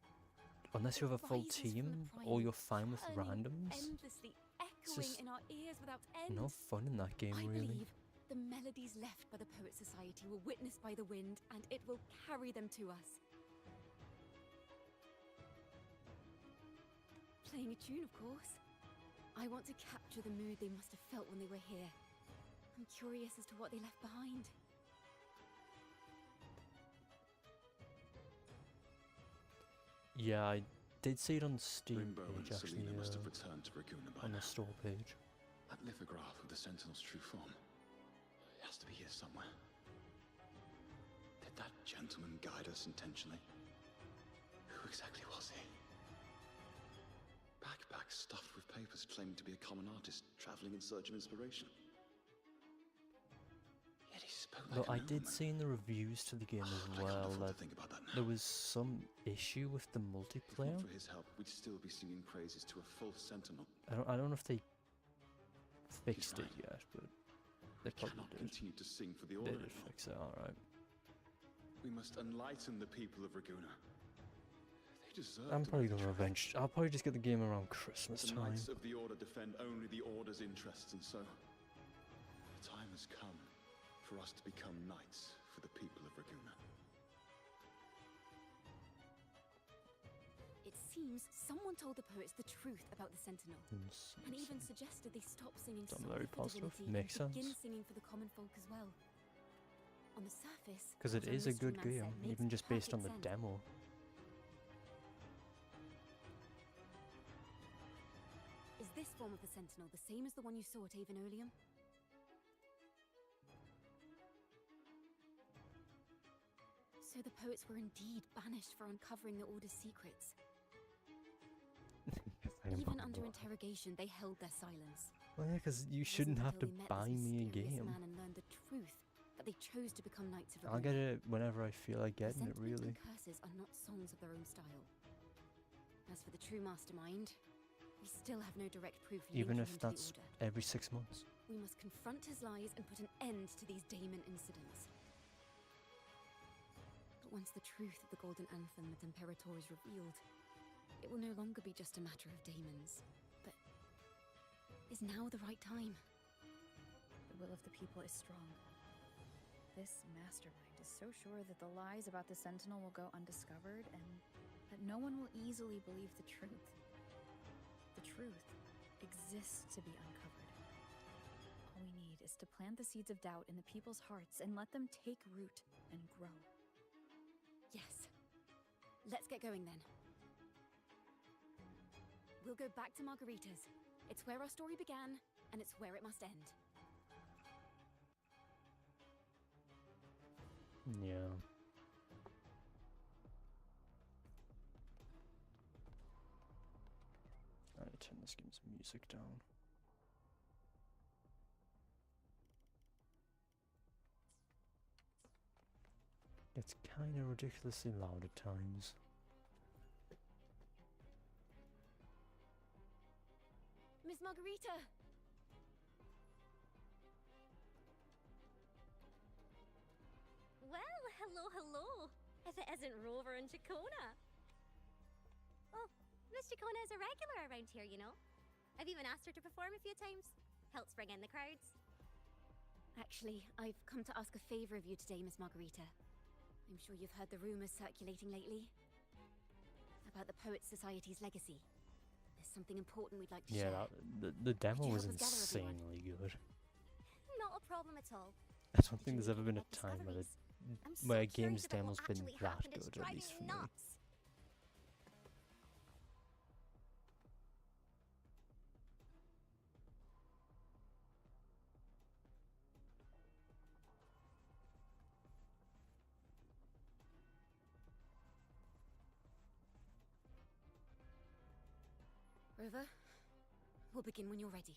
Speaker 1: Unless you have a full
Speaker 10: Rises from the
Speaker 1: team, or
Speaker 10: primal,
Speaker 1: you're fine with
Speaker 10: turning
Speaker 1: randoms,
Speaker 10: endlessly,
Speaker 1: it's
Speaker 10: echoing
Speaker 1: just
Speaker 10: in our ears without end.
Speaker 1: no fun in that game,
Speaker 10: I
Speaker 1: really.
Speaker 10: believe the melodies left by the Poet Society were witnessed by the wind, and it will carry them to us. Playing a tune, of course. I want to capture the mood they must have felt when they were here. I'm curious as to what they left behind.
Speaker 1: Yeah, did see it on the Steam
Speaker 13: Rimbo and
Speaker 1: page, actually,
Speaker 13: Selena must have returned to Raguna by
Speaker 1: on
Speaker 13: now.
Speaker 1: the store page.
Speaker 13: That lithograph of the Sentinel's true form. It has to be here somewhere. Did that gentleman guide us intentionally? Who exactly was he? Backpack stuffed with papers claiming to be a common artist traveling in search of inspiration. Yet he spoke like
Speaker 1: Though
Speaker 13: a
Speaker 1: I did
Speaker 13: nobleman.
Speaker 1: see in the reviews to the game as
Speaker 13: I can't
Speaker 1: well
Speaker 13: afford to
Speaker 1: that
Speaker 13: think about that now.
Speaker 1: there was some issue with the
Speaker 13: If
Speaker 1: multiplayer.
Speaker 13: not for his help, we'd still be singing praises to a false sentinel.
Speaker 1: I don't know if they fixed
Speaker 13: right.
Speaker 1: it yet, but they probably
Speaker 13: Cannot
Speaker 1: did.
Speaker 13: continue to sing for the
Speaker 1: They
Speaker 13: order
Speaker 1: did
Speaker 13: anymore.
Speaker 1: fix it, alright.
Speaker 13: We must enlighten the people of Raguna. They deserve
Speaker 1: I'm
Speaker 13: to
Speaker 1: probably
Speaker 13: know the
Speaker 1: gonna
Speaker 13: truth.
Speaker 1: I'll probably just get the game around Christmas
Speaker 13: The
Speaker 1: time.
Speaker 13: Knights of the Order defend only the Order's interests, and so the time has come for us to become knights for the people of Raguna.
Speaker 10: It seems someone told the poets the truth about the Sentinel, and even suggested they stop singing
Speaker 1: Sounds
Speaker 10: solely
Speaker 1: very
Speaker 10: for
Speaker 1: positive.
Speaker 10: divinity
Speaker 1: Makes
Speaker 10: and begin
Speaker 1: sense.
Speaker 10: singing for the common folk as well. On the surface,
Speaker 1: Because it
Speaker 10: what
Speaker 1: is
Speaker 10: our
Speaker 1: a good
Speaker 10: mystery man
Speaker 1: game,
Speaker 10: said makes
Speaker 1: even just based on the
Speaker 10: perfect sense.
Speaker 1: demo.
Speaker 10: Is this form of the Sentinel the same as the one you saw at Avenolium? So the poets were indeed banished for uncovering the Order's secrets. Even under interrogation, they held their silence.
Speaker 1: Well, yeah, because you
Speaker 10: It wasn't
Speaker 1: shouldn't have to
Speaker 10: until they met
Speaker 1: buy
Speaker 10: this
Speaker 1: me a
Speaker 10: mysterious
Speaker 1: game.
Speaker 10: man and learned the truth that they chose to become Knights of
Speaker 1: I'll get
Speaker 10: Raguna.
Speaker 1: it whenever I feel like getting it,
Speaker 10: Resentment
Speaker 1: really.
Speaker 10: and curses are not songs of their own style. As for the true mastermind, we still have no direct proof
Speaker 1: Even
Speaker 10: linking
Speaker 1: if
Speaker 10: him to
Speaker 1: that's
Speaker 10: the Order.
Speaker 1: every 6 months.
Speaker 10: We must confront his lies and put an end to these Daemon incidents. But once the truth of the Golden Anthem with Imperator is revealed, it will no longer be just a matter of daemons. But is now the right time?
Speaker 3: The will of the people is strong. This mastermind is so sure that the lies about the Sentinel will go undiscovered and that no one will easily believe the truth. The truth exists to be uncovered. All we need is to plant the seeds of doubt in the people's hearts and let them take root and grow.
Speaker 10: Yes. Let's get going then. We'll go back to Margarita's. It's where our story began, and it's where it must end.
Speaker 1: Yeah. I need to turn this game's music down. It's kind of ridiculously loud at times.
Speaker 10: Miss Margarita!
Speaker 19: Well, hello, hello. If it isn't Rover and Chacona. Oh, Miss Chacona is a regular around here, you know. I've even asked her to perform a few times. Helps bring in the crowds.
Speaker 10: Actually, I've come to ask a favor of you today, Miss Margarita. I'm sure you've heard the rumors circulating lately about the Poets Society's legacy. There's something important we'd like to
Speaker 1: Yeah,
Speaker 10: share.
Speaker 1: the demo
Speaker 10: you
Speaker 1: was
Speaker 10: help us gather everyone?
Speaker 1: insanely good.
Speaker 19: Not a problem at all.
Speaker 1: I don't think there's ever been a time where
Speaker 19: I'm so
Speaker 1: where a
Speaker 19: curious
Speaker 1: game's
Speaker 19: about what
Speaker 1: demo's been
Speaker 19: actually
Speaker 1: that
Speaker 19: happened. It's
Speaker 1: good, at
Speaker 19: driving
Speaker 1: least
Speaker 19: me
Speaker 1: for me.
Speaker 19: nuts.
Speaker 10: Rover, we'll begin when you're ready.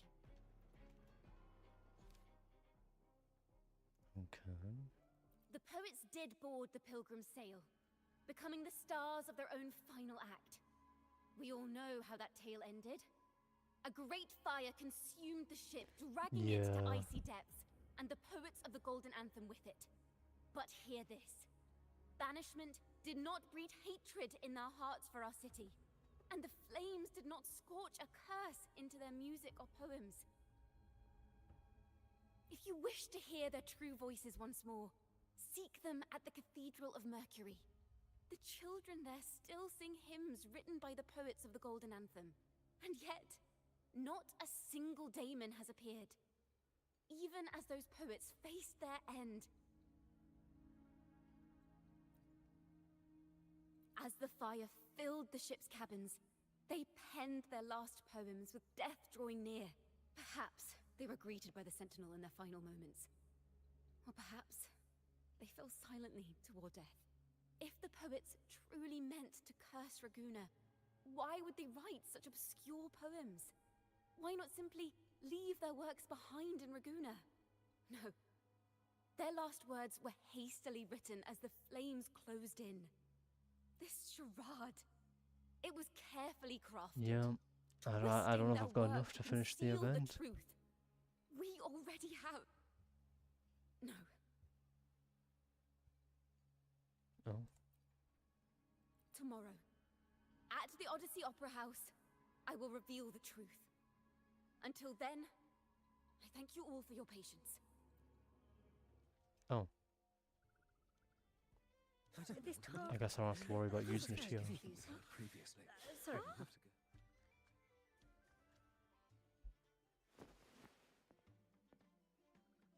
Speaker 1: Okay.
Speaker 10: The poets did board the Pilgrim's sail, becoming the stars of their own final act. We all know how that tale ended. A great fire consumed the ship, dragging it to
Speaker 1: Yeah.
Speaker 10: icy depths, and the poets of the Golden Anthem with it. But hear this. Banishment did not breed hatred in their hearts for our city, and the flames did not scorch a curse into their music or poems. If you wish to hear their true voices once more, seek them at the Cathedral of Mercury. The children there still sing hymns written by the poets of the Golden Anthem. And yet, not a single daemon has appeared, even as those poets faced their end. As the fire filled the ship's cabins, they penned their last poems with death drawing near. Perhaps they were greeted by the Sentinel in their final moments. Or perhaps they fell silently toward death. If the poets truly meant to curse Raguna, why would they write such obscure poems? Why not simply leave their works behind in Raguna? No. Their last words were hastily written as the flames closed in. This charade, it was carefully crafted.
Speaker 1: Yeah, I don't know if I've got enough to finish the event.
Speaker 10: The truth. We already have. No.
Speaker 1: Oh.
Speaker 10: Tomorrow, at the Odyssey Opera House, I will reveal the truth. Until then, I thank you all for your patience.
Speaker 1: Oh.
Speaker 12: This talk.
Speaker 1: I guess I don't have to worry about using it here.
Speaker 18: Previously.
Speaker 12: Sorry.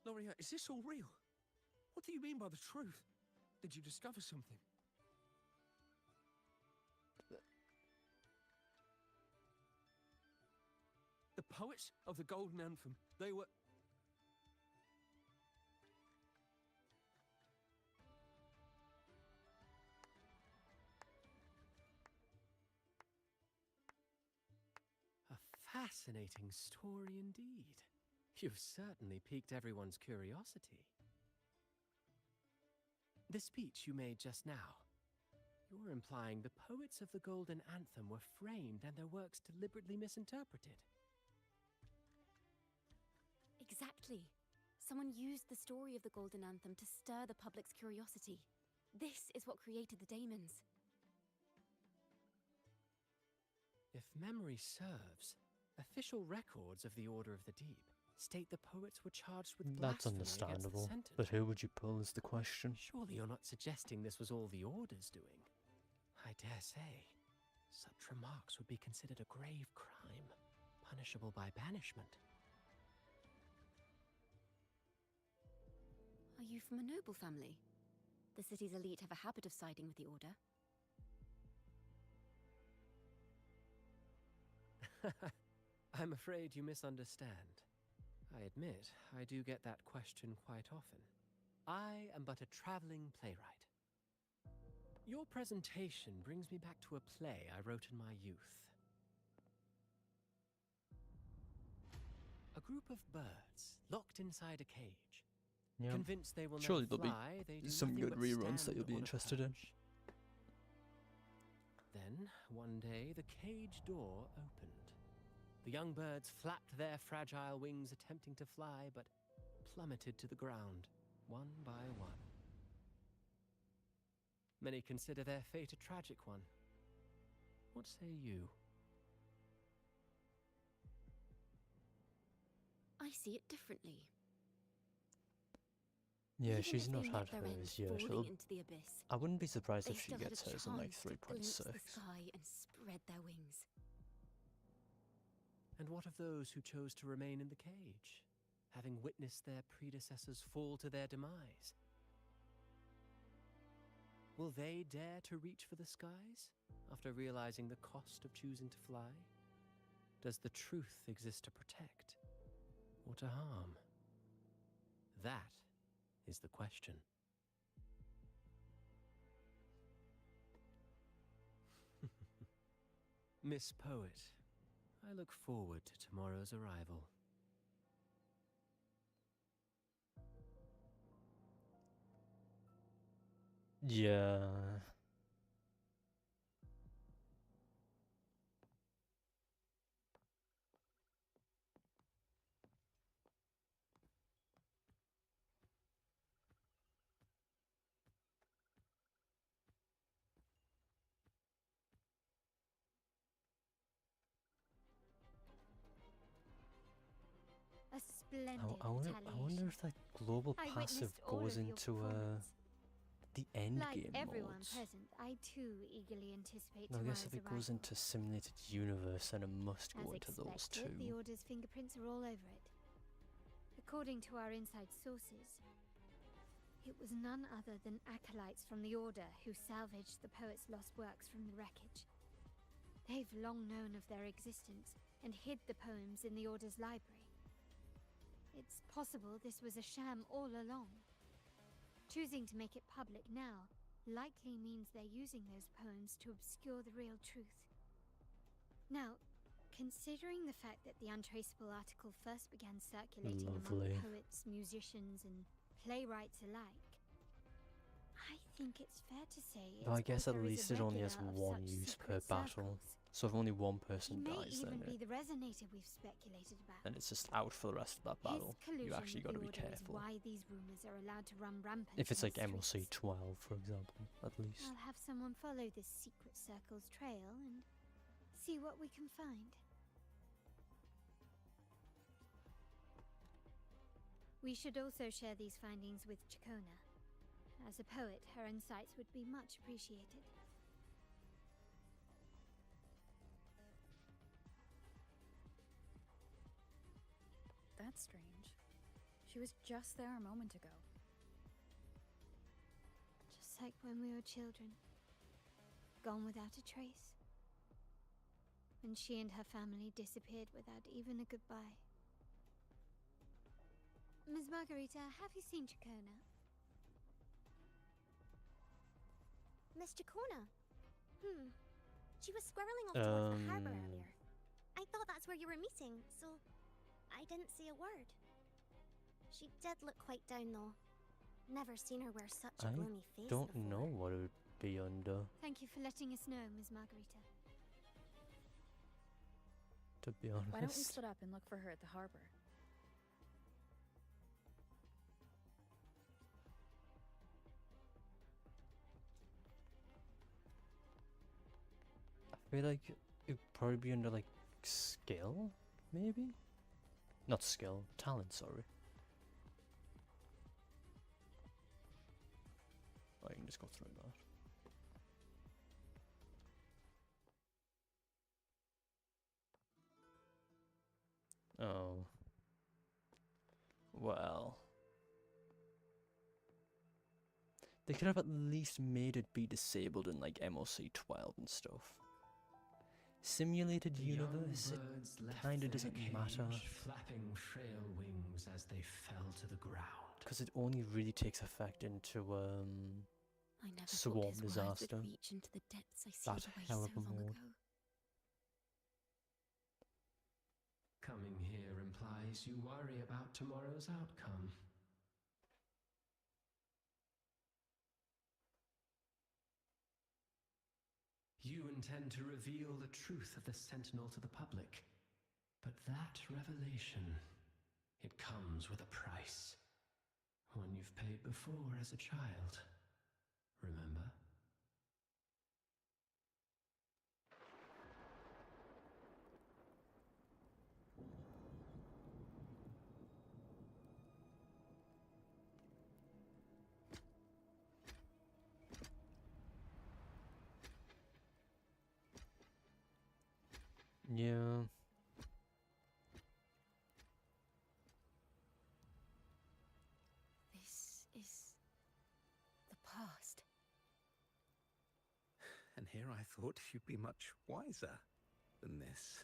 Speaker 9: Loria, is this all real? What do you mean by the truth? Did you discover something? The poets of the Golden Anthem, they were...
Speaker 20: A fascinating story indeed. You've certainly piqued everyone's curiosity. The speech you made just now, you're implying the poets of the Golden Anthem were framed and their works deliberately misinterpreted.
Speaker 10: Exactly. Someone used the story of the Golden Anthem to stir the public's curiosity. This is what created the daemons.
Speaker 20: If memory serves, official records of the Order of the Deep state the poets were charged with
Speaker 1: That's
Speaker 20: blasphemy
Speaker 1: understandable,
Speaker 20: against the
Speaker 1: but who would you pull is the question.
Speaker 20: Surely you're not suggesting this was all the Order's doing? I dare say, such remarks would be considered a grave crime, punishable by banishment.
Speaker 10: Are you from a noble family? The city's elite have a habit of siding with the Order.
Speaker 20: I'm afraid you misunderstand. I admit, I do get that question quite often. I am but a traveling playwright. Your presentation brings me back to a play I wrote in my youth. A group of birds locked inside a cage.
Speaker 1: Yeah.
Speaker 20: Convinced they will
Speaker 1: Surely
Speaker 20: never
Speaker 1: there'll
Speaker 20: fly, they do
Speaker 1: some
Speaker 20: nothing
Speaker 1: good
Speaker 20: but
Speaker 1: reruns that
Speaker 20: stand
Speaker 1: you'll be
Speaker 20: on a
Speaker 1: interested in.
Speaker 20: perch. Then, one day, the cage door opened. The young birds flapped their fragile wings attempting to fly, but plummeted to the ground, one by one. Many consider their fate a tragic one. What say you?
Speaker 10: I see it differently.
Speaker 1: Yeah,
Speaker 10: Even
Speaker 1: she's
Speaker 10: if
Speaker 1: not
Speaker 10: they
Speaker 1: had
Speaker 10: met their end
Speaker 1: hers yet.
Speaker 10: falling into the abyss,
Speaker 1: I wouldn't be surprised
Speaker 10: they
Speaker 1: if she
Speaker 10: still had
Speaker 1: gets
Speaker 10: a
Speaker 1: hers in like
Speaker 10: chance to glimpse
Speaker 1: 3.6.
Speaker 10: the sky and spread their wings.
Speaker 20: And what of those who chose to remain in the cage, having witnessed their predecessors fall to their demise? Will they dare to reach for the skies after realizing the cost of choosing to fly? Does the truth exist to protect or to harm? That is the question. Miss Poet, I look forward to tomorrow's arrival.
Speaker 1: Yeah.
Speaker 2: A splendid
Speaker 1: I wonder if that global
Speaker 2: I
Speaker 1: passive
Speaker 2: witnessed all
Speaker 1: goes
Speaker 2: of your
Speaker 1: into
Speaker 2: performance.
Speaker 1: the end
Speaker 2: Like
Speaker 1: game
Speaker 2: everyone
Speaker 1: modes.
Speaker 2: present, I too eagerly anticipate
Speaker 1: No, I
Speaker 2: tomorrow's
Speaker 1: guess if it goes
Speaker 2: arrival.
Speaker 1: into simulated universe, then it must go
Speaker 2: As
Speaker 1: into those
Speaker 2: expected,
Speaker 1: two.
Speaker 2: the Order's fingerprints are all over it. According to our inside sources, It was none other than acolytes from the Order who salvaged the poet's lost works from the wreckage. They've long known of their existence and hid the poems in the Order's library. It's possible this was a sham all along. Choosing to make it public now likely means they're using those poems to obscure the real truth. Now, considering the fact that the untraceable article first began circulating among poets, musicians, and playwrights alike, I think it's fair to say its
Speaker 1: Though I guess at
Speaker 2: author is
Speaker 1: least
Speaker 2: a
Speaker 1: it only has
Speaker 2: regular of
Speaker 1: one
Speaker 2: such
Speaker 1: use per
Speaker 2: secret
Speaker 1: battle.
Speaker 2: circles.
Speaker 1: So if only one
Speaker 2: He
Speaker 1: person
Speaker 2: may
Speaker 1: dies,
Speaker 2: even
Speaker 1: then
Speaker 2: be the resonator we've speculated about.
Speaker 1: it's just out for the rest of that battle.
Speaker 2: His collusion
Speaker 1: You actually got to
Speaker 2: with
Speaker 1: be
Speaker 2: the Order
Speaker 1: careful.
Speaker 2: is why these rumors are allowed to run rampant.
Speaker 1: If it's
Speaker 2: in
Speaker 1: like
Speaker 2: the
Speaker 1: MLC
Speaker 2: streets.
Speaker 1: 12, for example, at least.
Speaker 2: I'll have someone follow this secret circle's trail and see what we can find. We should also share these findings with Chacona. As a poet, her insights would be much appreciated.
Speaker 3: That's strange. She was just there a moment ago.
Speaker 2: Just like when we were children. Gone without a trace. When she and her family disappeared without even a goodbye. Ms. Margarita, have you seen Chacona?
Speaker 19: Miss Chacona? She was squirreling off towards the harbour earlier. I thought that's where you were meeting, so I didn't say a word. She did look quite down, though. Never seen her wear such a gloomy face
Speaker 1: I don't
Speaker 19: before.
Speaker 1: know what it would be under,
Speaker 2: Thank you for letting us know, Ms. Margarita.
Speaker 1: to be honest.
Speaker 3: Why don't we split up and look for her at the harbor?
Speaker 1: I feel like it'd probably be under like skill, maybe? Not skill, talent, sorry. Oh, you can just go through that. Oh. Well. They could have at least made it be disabled in like MOC 12 and stuff. Simulated universe, it kinda doesn't matter.
Speaker 20: Flapping frail wings as they fell to the ground.
Speaker 1: Because it only really takes effect into
Speaker 10: I never
Speaker 1: Swarm
Speaker 10: thought his words
Speaker 1: Disaster.
Speaker 10: would reach into the depths I
Speaker 1: That
Speaker 10: sealed away
Speaker 1: hell
Speaker 10: so
Speaker 1: of a
Speaker 10: long
Speaker 1: mode.
Speaker 10: ago.
Speaker 20: Coming here implies you worry about tomorrow's outcome. You intend to reveal the truth of the Sentinel to the public. But that revelation, it comes with a price. One you've paid before as a child. Remember?
Speaker 1: Yeah.
Speaker 10: This is the past.
Speaker 5: And here I thought you'd be much wiser than this.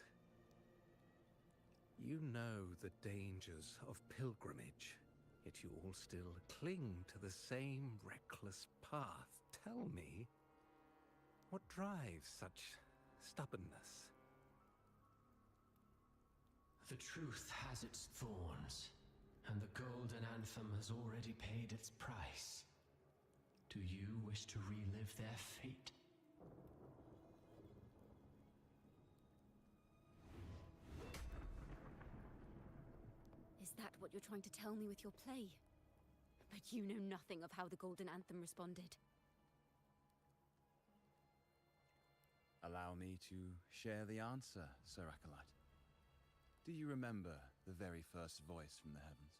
Speaker 5: You know the dangers of pilgrimage, yet you all still cling to the same reckless path. Tell me, what drives such stubbornness?
Speaker 20: The truth has its thorns, and the Golden Anthem has already paid its price. Do you wish to relive their fate?
Speaker 10: Is that what you're trying to tell me with your play? But you know nothing of how the Golden Anthem responded.
Speaker 13: Allow me to share the answer, Sir Acolyte. Do you remember the very first voice from the heavens?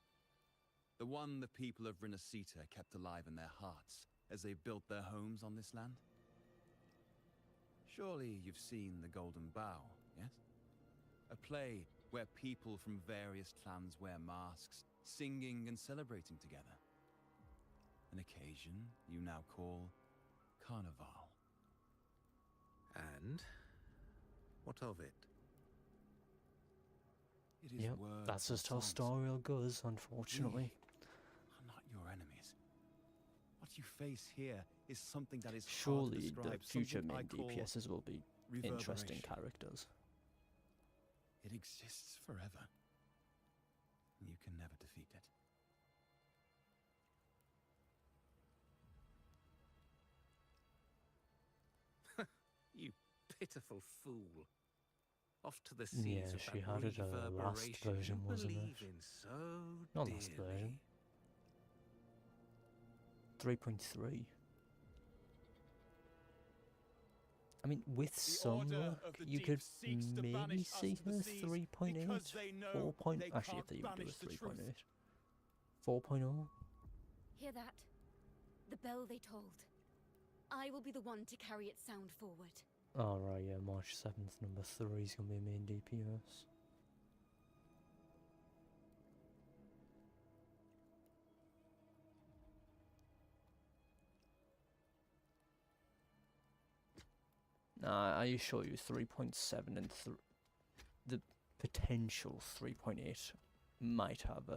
Speaker 13: The one the people of Renacita kept alive in their hearts as they built their homes on this land? Surely you've seen The Golden Bough, yes? A play where people from various clans wear masks, singing and celebrating together. An occasion you now call Carnival.
Speaker 5: And what of it?
Speaker 13: It is
Speaker 1: Yep,
Speaker 13: words
Speaker 1: that's
Speaker 13: and
Speaker 1: just how
Speaker 13: songs.
Speaker 1: Star goes, unfortunately.
Speaker 13: We are not your enemies. What you face here is something that is hard to
Speaker 1: Surely the
Speaker 13: describe,
Speaker 1: future
Speaker 13: something I
Speaker 1: main
Speaker 13: call
Speaker 1: DPSs will be interesting
Speaker 13: reverberation.
Speaker 1: characters.
Speaker 13: It exists forever. You can never defeat it.
Speaker 5: You pitiful fool. Off to the
Speaker 1: Yeah,
Speaker 5: seas with
Speaker 1: she
Speaker 5: that
Speaker 1: had it last
Speaker 5: reverberation
Speaker 1: version,
Speaker 5: you
Speaker 1: wasn't
Speaker 5: believe
Speaker 1: it?
Speaker 5: in so
Speaker 1: Not last
Speaker 5: dearly.
Speaker 1: version. 3.3. I mean, with
Speaker 17: The
Speaker 1: some
Speaker 17: Order
Speaker 1: luck,
Speaker 17: of the
Speaker 1: you
Speaker 17: Deep
Speaker 1: could
Speaker 17: seeks to
Speaker 1: maybe
Speaker 17: banish us
Speaker 1: see
Speaker 17: to the
Speaker 1: her
Speaker 17: seas
Speaker 1: 3.8,
Speaker 17: because they know
Speaker 1: 4.
Speaker 17: they
Speaker 1: Actually, if
Speaker 17: can't
Speaker 1: they even do
Speaker 17: banish
Speaker 1: a
Speaker 17: the truth.
Speaker 1: 3.8. 4.0?
Speaker 10: Hear that? The bell they tolled. I will be the one to carry its sound forward.
Speaker 1: Oh, right, yeah, March 7th, number 3 is going to be main DPS. Nah, I assure you 3.7 and the potential 3.8 might have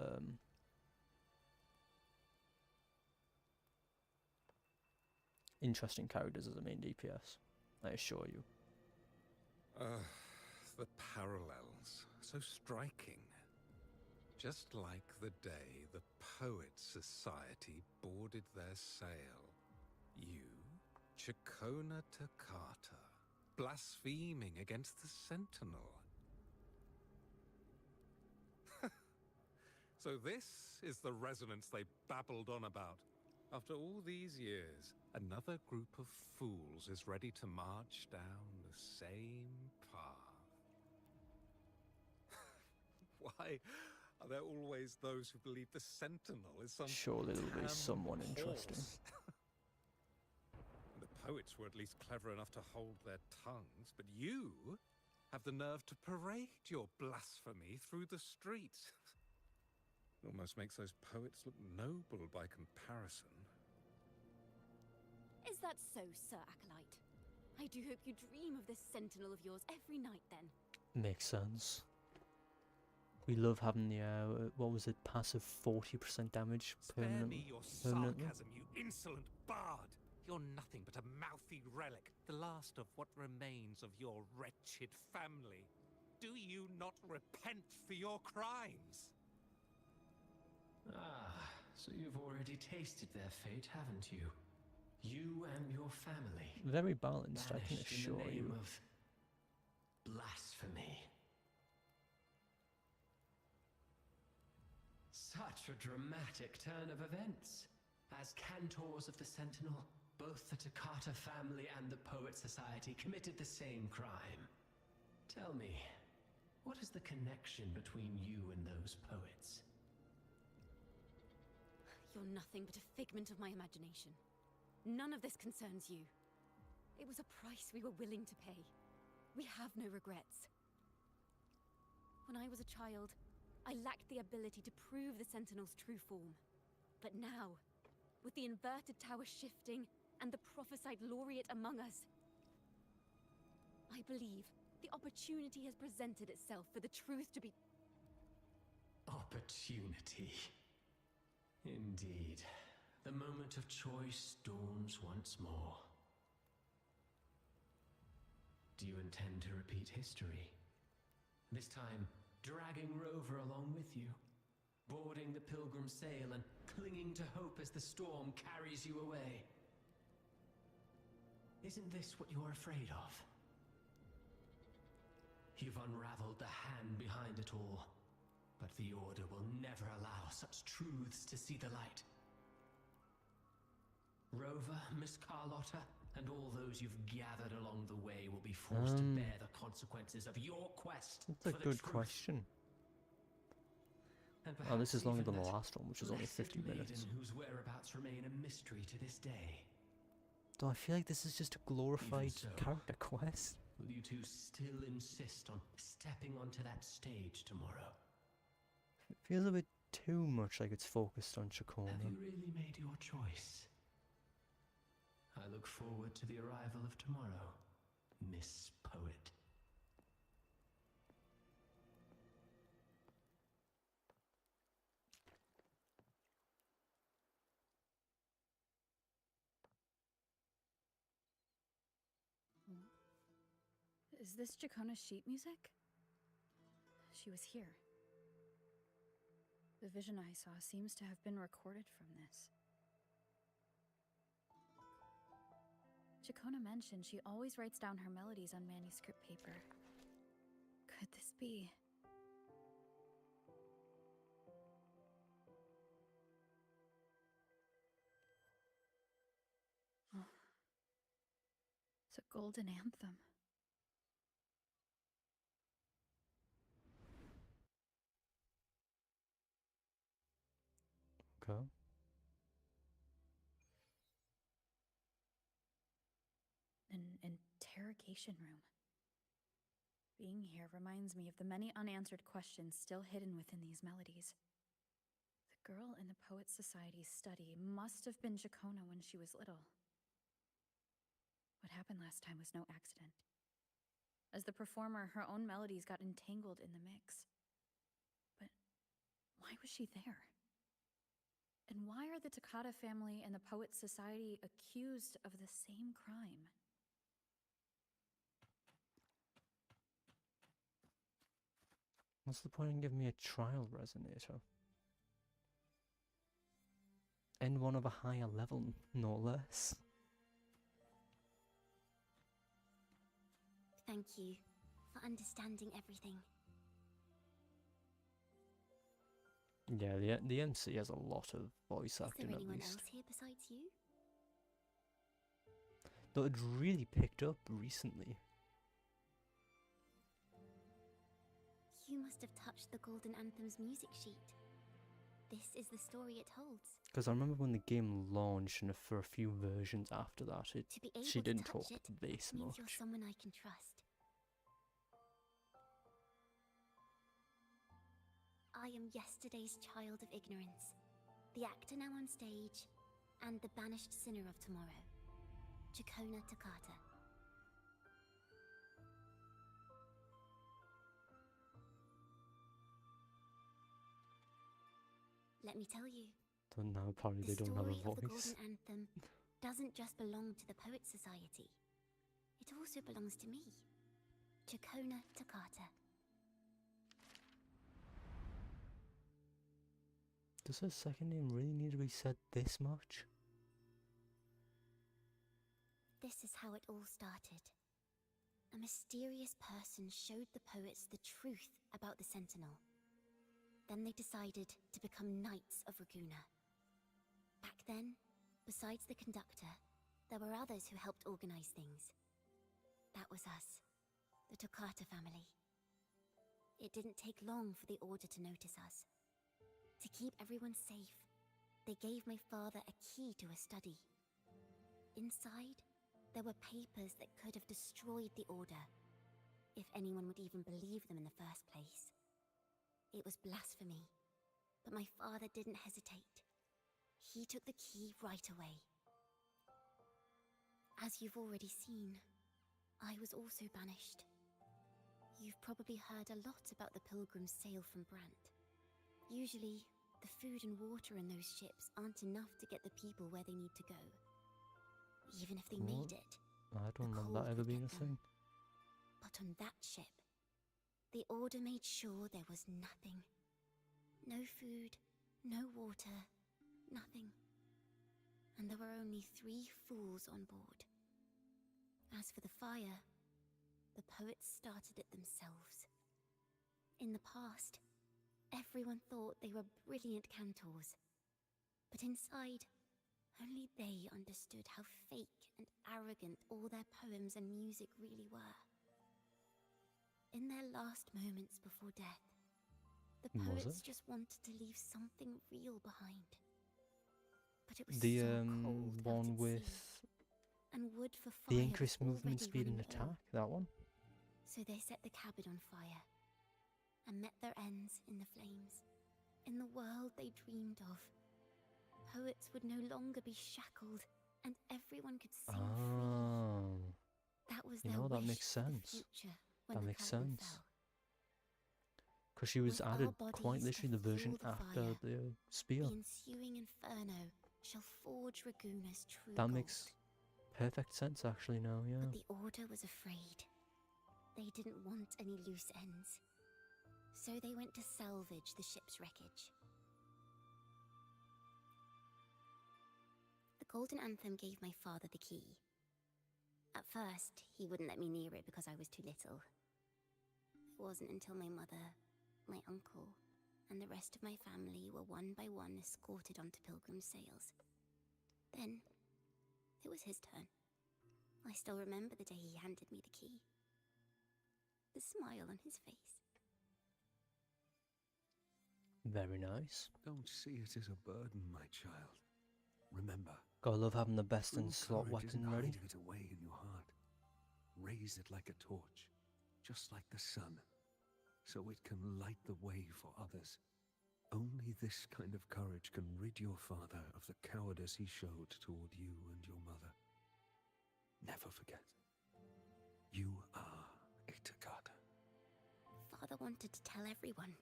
Speaker 1: interesting characters as a main DPS. I assure you.
Speaker 5: The parallels, so striking. Just like the day the Poets Society boarded their sail. You, Chacona Takata, blaspheming against the Sentinel. So this is the resonance they babbled on about. After all these years, another group of fools is ready to march down the same path. Why are there always those who believe the Sentinel is some
Speaker 1: Surely there'll be
Speaker 5: damn
Speaker 1: someone interesting.
Speaker 5: horse? The poets were at least clever enough to hold their tongues, but you have the nerve to parade your blasphemy through the streets. It almost makes those poets look noble by comparison.
Speaker 10: Is that so, Sir Acolyte? I do hope you dream of this sentinel of yours every night, then.
Speaker 1: Makes sense. We love having the, what was it, passive 40% damage
Speaker 5: Spare me your
Speaker 1: permanently?
Speaker 5: sarcasm, you insolent bard! You're nothing but a mouthy relic, the last of what remains of your wretched family. Do you not repent for your crimes?
Speaker 20: Ah, so you've already tasted their fate, haven't you? You and your family.
Speaker 1: Very balanced, I can
Speaker 20: banished in
Speaker 1: assure
Speaker 20: the name
Speaker 1: you.
Speaker 20: of blasphemy. Such a dramatic turn of events. As cantors of the Sentinel, both the Takata family and the Poet Society committed the same crime. Tell me, what is the connection between you and those poets?
Speaker 10: You're nothing but a figment of my imagination. None of this concerns you. It was a price we were willing to pay. We have no regrets. When I was a child, I lacked the ability to prove the Sentinel's true form. But now, with the inverted tower shifting and the prophesied laureate among us, I believe the opportunity has presented itself for the truth to be...
Speaker 20: Opportunity. Indeed. The moment of choice dawns once more. Do you intend to repeat history? This time, dragging Rover along with you, boarding the pilgrim sail and clinging to hope as the storm carries you away. Isn't this what you're afraid of? You've unraveled the hand behind it all, but the Order will never allow such truths to see the light. Rover, Miss Carlotta, and all those you've gathered along the way will be forced to bear the consequences of your quest
Speaker 1: That's a
Speaker 20: for the
Speaker 1: good
Speaker 20: truth.
Speaker 1: question.
Speaker 20: And
Speaker 1: Oh, this
Speaker 20: perhaps
Speaker 1: is longer
Speaker 20: even
Speaker 1: than the
Speaker 20: that
Speaker 1: last one, which was only
Speaker 20: blessed
Speaker 1: 50 minutes.
Speaker 20: maiden whose whereabouts remain a mystery to this day.
Speaker 1: Though I feel like this is just a glorified
Speaker 20: so,
Speaker 1: character quest.
Speaker 20: Will you two still insist on stepping onto that stage tomorrow?
Speaker 1: It feels a bit too much like it's focused on
Speaker 21: Have
Speaker 1: Chacona.
Speaker 21: you really made your choice? I look forward to the arrival of tomorrow, Miss Poet.
Speaker 3: Is this Jacona's sheet music? She was here. The vision I saw seems to have been recorded from this. Jacona mentioned she always writes down her melodies on manuscript paper. Could this be? Oh. It's a golden anthem.
Speaker 1: Okay.
Speaker 3: An interrogation room. Being here reminds me of the many unanswered questions still hidden within these melodies. The girl in the Poets Society's study must have been Jacona when she was little. What happened last time was no accident. As the performer, her own melodies got entangled in the mix. But why was she there? And why are the Takata family and the Poets Society accused of the same crime?
Speaker 1: What's the point in giving me a trial resonator? And one of a higher level, no less.
Speaker 16: Thank you for understanding everything.
Speaker 1: Yeah, the MC has a lot of voice
Speaker 16: Is there
Speaker 1: acting at
Speaker 16: anyone
Speaker 1: least.
Speaker 16: else here besides you?
Speaker 1: Though it really picked up recently.
Speaker 16: You must have touched the Golden Anthem's music sheet. This is the story it holds.
Speaker 1: Because I remember when the game launched, and for a few versions after that,
Speaker 16: To be able
Speaker 1: she didn't
Speaker 16: to
Speaker 1: talk
Speaker 16: touch it
Speaker 1: this
Speaker 16: means
Speaker 1: much.
Speaker 16: you're someone I can trust. I am yesterday's child of ignorance, the actor now on stage, and the banished sinner of tomorrow, Jacona Takata. Let me tell you,
Speaker 1: So now apparently
Speaker 16: the
Speaker 1: they don't have
Speaker 16: story
Speaker 1: a
Speaker 16: of the
Speaker 1: voice.
Speaker 16: Golden Anthem doesn't just belong to the Poets Society. It also belongs to me, Jacona Takata.
Speaker 1: Does her second name really need to be said this much?
Speaker 16: This is how it all started. A mysterious person showed the poets the truth about the Sentinel. Then they decided to become Knights of Raguna. Back then, besides the conductor, there were others who helped organize things. That was us, the Takata family. It didn't take long for the Order to notice us. To keep everyone safe, they gave my father a key to a study. Inside, there were papers that could have destroyed the Order, if anyone would even believe them in the first place. It was blasphemy, but my father didn't hesitate. He took the key right away. As you've already seen, I was also banished. You've probably heard a lot about the pilgrims' sail from Brant. Usually, the food and water in those ships aren't enough to get the people where they need to go. Even if they made it,
Speaker 1: I don't remember that ever being a thing.
Speaker 16: but on that ship, the Order made sure there was nothing. No food, no water, nothing. And there were only 3 fools on board. As for the fire, the poets started it themselves. In the past, everyone thought they were brilliant cantors. But inside, only they understood how fake and arrogant all their poems and music really were. In their last moments before death, the
Speaker 1: Was
Speaker 16: poets
Speaker 1: it?
Speaker 16: just wanted to leave something real behind. But it was
Speaker 1: The
Speaker 16: so cold out
Speaker 1: one
Speaker 16: at
Speaker 1: with
Speaker 16: sea, and wood for fire
Speaker 1: the
Speaker 16: was
Speaker 1: increased movement
Speaker 16: already
Speaker 1: speed and
Speaker 16: running low.
Speaker 1: attack, that one?
Speaker 16: So they set the cabin on fire and met their ends in the flames.
Speaker 10: in the world they dreamed of. Poets would no longer be shackled, and everyone could sing freely.
Speaker 1: Oh.
Speaker 10: That was
Speaker 1: You
Speaker 10: their
Speaker 1: know, that
Speaker 10: wish
Speaker 1: makes
Speaker 10: for the
Speaker 1: sense.
Speaker 10: future when
Speaker 1: That
Speaker 10: the
Speaker 1: makes
Speaker 10: curtain
Speaker 1: sense.
Speaker 10: fell.
Speaker 1: Because she was
Speaker 10: With our
Speaker 1: added quite
Speaker 10: bodies
Speaker 1: literally the version
Speaker 10: afuel the
Speaker 1: after
Speaker 10: fire,
Speaker 1: the spear.
Speaker 10: The ensuing inferno shall forge Raguna's true
Speaker 1: That
Speaker 10: gold.
Speaker 1: makes perfect sense actually now, yeah.
Speaker 10: But the Order was afraid. They didn't want any loose ends. So they went to salvage the ship's wreckage. The Golden Anthem gave my father the key. At first, he wouldn't let me near it because I was too little. It wasn't until my mother, my uncle, and the rest of my family were one by one escorted onto pilgrim sails. Then, it was his turn. I still remember the day he handed me the key. The smile on his face.
Speaker 1: Very nice.
Speaker 6: Don't see it as a burden, my child. Remember,
Speaker 1: Gotta love having the best
Speaker 6: true
Speaker 1: in slot
Speaker 6: courage isn't
Speaker 1: weapon ready.
Speaker 6: hiding it away in your heart. Raise it like a torch, just like the sun, so it can light the way for others. Only this kind of courage can rid your father of the cowardice he showed toward you and your mother. Never forget, you are a Takata.
Speaker 10: Father wanted to tell everyone.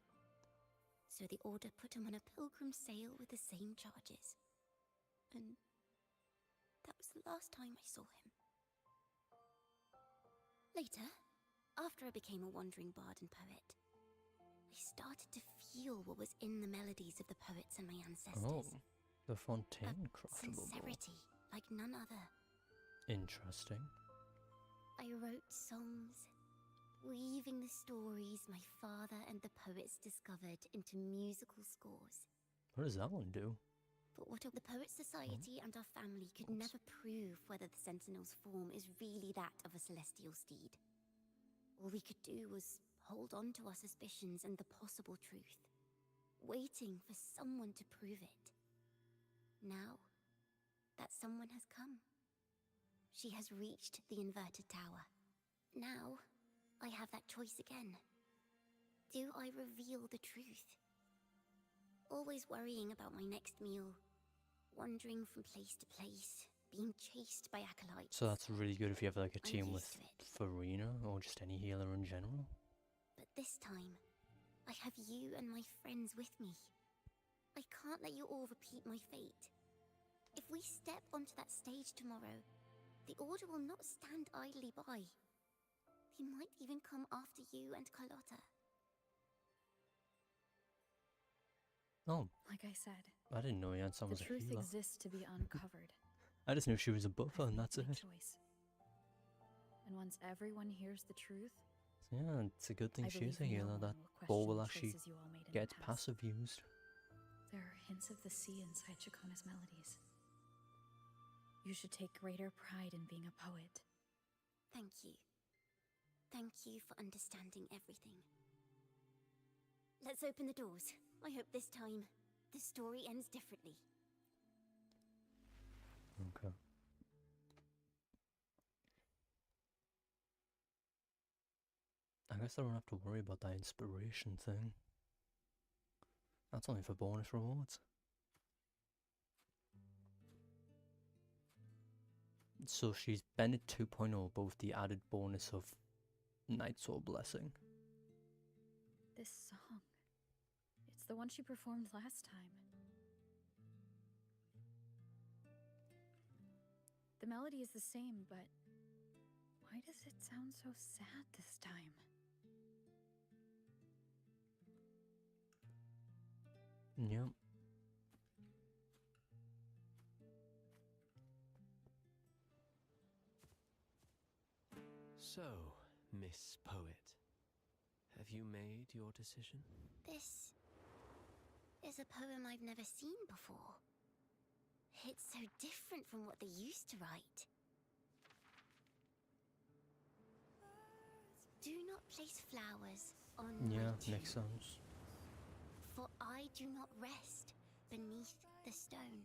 Speaker 10: So the Order put him on a pilgrim sail with the same charges. And that was the last time I saw him. Later, after I became a wandering bard and poet, I started to feel what was in the melodies of the poets and my ancestors.
Speaker 1: Oh, the Fontaine craftable bow.
Speaker 10: Sincerity like none other.
Speaker 1: Interesting.
Speaker 10: I wrote songs, weaving the stories my father and the poets discovered into musical scores.
Speaker 1: What does that one do?
Speaker 10: But what the Poet Society and our family could never prove whether the Sentinel's form is really that of a celestial steed. All we could do was hold on to our suspicions and the possible truth, waiting for someone to prove it. Now, that someone has come. She has reached the inverted tower. Now, I have that choice again. Do I reveal the truth? Always worrying about my next meal, wandering from place to place, being chased by acolytes.
Speaker 1: So that's really good if you have like a
Speaker 10: I'm
Speaker 1: team with
Speaker 10: used to it.
Speaker 1: Farina or just any healer in general.
Speaker 10: But this time, I have you and my friends with me. I can't let you all repeat my fate. If we step onto that stage tomorrow, the Order will not stand idly by. They might even come after you and Carlotta.
Speaker 1: Oh,
Speaker 3: Like I said,
Speaker 1: I didn't know Yansan
Speaker 3: the
Speaker 1: was a
Speaker 3: truth
Speaker 1: healer.
Speaker 3: exists to be uncovered.
Speaker 1: I just knew she was a buffer
Speaker 3: I've
Speaker 1: and
Speaker 3: made
Speaker 1: that's
Speaker 3: my
Speaker 1: it.
Speaker 3: choice. And once everyone hears the truth,
Speaker 1: Yeah, it's a good thing
Speaker 3: I
Speaker 1: she's a
Speaker 3: believe no
Speaker 1: healer.
Speaker 3: one
Speaker 1: That
Speaker 3: will
Speaker 1: ball
Speaker 3: question
Speaker 1: will
Speaker 3: the
Speaker 1: actually
Speaker 3: choices you all made in
Speaker 1: get
Speaker 3: the past.
Speaker 1: passive used.
Speaker 3: There are hints of the sea inside Chacona's melodies. You should take greater pride in being a poet.
Speaker 10: Thank you. Thank you for understanding everything. Let's open the doors. I hope this time, the story ends differently.
Speaker 1: Okay. I guess I don't have to worry about that inspiration thing. That's only for bonus rewards. So she's Bennett 2.0, both the added bonus of Night Soul Blessing.
Speaker 3: This song. It's the one she performed last time. The melody is the same, but why does it sound so sad this time?
Speaker 1: Yep.
Speaker 20: So, Miss Poet, have you made your decision?
Speaker 10: This is a poem I've never seen before. It's so different from what they used to write. Do not place flowers on my tomb,
Speaker 1: makes sense.
Speaker 10: for I do not rest beneath the stone.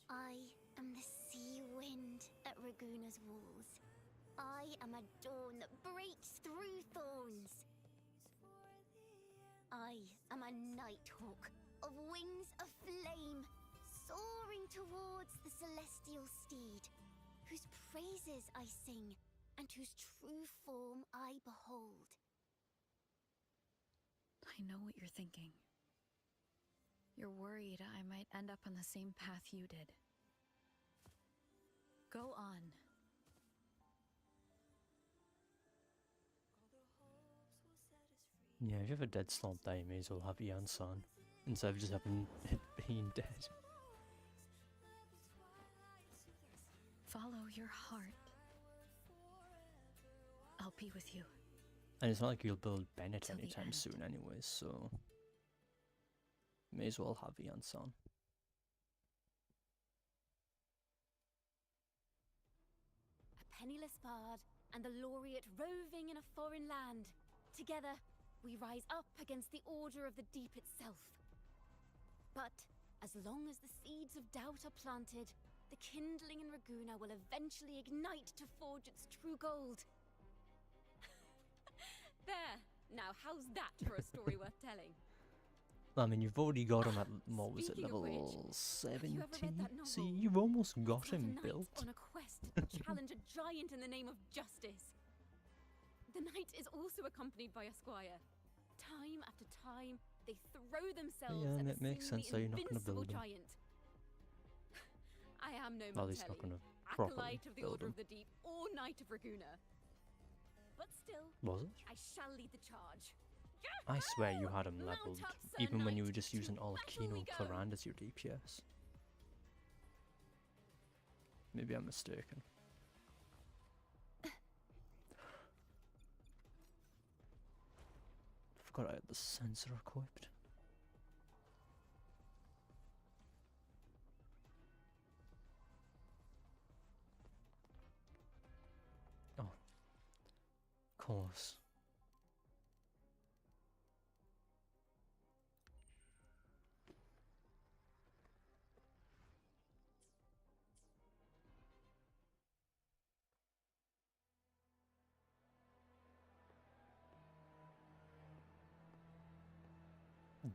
Speaker 10: I am the sea wind at Raguna's walls.
Speaker 16: I am a dawn that breaks through thorns. I am a nighthawk of wings of flame, soaring towards the celestial steed, whose praises I sing and whose true form I behold.
Speaker 3: I know what you're thinking. You're worried I might end up on the same path you did. Go on.
Speaker 1: Yeah, if you have a dead slump day, you may as well have Yansan, instead of just having it being dead.
Speaker 3: Follow your heart. I'll be with you.
Speaker 1: And it's not like you'll build Bennett
Speaker 3: Till the
Speaker 1: anytime
Speaker 3: end.
Speaker 1: soon anyways, so... May as well have Yansan.
Speaker 10: A penniless bard and the laureate roving in a foreign land. Together, we rise up against the order of the deep itself. But as long as the seeds of doubt are planted, the kindling in Raguna will eventually ignite to forge its true gold. There! Now how's that for a story worth telling?
Speaker 1: I mean, you've already got him at, what was it,
Speaker 10: Speaking of
Speaker 1: level
Speaker 10: which,
Speaker 1: 70?
Speaker 10: have you ever read that novel?
Speaker 1: See, you've almost got
Speaker 10: It's about a
Speaker 1: him
Speaker 10: knight
Speaker 1: built.
Speaker 10: on a quest to challenge a giant in the name of justice. The knight is also accompanied by a squire. Time after time, they throw themselves
Speaker 1: Yeah,
Speaker 10: at
Speaker 1: and it
Speaker 10: the
Speaker 1: makes sense that you're not going to
Speaker 10: invincible
Speaker 1: build him.
Speaker 10: giant. I am no
Speaker 1: Well, he's not
Speaker 10: Montelli,
Speaker 1: going to properly
Speaker 10: acolyte of the
Speaker 1: build
Speaker 10: Order
Speaker 1: him.
Speaker 10: of the Deep, or Knight of Raguna. But still,
Speaker 1: Was it?
Speaker 10: I shall lead the charge.
Speaker 1: I swear you had him
Speaker 10: Mount
Speaker 1: leveled,
Speaker 10: up, Sir
Speaker 1: even when you
Speaker 10: Knight,
Speaker 1: were just using
Speaker 10: to
Speaker 1: Olakino
Speaker 10: battle
Speaker 1: and
Speaker 10: we go.
Speaker 1: Clarand as your DPS. Maybe I'm mistaken. Forgot I had the sensor equipped. Oh, of course.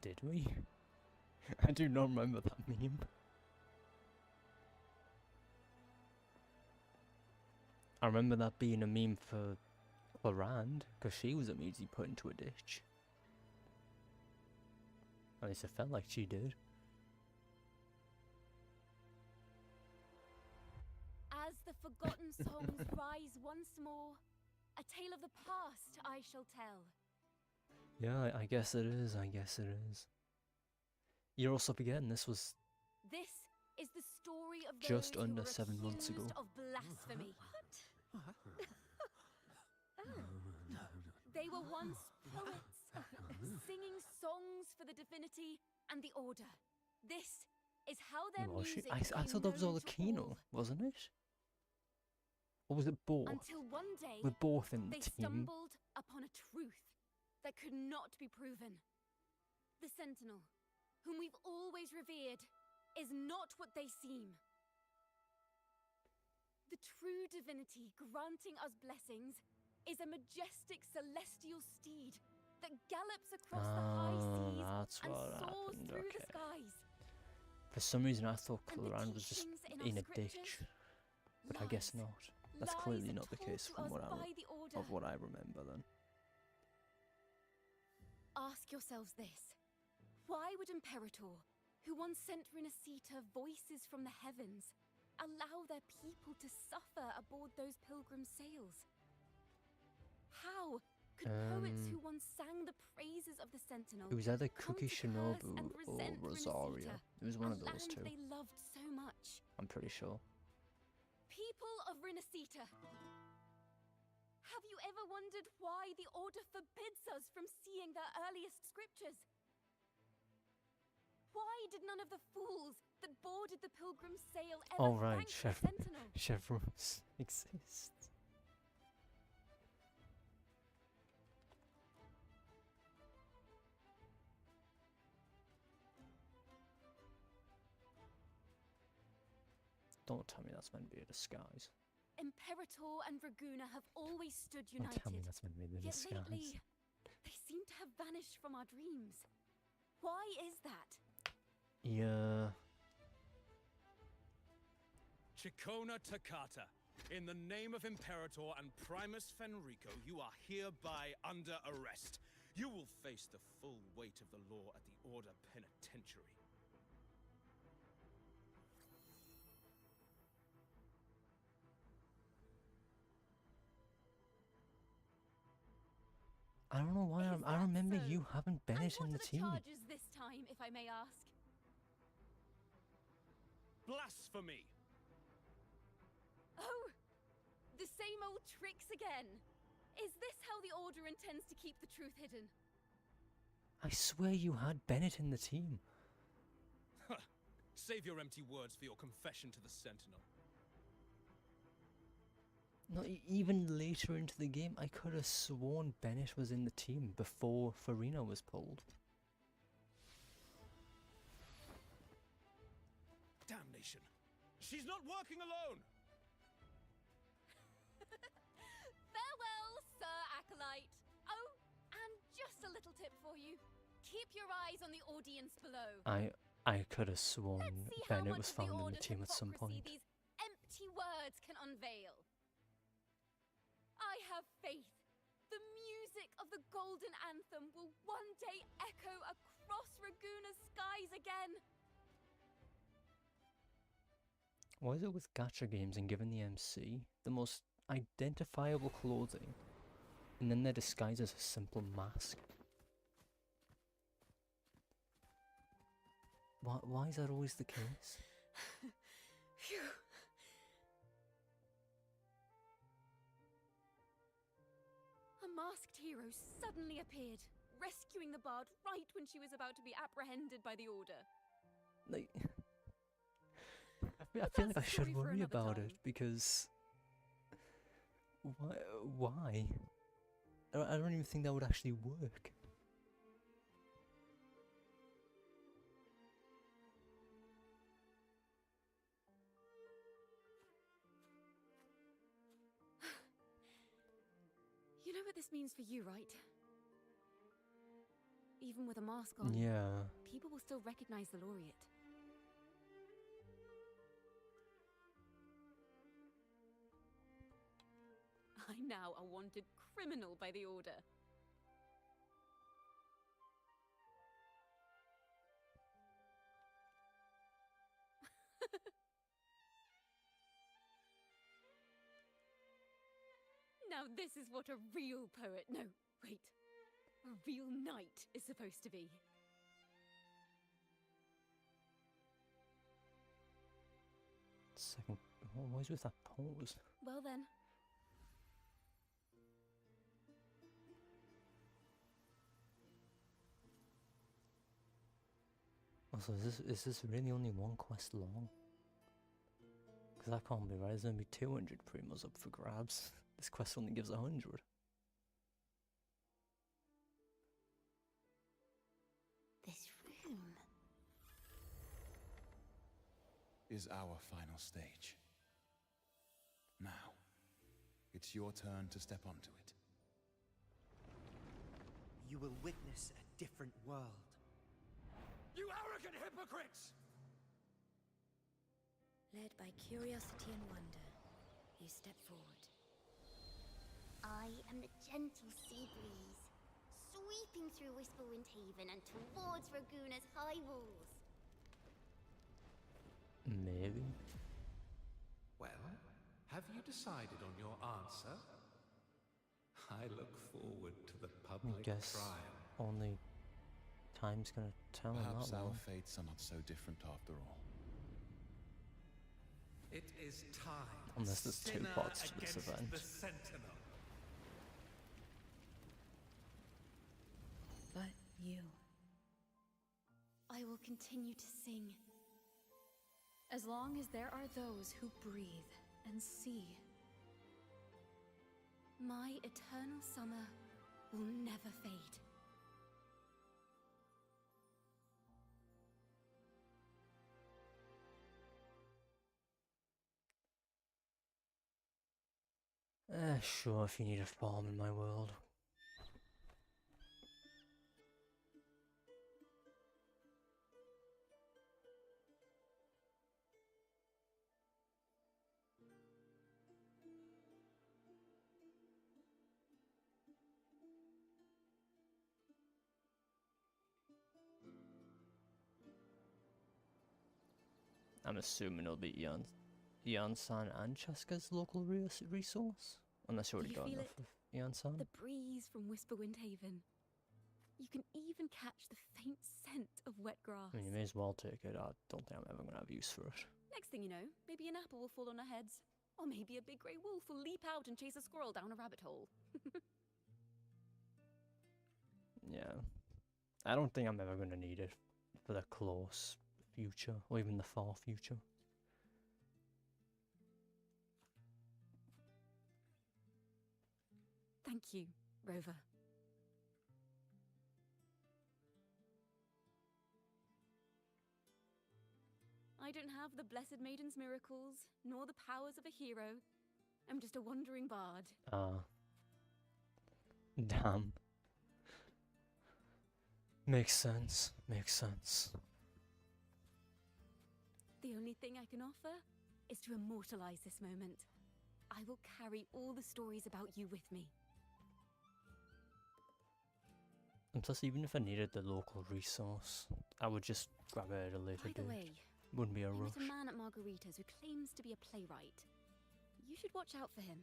Speaker 1: Did we? I do not remember that meme. I remember that being a meme for Clarand, because she was immediately put into a ditch. At least it felt like she did.
Speaker 10: As the forgotten songs rise once more, a tale of the past I shall tell.
Speaker 1: Yeah, I guess it is, I guess it is. You're also forgetting this was
Speaker 10: This is the story of
Speaker 1: just
Speaker 10: those who
Speaker 1: under
Speaker 10: were
Speaker 1: 7 months ago.
Speaker 10: accused of blasphemy. They were once poets, singing songs for the divinity and the order. This is how their
Speaker 1: Was she?
Speaker 10: music
Speaker 1: I
Speaker 10: became
Speaker 1: thought that was
Speaker 10: known to
Speaker 1: Olakino,
Speaker 10: all.
Speaker 1: wasn't it? Or was it both?
Speaker 10: Until one day,
Speaker 1: We're both in the
Speaker 10: they
Speaker 1: team.
Speaker 10: stumbled upon a truth that could not be proven. The Sentinel, whom we've always revered, is not what they seem. The true divinity granting us blessings is a majestic celestial steed that gallops across the high seas
Speaker 1: That's
Speaker 10: and
Speaker 1: what
Speaker 10: soars
Speaker 1: happened,
Speaker 10: through the
Speaker 1: okay.
Speaker 10: skies.
Speaker 1: For some reason I thought
Speaker 10: And the
Speaker 1: Clarand was just
Speaker 10: teachings in our
Speaker 1: in a
Speaker 10: scriptures,
Speaker 1: ditch. But I guess not. That's
Speaker 10: lies
Speaker 1: clearly not the
Speaker 10: told
Speaker 1: case
Speaker 10: to
Speaker 1: from
Speaker 10: us
Speaker 1: what
Speaker 10: by the order.
Speaker 1: of what I remember then.
Speaker 10: Ask yourselves this. Why would Imperator, who once sent Renacita voices from the heavens, allow their people to suffer aboard those pilgrim sails? How could poets who once sang the praises of the Sentinel
Speaker 1: It was either
Speaker 10: come
Speaker 1: Cookie
Speaker 10: to curse
Speaker 1: Shinobu
Speaker 10: and
Speaker 1: or
Speaker 10: resent
Speaker 1: Rosario.
Speaker 10: Renacita,
Speaker 1: It was one
Speaker 10: a
Speaker 1: of those
Speaker 10: land
Speaker 1: two.
Speaker 10: they loved so much?
Speaker 1: I'm pretty sure.
Speaker 10: People of Renacita, have you ever wondered why the Order forbids us from seeing their earliest scriptures? Why did none of the fools that boarded the pilgrim sail ever
Speaker 1: Oh right,
Speaker 10: thank the Sentinel?
Speaker 1: chevrons exist. Don't tell me that's meant to be a disguise.
Speaker 10: Imperator and Raguna have always stood
Speaker 1: Don't
Speaker 10: united.
Speaker 1: tell me that's meant to be the
Speaker 10: Yet
Speaker 1: disguise.
Speaker 10: lately, they seem to have vanished from our dreams. Why is that?
Speaker 1: Yeah.
Speaker 4: Chikona Takata, in the name of Imperator and Primus Fenrico, you are hereby under arrest. You will face the full weight of the law at the Order Penitentiary.
Speaker 1: I don't know why I remember
Speaker 10: so?
Speaker 1: you having Bennett
Speaker 10: And
Speaker 1: in
Speaker 10: what
Speaker 1: the
Speaker 10: are the
Speaker 1: team.
Speaker 10: charges this time, if I may ask?
Speaker 4: Blasphemy!
Speaker 10: Oh, the same old tricks again. Is this how the Order intends to keep the truth hidden?
Speaker 1: I swear you had Bennett in the team.
Speaker 4: Save your empty words for your confession to the Sentinel.
Speaker 1: No, even later into the game, I could have sworn Bennett was in the team before Farina was pulled.
Speaker 4: Damnation! She's not working alone!
Speaker 10: Farewell, Sir Acolyte. Oh, and just a little tip for you. Keep your eyes on the audience below.
Speaker 1: I could have sworn
Speaker 10: Let's see how
Speaker 1: Bennett
Speaker 10: much
Speaker 1: was
Speaker 10: of the
Speaker 1: found in the
Speaker 10: Order's
Speaker 1: team at some
Speaker 10: hypocrisy
Speaker 1: point.
Speaker 10: these empty words can unveil. I have faith. The music of the Golden Anthem will one day echo across Raguna's skies again.
Speaker 1: Why is it with gacha games and given the MC the most identifiable clothing, and then their disguise is a simple mask? Why is that always the case?
Speaker 10: Phew. A masked hero suddenly appeared, rescuing the bard right when she was about to be apprehended by the Order.
Speaker 1: Like, I feel like I
Speaker 10: That's a
Speaker 1: should
Speaker 10: story for
Speaker 1: worry
Speaker 10: another
Speaker 1: about
Speaker 10: time.
Speaker 1: it because why? I don't even think that would actually work.
Speaker 10: You know what this means for you, right? Even with a mask on,
Speaker 1: Yeah.
Speaker 10: people will still recognize the laureate. I'm now a wanted criminal by the Order. Now this is what a real poet, no, wait, a real knight is supposed to be.
Speaker 1: Second, what is with that pose?
Speaker 10: Well then.
Speaker 1: Also, is this really only one quest long? Because that can't be right. There's gonna be 200 primos up for grabs. This quest only gives 100.
Speaker 16: This room
Speaker 13: is our final stage. Now, it's your turn to step onto it.
Speaker 14: You will witness a different world.
Speaker 18: You arrogant hypocrites!
Speaker 10: Led by curiosity and wonder, you step forward.
Speaker 16: I am the gentle sea breeze, sweeping through Whisperwind Haven and towards Raguna's high walls.
Speaker 1: Maybe.
Speaker 6: Well, have you decided on your answer? I look forward to the
Speaker 1: I
Speaker 6: public
Speaker 1: guess
Speaker 6: trial.
Speaker 1: only time's gonna tell him
Speaker 13: Perhaps
Speaker 1: that
Speaker 13: our
Speaker 1: one.
Speaker 13: fates are not so different after all.
Speaker 6: It is time.
Speaker 1: Unless there's two
Speaker 6: Sinner
Speaker 1: parts to this
Speaker 6: against
Speaker 1: event.
Speaker 6: The Sentinel.
Speaker 3: But you.
Speaker 10: I will continue to sing. As long as there are those who breathe and see. My eternal summer will never fade.
Speaker 1: Sure, if you need a farm in my world. I'm assuming it'll be Ian-san and Cheska's local resource? Unless you
Speaker 10: Do
Speaker 1: already
Speaker 10: you
Speaker 1: got
Speaker 10: feel
Speaker 1: enough
Speaker 10: it?
Speaker 1: of Ian-san.
Speaker 10: The breeze from Whisperwind Haven. You can even catch the faint scent of wet grass.
Speaker 1: I mean, you may as well take it. I don't think I'm ever going to have use for it.
Speaker 10: Next thing you know, maybe an apple will fall on our heads. Or maybe a big grey wolf will leap out and chase a squirrel down a rabbit hole.
Speaker 1: Yeah. I don't think I'm ever going to need it for the close future, or even the far future.
Speaker 10: Thank you, Rover. I don't have the Blessed Maiden's miracles, nor the powers of a hero. I'm just a wandering bard.
Speaker 1: Damn. Makes sense. Makes sense.
Speaker 10: The only thing I can offer is to immortalize this moment. I will carry all the stories about you with me.
Speaker 1: And plus, even if I needed the local resource, I would just grab it at a later
Speaker 10: By the
Speaker 1: date.
Speaker 10: way,
Speaker 1: Wouldn't be a
Speaker 10: I
Speaker 1: rush.
Speaker 10: met a man at Margarita's who claims to be a playwright. You should watch out for him.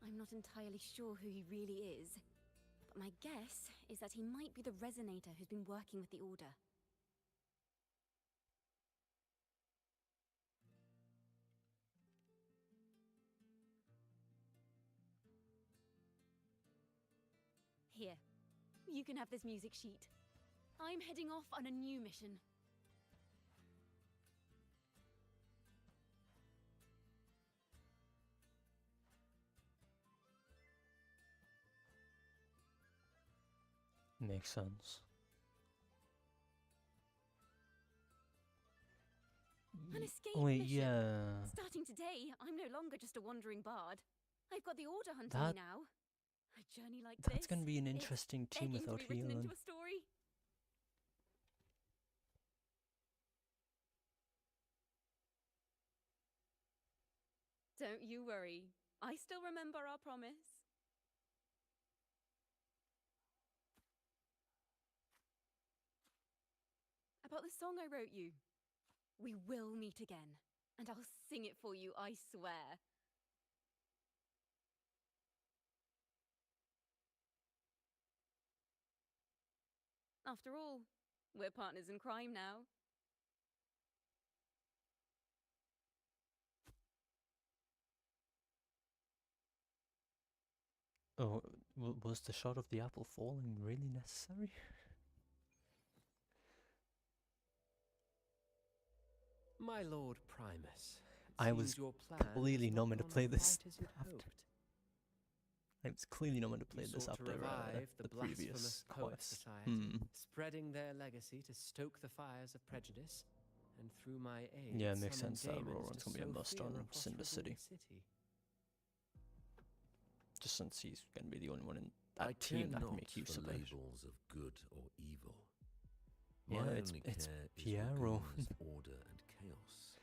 Speaker 10: I'm not entirely sure who he really is, but my guess is that he might be the resonator who's been working with the Order. Here, you can have this music sheet. I'm heading off on a new mission.
Speaker 1: Makes sense.
Speaker 10: An escape
Speaker 1: Wait,
Speaker 10: mission.
Speaker 1: yeah.
Speaker 10: Starting today, I'm no longer just a wandering bard. I've got the Order hunting
Speaker 1: That-
Speaker 10: me now. A journey like
Speaker 1: That's
Speaker 10: this,
Speaker 1: going to be an
Speaker 10: it's
Speaker 1: interesting team
Speaker 10: begging to
Speaker 1: without
Speaker 10: be written
Speaker 1: healing.
Speaker 10: into a story. Don't you worry. I still remember our promise. About the song I wrote you. We will meet again, and I'll sing it for you, I swear. After all, we're partners in crime now.
Speaker 1: Oh, was the shot of the apple falling really necessary?
Speaker 20: My Lord Primus, it
Speaker 1: I
Speaker 20: seems
Speaker 1: was
Speaker 20: your plan
Speaker 1: clearly
Speaker 20: has
Speaker 1: not
Speaker 20: not
Speaker 1: meant to
Speaker 20: gone
Speaker 1: play
Speaker 20: quite
Speaker 1: this
Speaker 20: as you'd
Speaker 1: after.
Speaker 20: hoped.
Speaker 1: I was clearly not meant to play
Speaker 20: You
Speaker 1: this
Speaker 20: sought to
Speaker 1: after
Speaker 20: revive
Speaker 1: the
Speaker 20: the
Speaker 1: previous
Speaker 20: blasphemous Poets
Speaker 1: quest.
Speaker 20: Society, spreading their legacy to stoke the fires of prejudice, and through my aid,
Speaker 1: Yeah, it makes
Speaker 20: summon
Speaker 1: sense that
Speaker 20: demons
Speaker 1: Roran's
Speaker 20: to
Speaker 1: gonna be a
Speaker 20: sow
Speaker 1: must
Speaker 20: fear
Speaker 1: on
Speaker 20: across
Speaker 1: Cinder
Speaker 20: Ragusa
Speaker 1: City. Just since he's gonna be the only one in that
Speaker 8: I
Speaker 1: team
Speaker 8: care
Speaker 1: that can
Speaker 8: not
Speaker 1: make use
Speaker 8: for
Speaker 1: of it.
Speaker 8: labels of good or evil.
Speaker 1: Yeah,
Speaker 8: My
Speaker 1: it's
Speaker 8: only
Speaker 1: it's
Speaker 8: care is
Speaker 1: Piero.
Speaker 8: Raguna's order and chaos.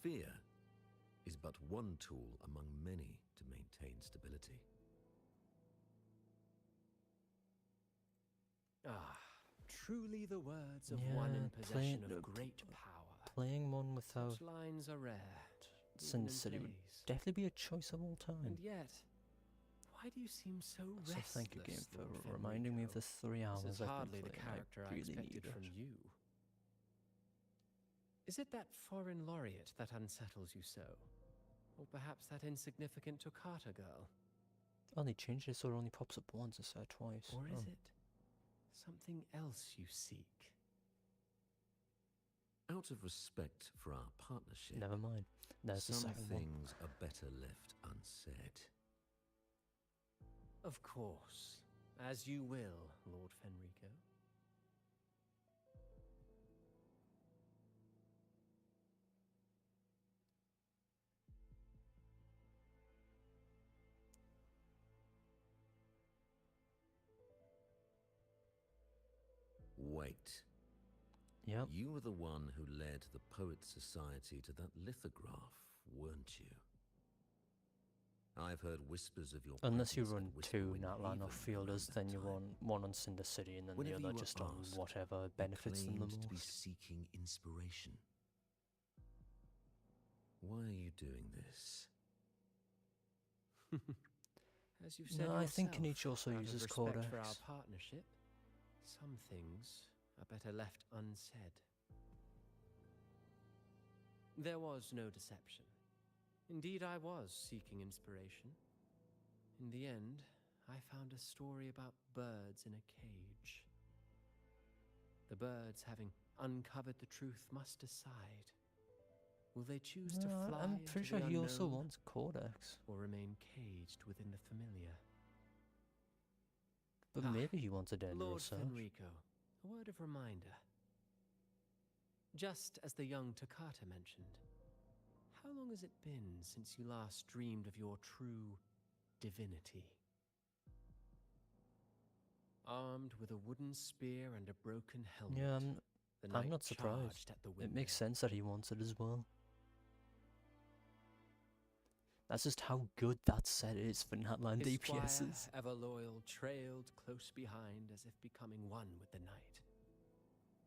Speaker 8: Fear is but one tool among many to maintain stability.
Speaker 20: Ah, truly the words of one in possession of great power.
Speaker 1: Playing one without
Speaker 20: Such lines are rare.
Speaker 1: Cinder
Speaker 20: even in
Speaker 1: City would
Speaker 20: plays.
Speaker 1: definitely be a choice of all time.
Speaker 20: And yet, why do you seem so
Speaker 1: So
Speaker 20: restless?
Speaker 1: thank you, game, for
Speaker 20: Lord
Speaker 1: reminding me of
Speaker 20: Federico?
Speaker 1: the 3 hours
Speaker 20: This is
Speaker 1: I've
Speaker 20: hardly
Speaker 1: been
Speaker 20: the
Speaker 1: playing.
Speaker 20: character I
Speaker 1: I really
Speaker 20: expected
Speaker 1: need
Speaker 20: from
Speaker 1: it.
Speaker 20: you. Is it that foreign laureate that unsettles you so? Or perhaps that insignificant Toccata girl?
Speaker 1: Oh, they changed it so it only pops up once instead of twice.
Speaker 20: Or is
Speaker 1: Oh.
Speaker 20: it something else you seek?
Speaker 8: Out of respect for our partnership,
Speaker 1: Never mind. There's the
Speaker 8: some
Speaker 1: second one.
Speaker 8: things are better left unsaid.
Speaker 20: Of course. As you will, Lord Fenrico.
Speaker 8: Wait.
Speaker 1: Yep.
Speaker 8: You were the one who led the Poets Society to that lithograph, weren't you? I've heard whispers of your
Speaker 1: Unless you
Speaker 8: presence
Speaker 1: run
Speaker 8: at Whisper
Speaker 1: two
Speaker 8: Wind
Speaker 1: Natlan or
Speaker 8: Haven
Speaker 1: Fielders,
Speaker 8: around
Speaker 1: then
Speaker 8: that
Speaker 1: you
Speaker 8: time.
Speaker 1: run one on Cinder City and then
Speaker 8: Whenever
Speaker 1: the
Speaker 8: you
Speaker 1: other
Speaker 8: were
Speaker 1: just on
Speaker 8: asked,
Speaker 1: whatever
Speaker 8: you
Speaker 1: benefits them the
Speaker 8: claimed to be
Speaker 1: most.
Speaker 8: seeking inspiration. Why are you doing this?
Speaker 20: As you've said
Speaker 1: No, I think
Speaker 20: yourself,
Speaker 1: Kenichi also
Speaker 20: out of
Speaker 1: uses
Speaker 20: respect
Speaker 1: Codex.
Speaker 20: for our partnership, some things are better left unsaid. There was no deception. Indeed, I was seeking inspiration. In the end, I found a story about birds in a cage. The birds, having uncovered the truth, must decide. Will they choose to
Speaker 1: No,
Speaker 20: fly
Speaker 1: I'm
Speaker 20: into
Speaker 1: pretty
Speaker 20: the
Speaker 1: sure he also
Speaker 20: unknown,
Speaker 1: wants Codex.
Speaker 20: or remain caged within the familiar?
Speaker 1: But maybe he wants a danger
Speaker 20: Lord
Speaker 1: research.
Speaker 20: Fenrico, a word of reminder. Just as the young Toccata mentioned, how long has it been since you last dreamed of your true divinity? Armed with a wooden spear and a broken helmet,
Speaker 1: Yeah,
Speaker 20: the
Speaker 1: I'm
Speaker 20: knight
Speaker 1: not surprised.
Speaker 20: charged at the window.
Speaker 1: It makes sense that he wants it as well. That's just how good that set is for Natlan
Speaker 20: His
Speaker 1: DPSs.
Speaker 20: squire, ever loyal, trailed close behind as if becoming one with the knight.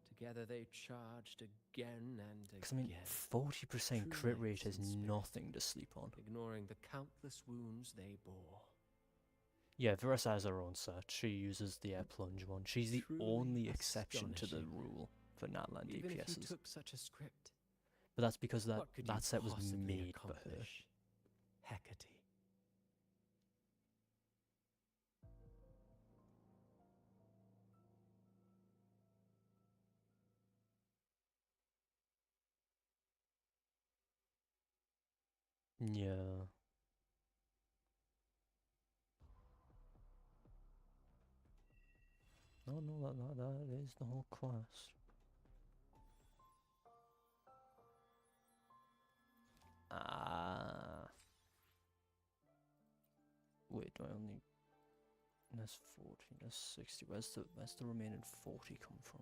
Speaker 20: Together they charged again and
Speaker 1: Because I mean,
Speaker 20: again.
Speaker 1: 40%
Speaker 20: True
Speaker 1: crit rate
Speaker 20: knights
Speaker 1: is
Speaker 20: in spirit,
Speaker 1: nothing to sleep on.
Speaker 20: ignoring the countless wounds they bore.
Speaker 1: Yeah, Veressa has her own set. She uses the air plunge one. She's the
Speaker 20: Truly
Speaker 1: only exception to the
Speaker 20: astonishing.
Speaker 1: rule for Natlan
Speaker 20: Even if you
Speaker 1: DPSs.
Speaker 20: took such a script,
Speaker 1: But that's because that
Speaker 20: what could you
Speaker 1: set was
Speaker 20: possibly
Speaker 1: made for her.
Speaker 20: accomplish? Hecate.
Speaker 1: Yeah. No, that is the whole quest. Ah. Wait, do I only... That's 40, that's 60. Where's the remaining 40 come from?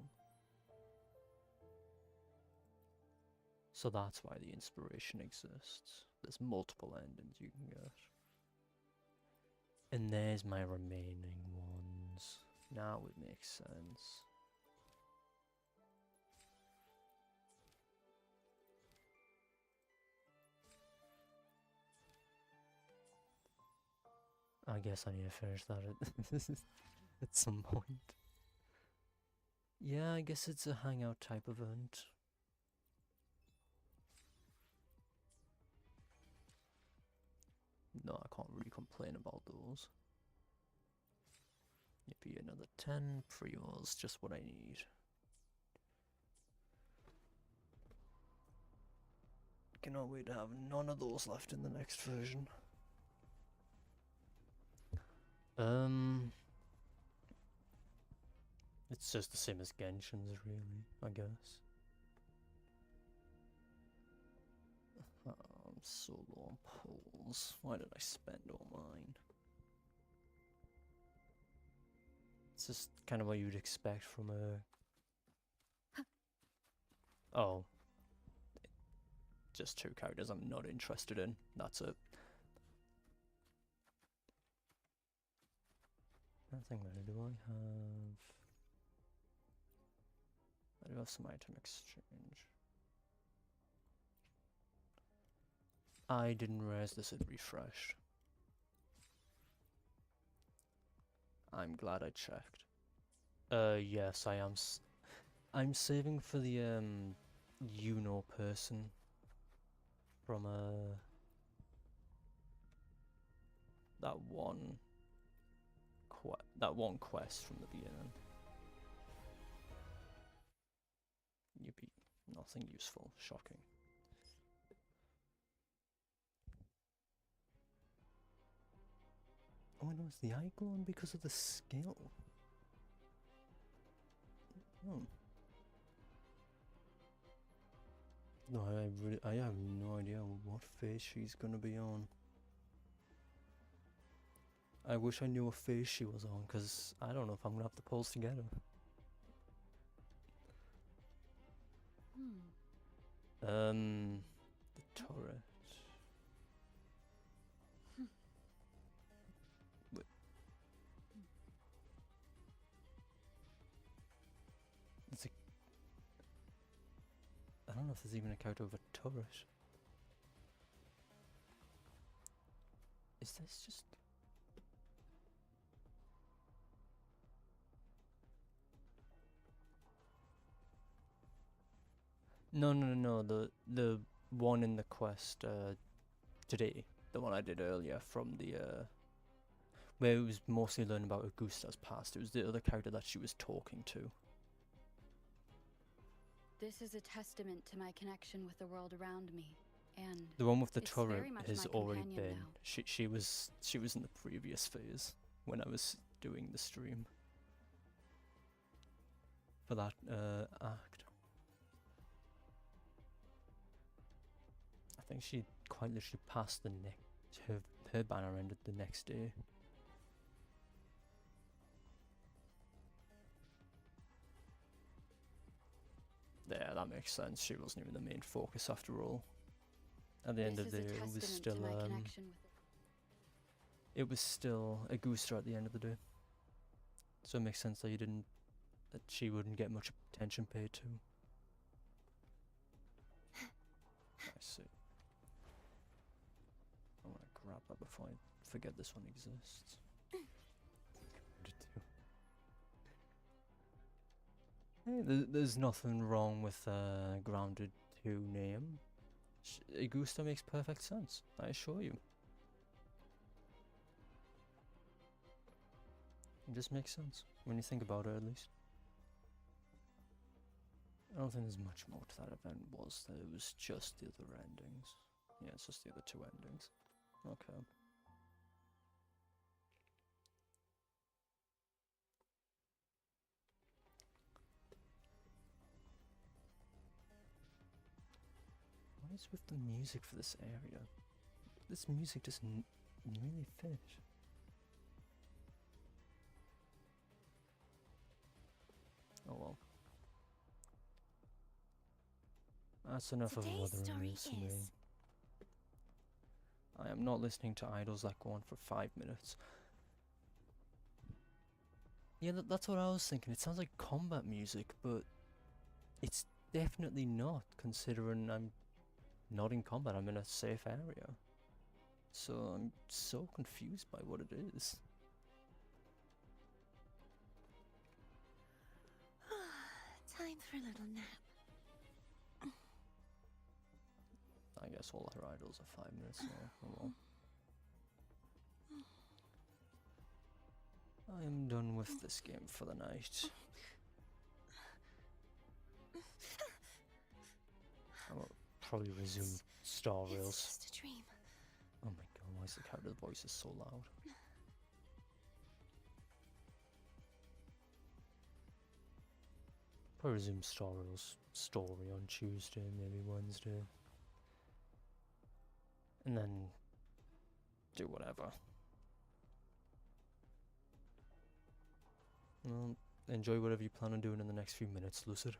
Speaker 1: So that's why the inspiration exists. There's multiple endings you can get. And there's my remaining ones. Now it makes sense. I guess I need to finish that at some point. Yeah, I guess it's a hangout type event. No, I can't really complain about those. Maybe another 10 pre-rolls, just what I need. Cannot wait to have none of those left in the next version. It's just the same as Genshin's, really, I guess. I'm so low on pulls. Why did I spend all mine? It's just kind of what you'd expect from a... Oh. Just 2 characters I'm not interested in. That's it. I think where do I have... I do have some item exchange. I didn't realize this had refreshed. I'm glad I checked. Yes, I am. I'm saving for the person from that one quest from the beginning. Yippee. Nothing useful. Shocking. Oh, I know Is the eye glowing because of the skill? Oh. No, I have no idea what face she's gonna be on. I wish I knew what face she was on, because I don't know if I'm gonna have to pulse together. The turret. Wait. It's a... I don't know if there's even a character with a turret. Is this just... No. The one in the quest today, the one I did earlier from the where it was mostly learning about Augusta's past. It was the other character that she was talking to.
Speaker 3: This is a testament to my connection with the world around me, and
Speaker 1: The one with the
Speaker 3: it's
Speaker 1: turret
Speaker 3: very much
Speaker 1: has
Speaker 3: my
Speaker 1: already
Speaker 3: companion
Speaker 1: been.
Speaker 3: now.
Speaker 1: She was in the previous phase when I was doing the stream for that act. I think she quite literally passed the her banner ended the next day. Yeah, that makes sense. She wasn't even the main focus after all. At the end of the day, it was still it was still Augusta at the end of the day. So it makes sense that that she wouldn't get much attention paid to. I see. I want to grab that before I forget this one exists. Hey, there's nothing wrong with Grounded 2 name. Augusta makes perfect sense, I assure you. It just makes sense, when you think about it at least. I don't think there's much more to that event, was there? It was just the other endings. Yeah, it's just the other two endings. Okay. What is with the music for this area? This music doesn't really fit. Oh well. That's enough of Wuthering news for me. I am not listening to idols that go on for 5 minutes. Yeah, that's what I was thinking. It sounds like combat music, but it's definitely not, considering I'm not in combat. I'm in a safe area. So I'm so confused by what it is.
Speaker 15: Time for a little nap.
Speaker 1: I guess all her idols are 5 minutes now. Oh well. I am done with this game for the night. I will probably resume Star Rails.
Speaker 15: It's just a dream.
Speaker 1: Oh my god, why is the character's voice so loud? Probably resume Star Rails story on Tuesday, maybe Wednesday. And then do whatever. Well, enjoy whatever you plan on doing in the next few minutes, Lucid.